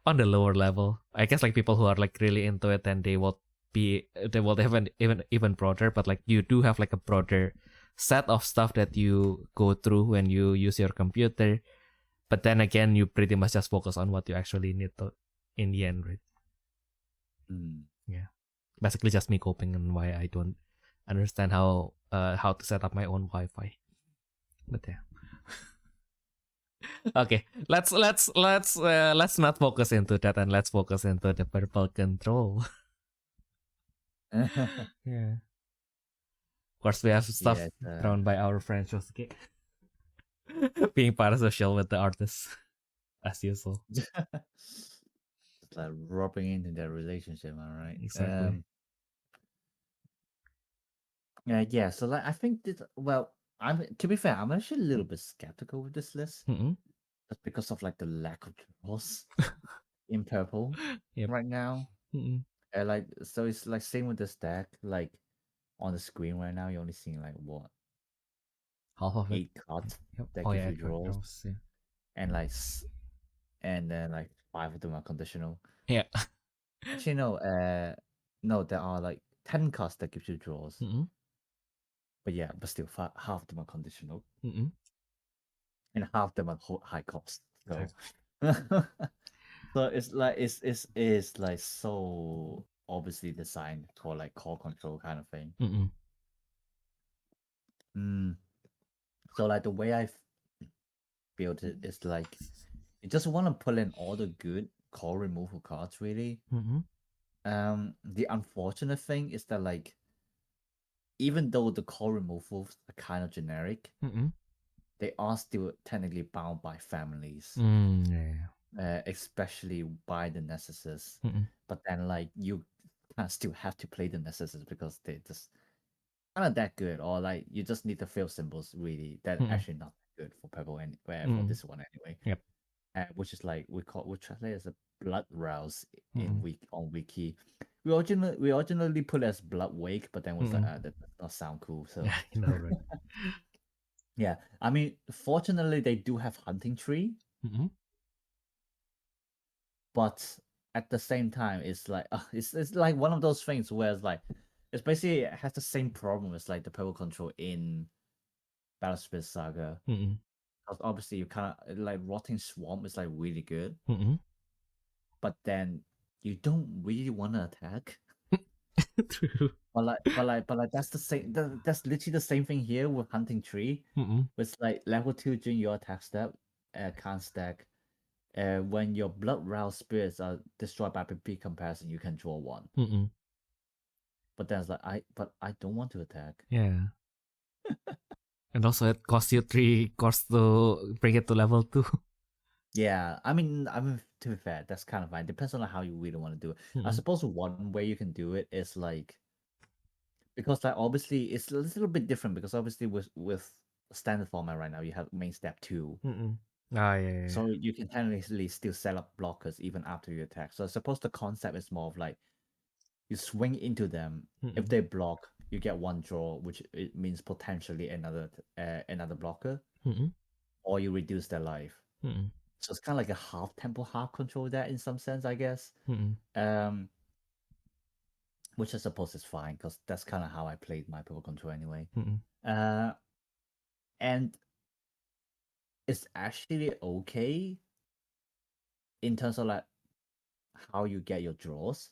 on the lower level. I guess like people who are like really into it, and they will have an even broader. But like you do have like a broader set of stuff that you go through when you use your computer. But then again, you pretty much just focus on what you actually need to in the end, right? Yeah, basically just me coping and why I don't understand how to set up my own Wi-Fi. But yeah. Okay, let's not focus into that, and let's focus into the purple control. Yeah. Of course, we have stuff thrown by our friend Shosuke. Being parasocial with the artists, as usual. It's like rubbing into their relationship, all right? Exactly. Yeah. So like, I think this. Well, to be fair, I'm actually a little bit skeptical with this list, just because of like the lack of draws in purple right now. Like, so it's like same with this deck. Like on the screen right now, you're only seeing like what half of 8 cards that oh gives yeah, you draws, yeah. and like and then like 5 of them are conditional. Yeah. Actually, no, there are like 10 cards that gives you draws. But yeah, but still, half of them are conditional, and half of them are high cost. So, so it's like it's like so obviously designed for like core control kind of thing. So like the way I built it is like you just want to pull in all the good core removal cards, really. The unfortunate thing is that like even though the core removals are kind of generic, they are still technically bound by families, especially by the necessars. But then like you kind of still have to play the necessars because they just kind of that good, or like you just need the fail symbols really that actually not good for purple and for this one anyway. Yep. Which is like we translate as a blood rouse in on wiki. We originally put it as blood wake, but then was like that does not sound cool. So You know, right? yeah, I mean, fortunately they do have hunting tree, but at the same time, it's like it's like one of those things where it's like it's basically it has the same problem as like the purple control in Battle Spirit Saga. Because obviously you kind of like Rotting Swamp is like really good, but then you don't really want to attack. True. But like that's the same. That's literally the same thing here with Hunting Tree. It's like level 2 during your attack step, can't stack. When your blood rouse spirits are destroyed by PP comparison, you can draw 1. But then it's like I don't want to attack. Yeah. And also it costs you 3 costs to bring it to level 2. Yeah, I mean, to be fair, that's kind of fine. Depends on how you really want to do it. I suppose one way you can do it is like because like obviously it's a little bit different because obviously with standard format right now you have main step 2. Yeah. So you can technically still set up blockers even after you attack. So I suppose the concept is more of like you swing into them. If they block, you get 1 draw, which it means potentially another blocker, or you reduce their life. So it's kind of like a half tempo, half control that in some sense, I guess. Which I suppose is fine because that's kind of how I played my purple control anyway. And it's actually okay in terms of like how you get your draws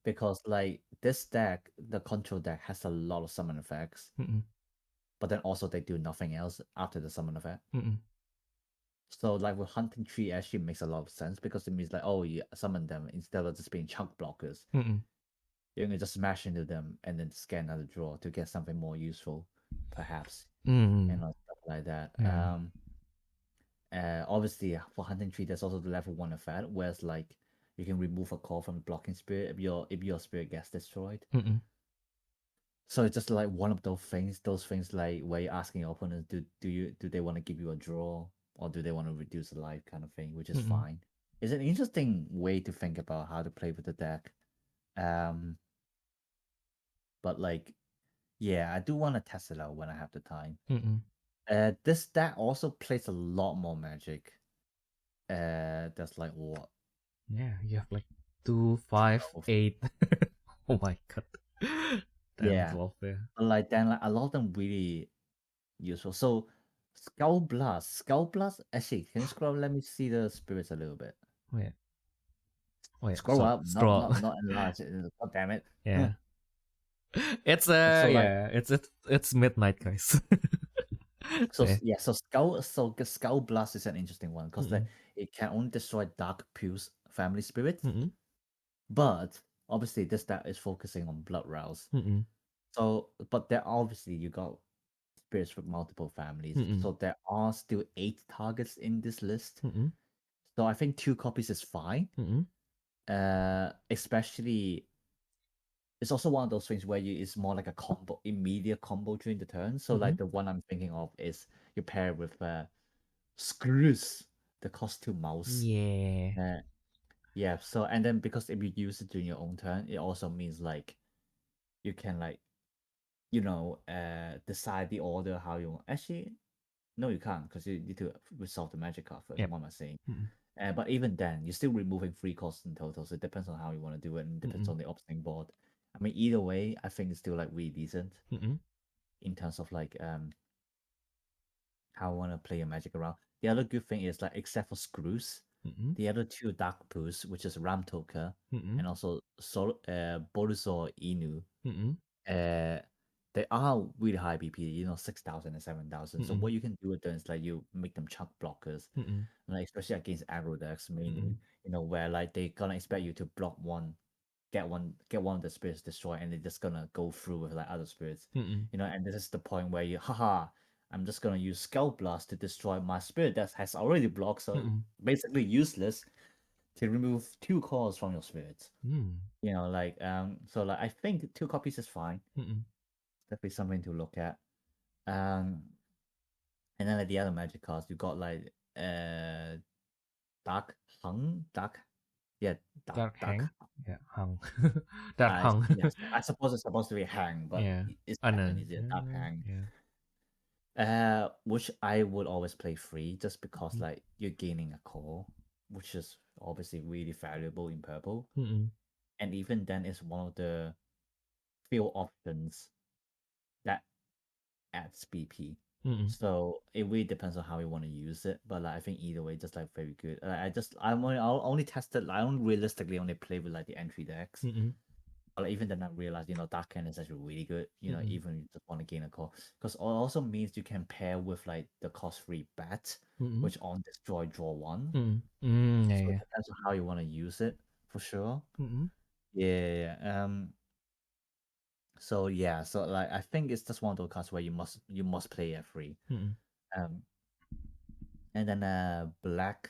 because like this deck, the control deck has a lot of summon effects, but then also they do nothing else after the summon effect. So like with Hunting Tree actually makes a lot of sense because it means like, oh, you summon them instead of just being chunk blockers. You're gonna just smash into them and then just get another draw to get something more useful, perhaps, and like stuff like that. Obviously for Hunting Tree, there's also the level 1 effect, whereas like you can remove a call from the blocking spirit if your spirit gets destroyed. So it's just like one of those things like where you're asking your opponents, do they want to give you a draw or do they want to reduce the life kind of thing, which is fine. It's an interesting way to think about how to play with the deck. But like, yeah, I do want to test it out when I have the time. This deck also plays a lot more magic. That's like what? Yeah, you have like 2, 5, 12. 8. Oh my god. 10, Yeah. 12, yeah. But like then like a lot of them really useful. So Skull Blast. Skull Blast actually can you scroll? Let me see the spirits a little bit. Wait. Wait, Scroll up, scroll. not enlarge it. God damn it. Yeah. It's So like yeah, it's midnight, guys. Yeah. yeah, so Skull Blast is an interesting one because like it can only destroy Dark Pu's family spirits, Mm-mm. but obviously this deck is focusing on Blood Rouse. Mm-mm. So but there obviously you got spirits with multiple families. Mm-mm. So there are still 8 targets in this list. Mm-mm. So I think 2 copies is fine. Mm-mm. Especially it's also one of those things where it's more like a combo, immediate combo during the turn. So like the one I'm thinking of is you pair with Screws, the costume mouse. Yeah. Yeah. So and then because if you use it during your own turn, it also means like you can like decide the order how you want. Actually, no, you can't because you need to resolve the magic card first. Yep. What am I saying? Mm-mm. But even then, you're still removing 3 costs in total. So it depends on how you want to do it, and depends on the opposing board. I mean, either way, I think it's still like really decent Mm-mm. in terms of like how I want to play your magic around. The other good thing is like except for Screws, Mm-mm. the other 2 Dark Poos, which is Ramtoka Mm-mm. and also Boruso Inu, Mm-mm. uh, they are really high BP, 6,000 and 7,000. So what you can do with them is like you make them chunk blockers, Mm-mm. like especially against aggro decks mainly, Mm-mm. where like they gonna expect you to block one, get one of the spirits destroyed, and they're just gonna go through with like other spirits, Mm-mm. and this is the point where I'm just gonna use Skull Blast to destroy my spirit that has already blocked, so Mm-mm. basically useless to remove 2 cores from your spirits. Mm. So like I think 2 copies is fine. Mm-mm. Definitely something to look at. Um, and then like the other magic cards, you got like Dark Hung, Dark, yeah, Dark Dark. Hang. Yeah, Hung. Dark Hung. Yes, I suppose it's supposed to be Hang, but Yeah. it's I know. Japanese, yeah, Dark Hang. Yeah. Which I would always play free just because Mm. like you're gaining a core, which is obviously really valuable in purple. Mm-mm. And even then, it's one of the few options that adds BP. Mm-mm. So it really depends on how you want to use it. But like, I think either way, just like very good. I'll only test it. I don't realistically only play with like the entry decks. Mm-mm. But like, even then, I realized Dark Hand is actually really good. Mm-mm. Even if you just want to gain a core, because it also means you can pair with like the cost free bat, Mm-mm. which on destroy draw one. Mm-mm. Mm, So it yeah. depends on how you want to use it for sure. Mm-mm. Yeah. So yeah. So like, I think it's just one of those cards where you must play it free. Mm-mm. Um, and then Black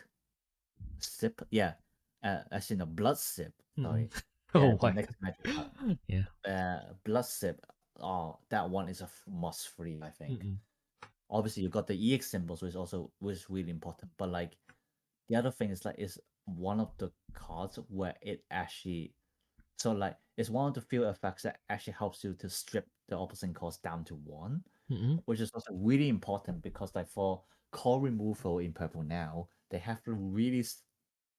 Sip. Yeah. Actually no, Blood Sip. Sorry. Yeah, Oh the my next magic card. god. Yeah. Blood Sip. Oh, that one is a must free, I think. Mm-mm. Obviously, you got the EX symbols, which is really important. But like the other thing is like is one of the cards where it actually it's one of the few effects that actually helps you to strip the opposing cost down to 1, Mm-mm. which is also really important because like for core removal in purple now, they have to really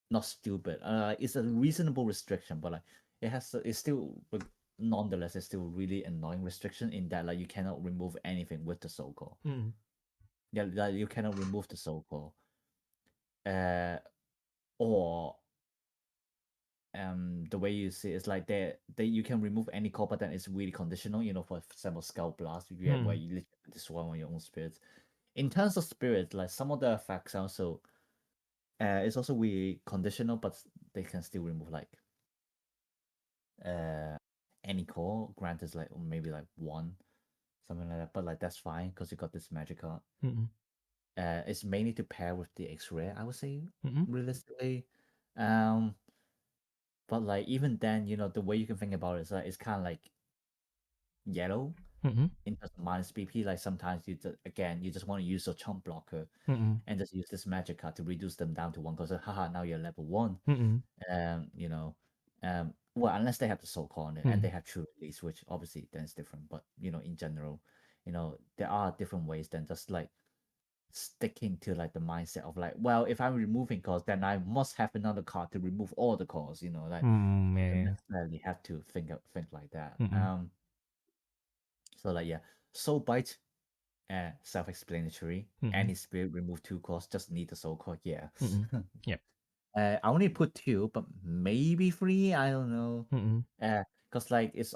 not stupid. It's a reasonable restriction, but like it's still nonetheless it's still really annoying restriction in that like you cannot remove anything with the soul core. Mm-mm. Yeah, like you cannot remove the soul core. Or the way you see it's like they you can remove any core, but then it's really conditional. For example, Skull Blast, where you literally destroy one of your own spirits. In terms of spirits, like some of the effects also, it's also really conditional, but they can still remove like uh any core. Granted, like maybe like 1, something like that. But like that's fine because you got this magic card. Mm-mm. It's mainly to pair with the X-ray, I would say, Mm-mm. realistically. Um, but like even then, the way you can think about it is like it's kind of like yellow Mm-mm. in terms of minus BP. Like sometimes you just want to use your chump blocker Mm-mm. and just use this magic card to reduce them down to 1 because haha, now you're level 1. Mm-mm. Well, unless they have the soul core on it and they Mm. have true release, which obviously then it's different. But in general, there are different ways than just like sticking to like the mindset of like, well, if I'm removing cards, then I must have another card to remove all the cards. You know, like you don't Yeah. necessarily have to think like that. Mm-mm. So like yeah, Soul Bite, self-explanatory. Mm-mm. Any spirit remove 2 cards, just need the soul card. Yeah. Mm-mm. Yep. I only put 2, but maybe 3. I don't know. Mm-mm. Cause like it's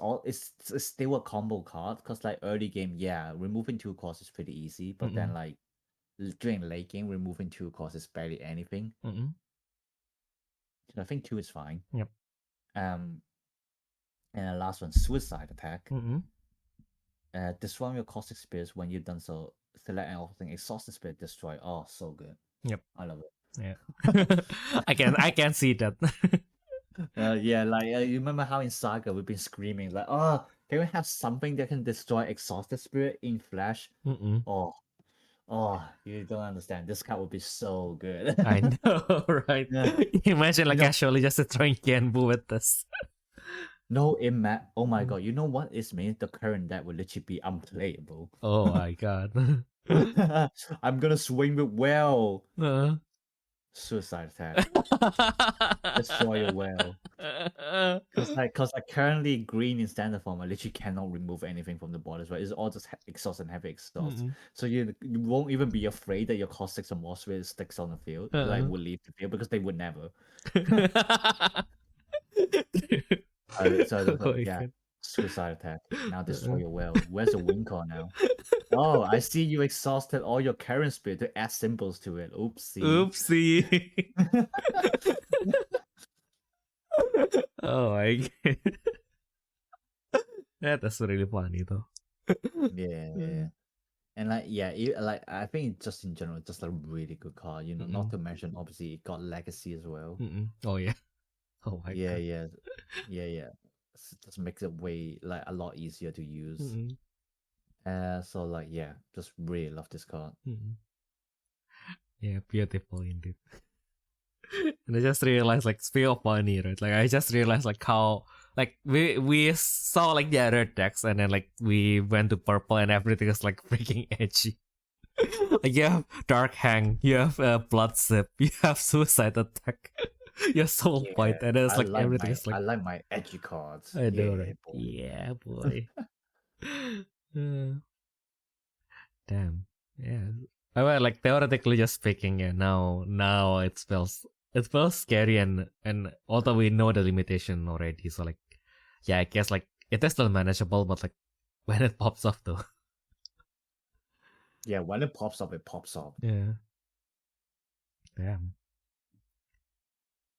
still a combo card. Cause like early game, yeah, removing 2 cards is pretty easy. But then Mm-mm. like during late game, removing 2 cards is barely anything. Mm-mm. So I think 2 is fine. Yep. And the last one, Suicide Attack. Mm-mm. Destroy your caustic spirits when you've done so. Select an thing, exhaust the spirit, destroy. Oh, so good. Yep. I love it. Yeah. I can see that. Yeah, like you remember how in Saga we've been screaming like, oh, can we have something that can destroy exhausted spirit in Flash? Mm-mm. Oh, you don't understand. This card would be so good. I know, right? Yeah. Imagine like You know- casually just throwing Kenbu with this. No, oh my god, you know what it means? The current deck will literally be unplayable. Oh my god. I'm gonna swing with well. Uh. Suicide Attack. Destroy your well. Cause currently green in standard form, I literally cannot remove anything from the board as well. It's all just exhaust and heavy exhaust. Mm-mm. So you won't even be afraid that your cost 6 or more spirit sticks on the field. Like will leave the field because they would never. Oh, Yeah. Suicide Attack. Now destroy your well. Where's the win call now? Oh, I see you exhausted all your current spirit to add symbols to it. Oopsie. Oopsie. Oh my god. That's really funny though. Yeah. And like like I think just in general, just a really good card. You know, not to mention obviously it got legacy as well. Mm-mm. Oh yeah. Oh my Yeah, god. yeah. Just makes it way like a lot easier to use. Mm-mm. So like yeah, just really love this card. Mm-mm. Yeah, beautiful indeed. And I just realized, like, speaking of funny, right? Like, I just realized, like, how, like, we saw, like, the other decks, and then, like, we went to purple, and everything is, like, freaking edgy. Like, you have Dark Hang, you have Blood Sip, you have Suicide Attack, you have Soul Bite, and then it's, like, everything is, like... I like my edgy cards. I know, Yeah, right? boy. Yeah, boy. Damn. Yeah. I mean, like, theoretically just speaking, yeah, now it feels scary, and although we know the limitation already, so like, yeah, I guess like it is still manageable, but like when it pops off though. Yeah, when it pops up, it pops up. Yeah. Damn.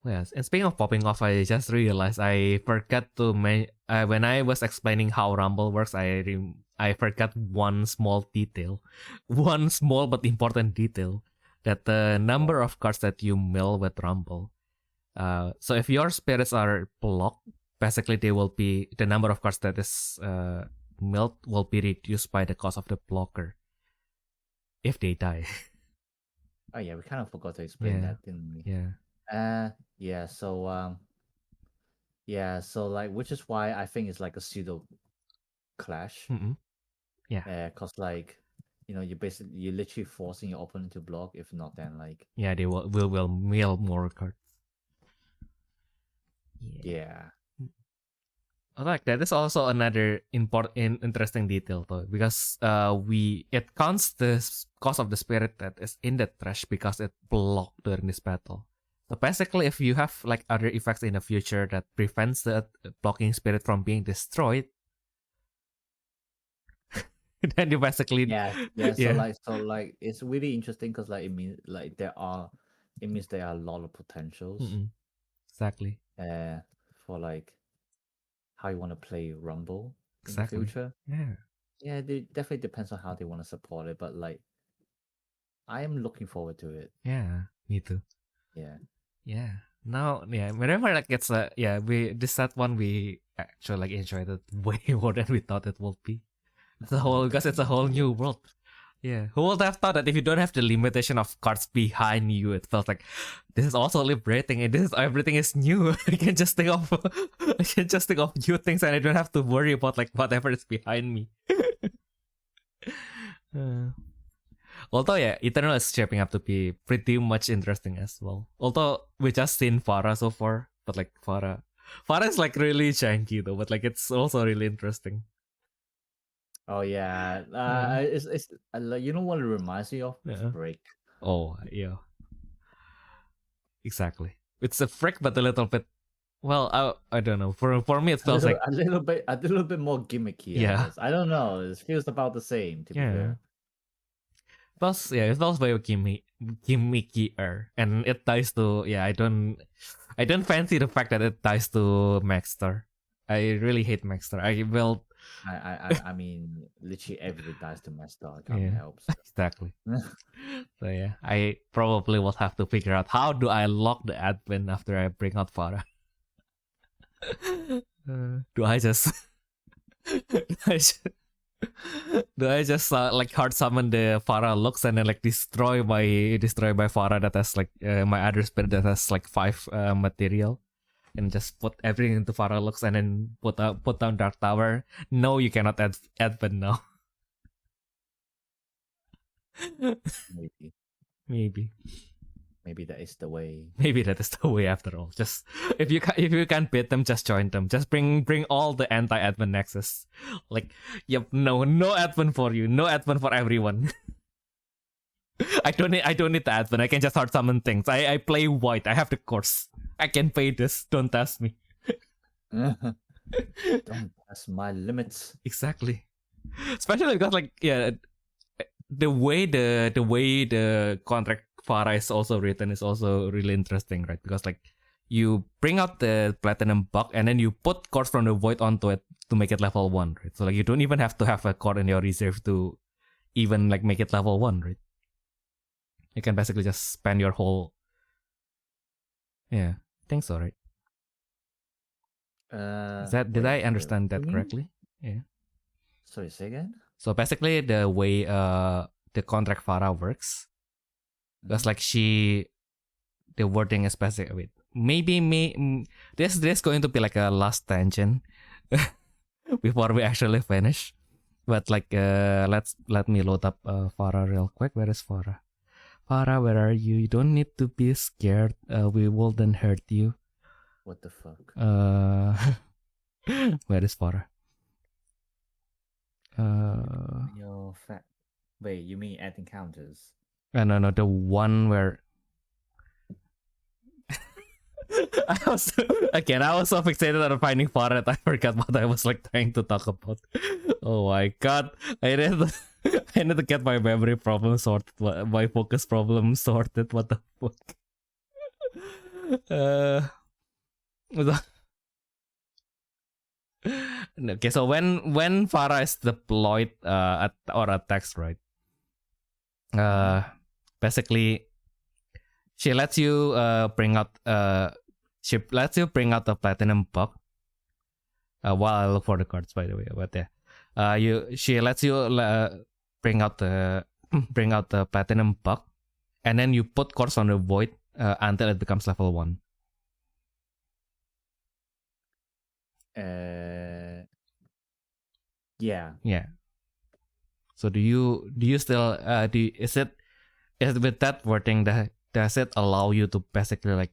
Yes, and speaking of popping off, I just realized I forgot to when I was explaining how Rumble works, I forgot one small detail, one small but important detail, that the number of cards that you mill with Rumble. So if your spirits are blocked, basically they will be the number of cards that is milled will be reduced by the cost of the blocker if they die. Oh yeah, we kind of forgot to explain that, didn't we? Yeah. Yeah. So so like, which is why I think it's like a pseudo clash. Mm-mm. Yeah. Cause like, you know, you're literally forcing your opponent to block. If not, then like, yeah, they will mill more cards. Yeah. I like that is also another interesting detail though, because it counts the cost of the spirit that is in the trash because it blocked during this battle. So basically, if you have like other effects in the future that prevents the blocking spirit from being destroyed, then you basically So like it's really interesting because like it means there are a lot of potentials. Exactly. For like how you want to play Rumble in Exactly. the future. Yeah. It definitely depends on how they want to support it, but like I am looking forward to it. Yeah, me too. Yeah. Now, whenever like it's this set one we actually like enjoyed it way more than we thought it would be. Because it's a whole new world. Yeah, who would have thought that if you don't have the limitation of cards behind you, it felt like this is also liberating and everything is new. I can just think of new things and I don't have to worry about like whatever is behind me. Although yeah, Eternal is shaping up to be pretty much interesting as well. Although we just seen Farah so far, but like Farah is like really janky though, but like it's also really interesting. Oh yeah, it's you know what it reminds me of? Yeah. Break. Oh yeah, exactly. It's a frick, but a little bit. Well, I don't know. For me, it feels like a little bit more gimmicky. Yeah. I guess. I don't know. It feels about the same. To be fair. It feels very gimmickier, and it ties to I don't fancy the fact that it ties to Maxstar. I really hate Maxstar. I mean, literally everybody dies to my star. Can't help. So. Exactly. So yeah, I probably will have to figure out how do I lock the admin after I bring out Farah. Do I just do I just like hard summon the Farah looks and then like destroy by Farah that has like my other spirit that has like 5 material, and just put everything into Farah looks and then put down Dark Tower? No, you cannot add now. Maybe that is the way. Maybe that is the way after all. Just if you can't beat them, just join them. Just bring all the anti-admin nexus. Like, yep, no admin for you, no admin for everyone. I don't need the admin. I can just hard summon things. I play white. I have the course. I can pay this. Don't test me. Don't test my limits. Exactly. Especially because like the way the contract Farah is also written is also really interesting, right? Because like you bring out the platinum buck and then you put Course from the Void onto it to make it level 1, right? So like you don't even have to have a core in your reserve to even like make it level 1, right? You can basically just spend your whole I think so, right? Did I understand that correctly? Yeah. Sorry, say again? So basically the way the contract Farah works, because like the wording is basically, wait, maybe this going to be like a last tangent before we actually finish, but like let me load up Farah real quick. Where is Farah? Farah, where are you? You don't need to be scared. We wouldn't hurt you. What the fuck? Where is Farah? Your fat. Wait, you mean at encounters? No, the one where I was so fixated on finding Farah that I forgot what I was like trying to talk about. Oh my god, I need to get my memory problem sorted, my focus problem sorted. What the fuck? Okay, so when Farah is deployed or attacks, right? Basically, she lets you bring out the platinum buck. While I look for the cards, by the way, but she lets you bring out the platinum buck, and then you put Course on the Void until it becomes level 1. Yeah. So do you still is it with that wording that does it allow you to basically like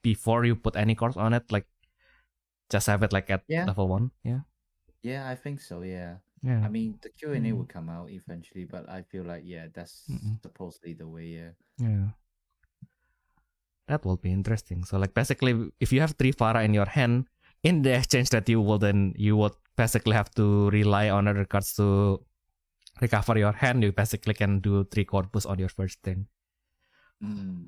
before you put any course on it, like just have it like at level 1? Yeah, I think so. Yeah. Yeah. I mean, the Q&A will come out eventually, but I feel like that's supposedly the way. Yeah. That will be interesting. So like basically, if you have 3 Farah in your hand, in the exchange that you would basically have to rely on other cards to recover your hand. You basically can do 3 corpus on your first turn.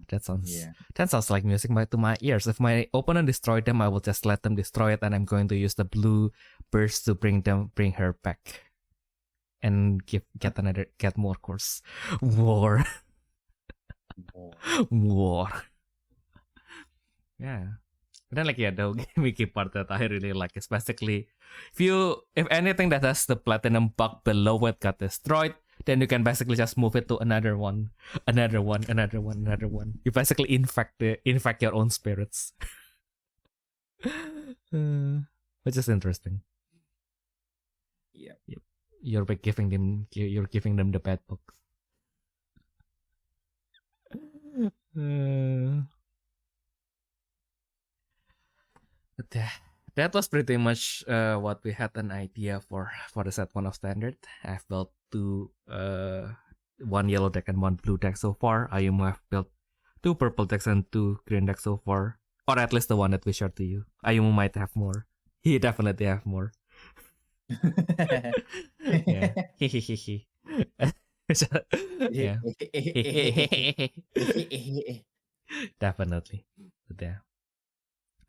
That sounds like music to my ears. If my opponent destroyed them, I will just let them destroy it, and I'm going to use the blue burst to bring her back, and get more course. War. Yeah. But then like the gimmicky part that I really like is basically if anything that has the platinum buck below it got destroyed, then you can basically just move it to another one. You basically infect your own spirits. Which is interesting. Yeah. You're giving them the bad books. But that was pretty much what we had an idea for the set 1 of standard. I've built 2 1 yellow deck and 1 blue deck so far. Ayumu have built 2 purple decks and 2 green decks so far. Or at least the one that we shared to you. Ayumu might have more. He definitely have more. Yeah. Yeah. Definitely. But yeah.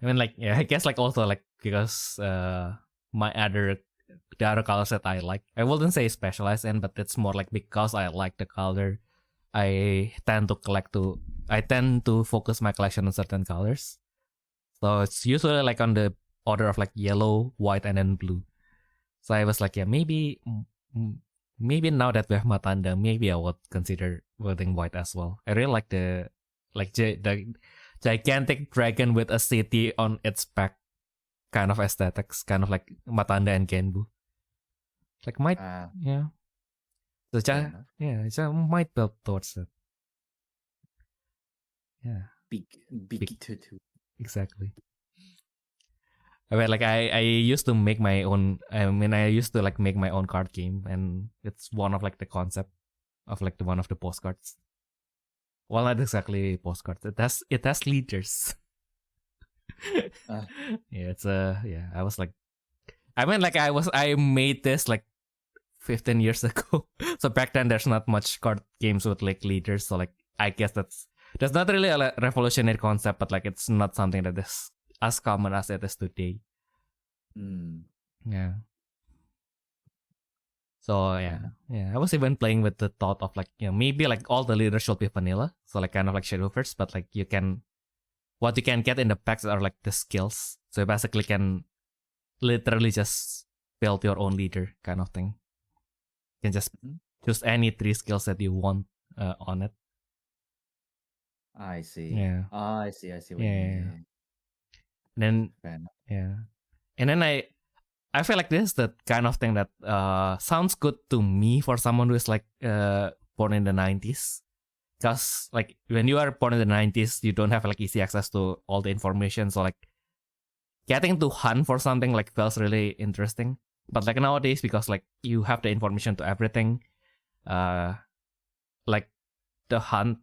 I mean, like, yeah, I guess, like, also, like, because the other colors that I like, I wouldn't say specialized in, but it's more like because I like the color, I tend to focus my collection on certain colors. So it's usually like on the order of like yellow, white, and then blue. So I was like, yeah, maybe now that we have Matanda, maybe I would consider building white as well. I really like the gigantic dragon with a city on its back kind of aesthetics, kind of like Matanda and Genbu. Like yeah. So so might build towards it. Yeah. Big tutu. Exactly. I mean, like I used to make my own. I used to like make my own card game, and it's one of like the concept of like one of the postcards. Well, not exactly postcards. It has leaders. Yeah, it's yeah. I was like, I mean, like I made this like 15 years ago. So back then there's not much card games with like leaders. So like I guess that's not really a revolutionary concept, but like it's not something that is as common as it is today. Yeah. So yeah, I was even playing with the thought of like, maybe like all the leaders should be vanilla, so like kind of like Shadowverse, but like what you can get in the packs are like the skills. So you basically can literally just build your own leader kind of thing. You can just choose any 3 skills that you want on it. I see. Yeah. I see what you mean. And then and then I feel like this is the kind of thing that sounds good to me for someone who is like born in the 90s. Because like when you are born in the 90s, you don't have like easy access to all the information. So like getting to hunt for something like feels really interesting. But like nowadays, because like you have the information to everything, like the hunt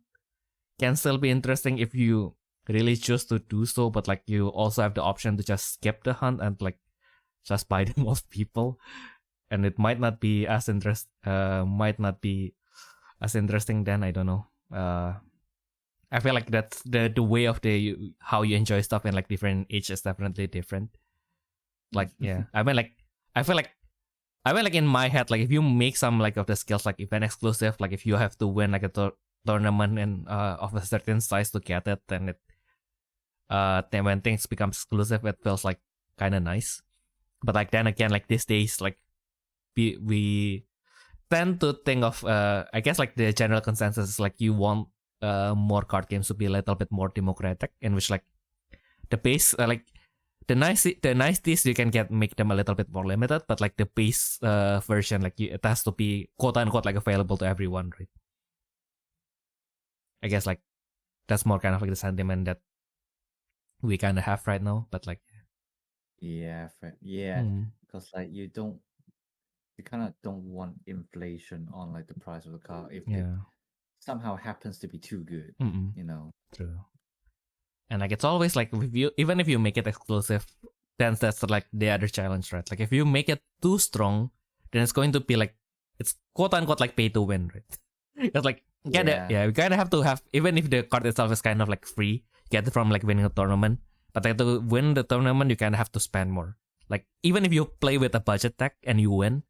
can still be interesting if you really choose to do so. But like you also have the option to just skip the hunt and like just buy them off people, and it might not be as interesting then. I don't know. I feel like that's the way of how you enjoy stuff in like different ages is definitely different. Like I feel like in my head, like if you make some like of the skills like event exclusive, like if you have to win like a tournament and of a certain size to get it, then then when things become exclusive, it feels like kind of nice. But like then again, like these days, like we tend to think of I guess like the general consensus is like you want more card games to be a little bit more democratic, in which like the base like the niceties you can make them a little bit more limited, but like the base version, like it has to be quote unquote like available to everyone, right? I guess like that's more kind of like the sentiment that we kind of have right now, but like because like you kind of don't want inflation on like the price of the car if it somehow happens to be too good. True. And like it's always like even if you make it exclusive, then that's like the other challenge, right? Like if you make it too strong, then it's going to be like it's quote unquote like pay to win, right? It's like we kind of have to have, even if the card itself is kind of like free, get it from like winning a tournament, but like to win the tournament you kind of have to spend more. Like even if you play with a budget deck and you win,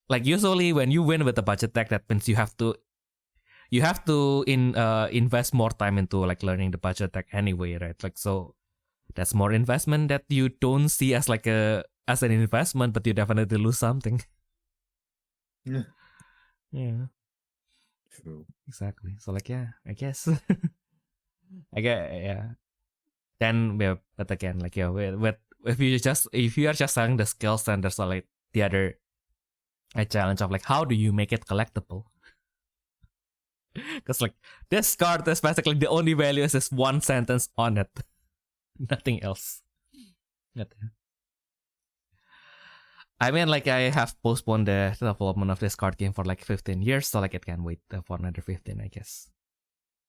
like usually when you win with a budget deck, that means you have to invest more time into like learning the budget deck anyway, right? Like so that's more investment that you don't see as like as an investment, but you definitely lose something. Yeah. True. Exactly. So like I guess Then but again, like with if you are just selling the skills, then there's like the other challenge of like how do you make it collectible? Because like this card is basically the only value is this one sentence on it. Nothing else. Nothing. I mean, like I have postponed the development of this card game for like 15 years, so like it can wait for another 15, I guess.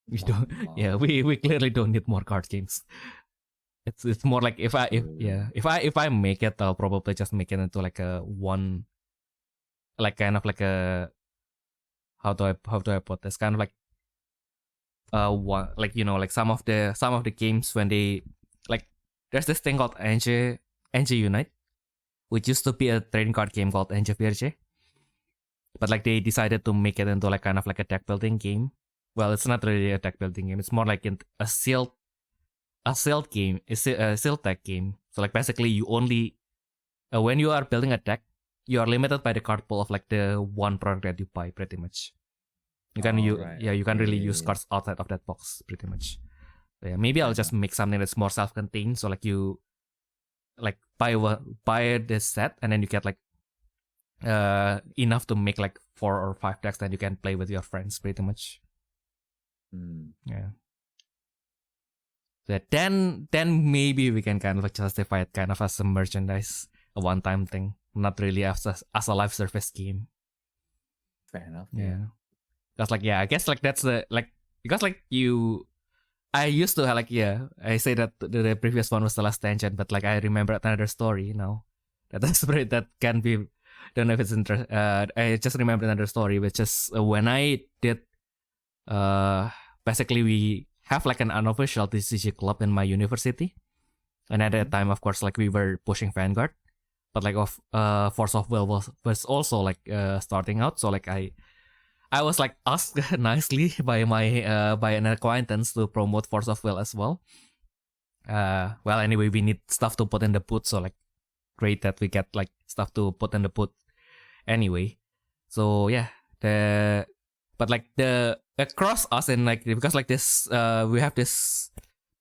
We don't. Yeah, we clearly don't need more card games. It's more like if I make it, I'll probably just make it into like a one, like kind of like a how do I put this, kind of like one, like like some of the games when they like there's this thing called NG Unite, which used to be a trading card game called NG Virge, but like they decided to make it into like kind of like a deck building game. Well, it's not really a deck building game. It's more like a sealed game. It's a sealed deck game. So like basically you only when you are building a deck, you are limited by the card pool of like the one product that you buy, pretty much. You can you can really use cards outside of that box, pretty much. So yeah, maybe I'll just make something that's more self-contained. So like you like buy this set and then you get like enough to make like 4 or 5 decks that you can play with your friends, pretty much. Yeah. So then maybe we can kind of like justify it kind of as a merchandise, a one-time thing, not really as a live service game. Fair enough. Yeah. Because like I guess like that's the like because like I used to like I say that the previous one was the last tangent, but like I remember another story now that can be, don't know if it's interesting. I just remember another story, which is when I did basically we have like an unofficial TCG club in my university, and at that time of course like we were pushing Vanguard, but like Force of Will was also like starting out, so like I was like asked nicely by an acquaintance to promote Force of Will as well. Well, anyway, we need stuff to put in the booth, so like great that we get like stuff to put in the booth. Anyway, so yeah, but like across us and like because like this we have this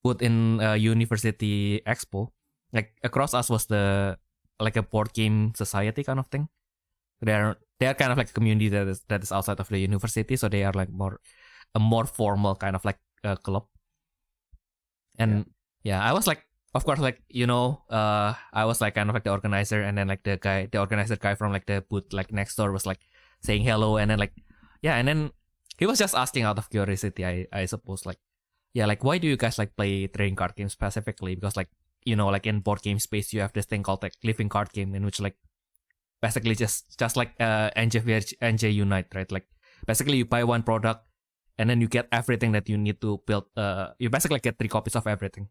booth in University Expo. Like across us was the like a board game society kind of thing. They're kind of like a community that is outside of the university, so they are like a more formal kind of like club. And I was like, of course, like I was like kind of like the organizer, and then like the organizer guy from like the booth like next door was like saying hello, and then like and then he was just asking out of curiosity, I suppose, like like why do you guys like play trading card games specifically? Because like like in board game space you have this thing called like living card game, in which like basically just like NJ Unite, right? Like basically you buy one product and then you get everything that you need to build. You basically get 3 copies of everything.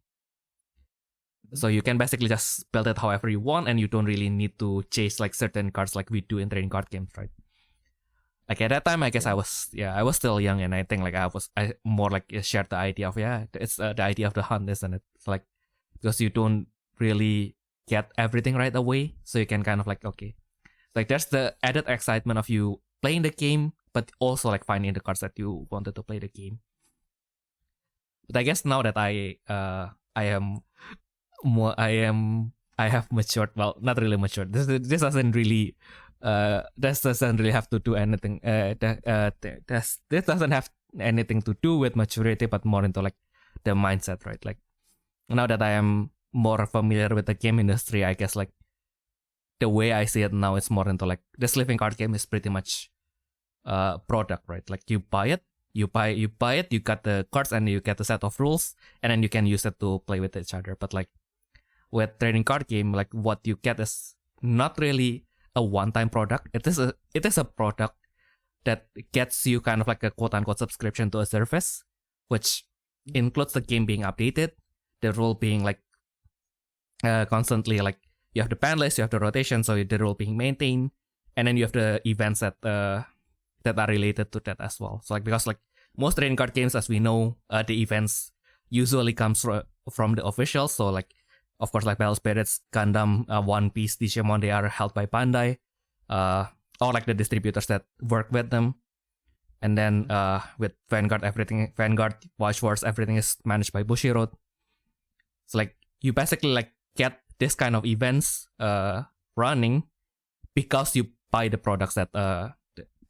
So you can basically just build it however you want, and you don't really need to chase like certain cards like we do in trading card games, right? Like at that time, I guess I was still young, and I think like I more like shared the idea of it's the idea of the hunt, isn't it? It's like because you don't really get everything right away, so you can kind of like like there's the added excitement of you playing the game, but also like finding the cards that you wanted to play the game. But I guess now that I have matured. Well, not really matured. This doesn't really have to do anything. This doesn't have anything to do with maturity, but more into like the mindset, right? Like now that I am more familiar with the game industry, I guess like the way I see it now, it's more into like this living card game is pretty much product, right? Like you buy it, you got the cards and you get a set of rules, and then you can use it to play with each other. But like with trading card game, like what you get is not really a one-time product. It is a product that gets you kind of like a quote-unquote subscription to a service, which includes the game being updated, the rule being like constantly like you have the ban list, you have the rotation, so the rule being maintained, and then you have the events that are related to that as well. So like because like most trading card games, as we know, the events usually comes from the officials. So like of course like Battle Spirits, Gundam, One Piece, Digimon, they are held by Bandai, or like the distributors that work with them. And then with Vanguard, Watch Wars, everything is managed by Bushiroad. So like you basically like get this kind of events running because you buy the products that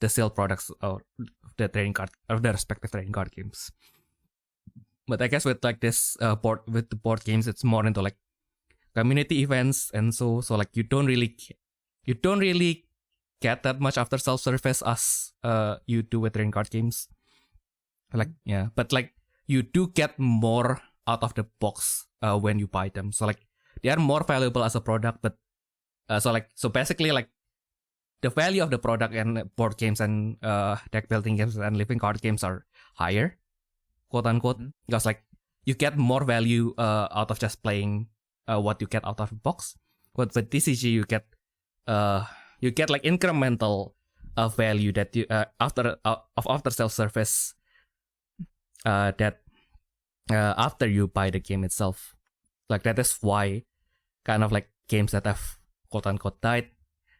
the sale products or the trading card or the respective trading card games. But I guess with like this with the board games, it's more into like community events, and so like you don't really get that much after sale service as you do with trading card games. Like yeah, but like you do get more out of the box when you buy them. So like they are more valuable as a product, but so basically like the value of the product and board games and deck building games and living card games are higher, quote unquote, because like you get more value out of just playing what you get out of the box. But with TCG you get like incremental value that you after sale service that after you buy the game itself. Like that is why kind of like games that have quote unquote died,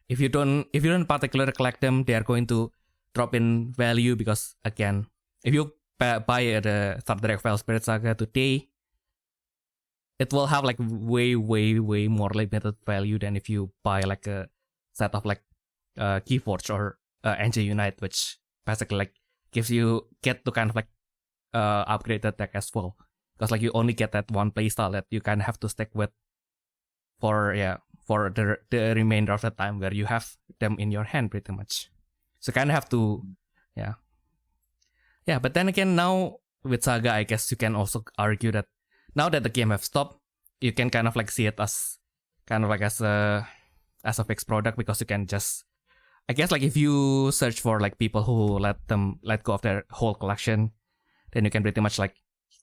if you don't particularly collect them, they are going to drop in value, because again, if you buy the Starter File Spirit Saga today, it will have like way more limited value than if you buy like a set of like Keyforge or NJ Unite, which basically like get to kind of like upgrade the deck as well, because like you only get that one playstyle that you kind of have to stick with for the remainder of the time where you have them in your hand pretty much. So kind of have to but then again, now with Saga, I guess you can also argue that now that the game have stopped, you can kind of like see it as kind of like as a fixed product, because you can just, I guess like if you search for like people who let go of their whole collection, then you can pretty much like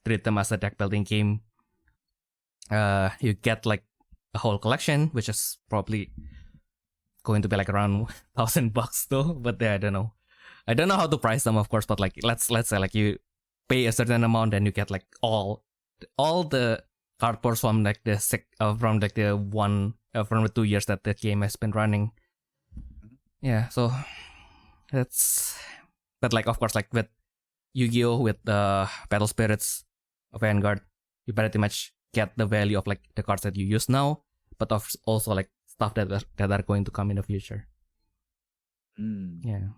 treat them as a deck building game. You get like a whole collection, which is probably going to be like around $1,000 though. But I don't know how to price them, of course. But like let's say like you pay a certain amount and you get like all the cardboards from like the 2 years that the game has been running. Yeah, so that's, but like of course like with Yu-Gi-Oh, with the Battle Spirits of Vanguard, you pretty much get the value of like the cards that you use now, but also like stuff that are going to come in the future. Yeah.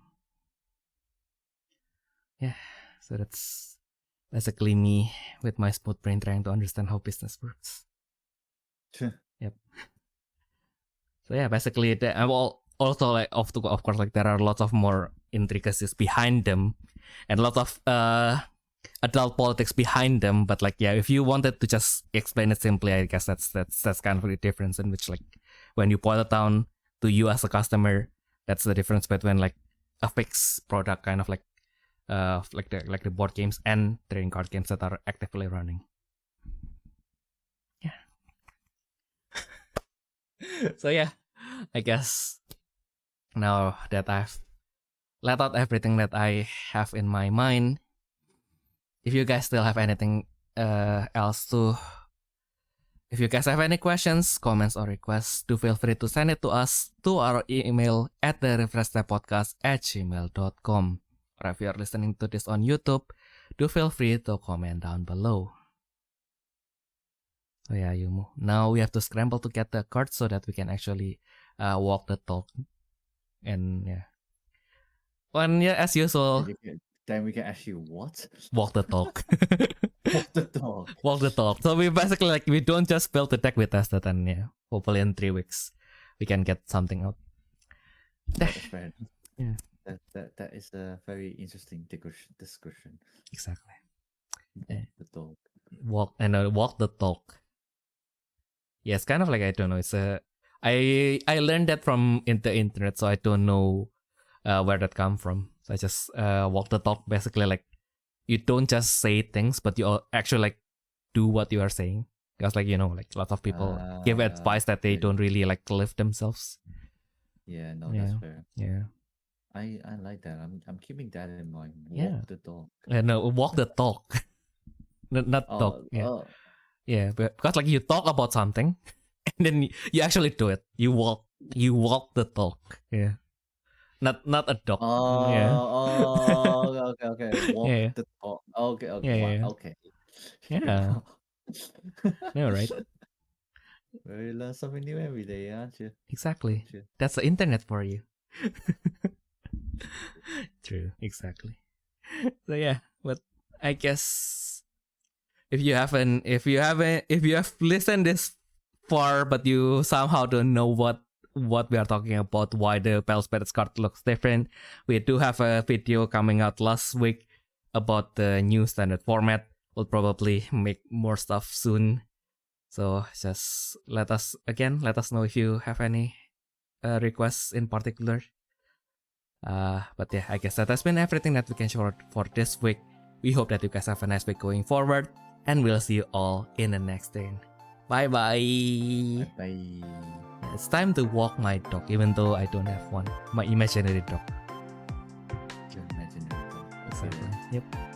So that's basically me with my smooth brain trying to understand how business works. Sure. Yep. So yeah, basically also like of course like there are lots of more intricacies behind them and lots of adult politics behind them, but like if you wanted to just explain it simply, I guess that's kind of the difference, in which like when you boil it down to you as a customer, that's the difference between like a fixed product, kind of like the board games and trading card games that are actively running. So I guess now that I've let out everything that I have in my mind, if you guys still have anything else to, if you guys have any questions, comments, or requests, do feel free to send it to us to our email at therefreshsteppodcast@gmail.com. Or if you are listening to this on YouTube, do feel free to comment down below. So Ayumu, now we have to scramble to get the cards so that we can actually walk the talk. And as usual, then we can actually what? Walk the talk. Walk the talk. Walk the talk. So we basically like, we don't just build the deck, we test it, and hopefully in 3 weeks we can get something out. That's fair. Yeah. That is a very interesting discussion. Exactly. Walk the talk. Walk the talk. Yeah, it's kind of like, I don't know. It's I learned that from the internet, so I don't know where that come from. So I just walk the talk. Basically, like you don't just say things, but you actually like do what you are saying. Because like like lots of people give advice that they don't really like live themselves. Yeah, no, that's fair. Yeah. I like that. I'm keeping that in mind. Walk the talk. No, walk the talk. Not talk. Yeah, because like you talk about something, and then you actually do it. You walk the talk. Yeah, not a dog. Okay. Walk the talk. Okay. Okay. Yeah. Yeah, right. We learn something new every day, aren't you? Exactly. That's the internet for you. True, exactly. So yeah, but I guess if you have listened this far, but you somehow don't know what we are talking about, why the Pale Spades card looks different, we do have a video coming out last week about the new standard format. We'll probably make more stuff soon. So just let us know if you have any requests in particular. But yeah, I guess that has been everything that we can share for this week. We hope that you guys have a nice week going forward, and we'll see you all in the next day. Bye bye. Bye. It's time to walk my dog, even though I don't have one. My imaginary dog. Your imaginary dog. Exactly. Yep.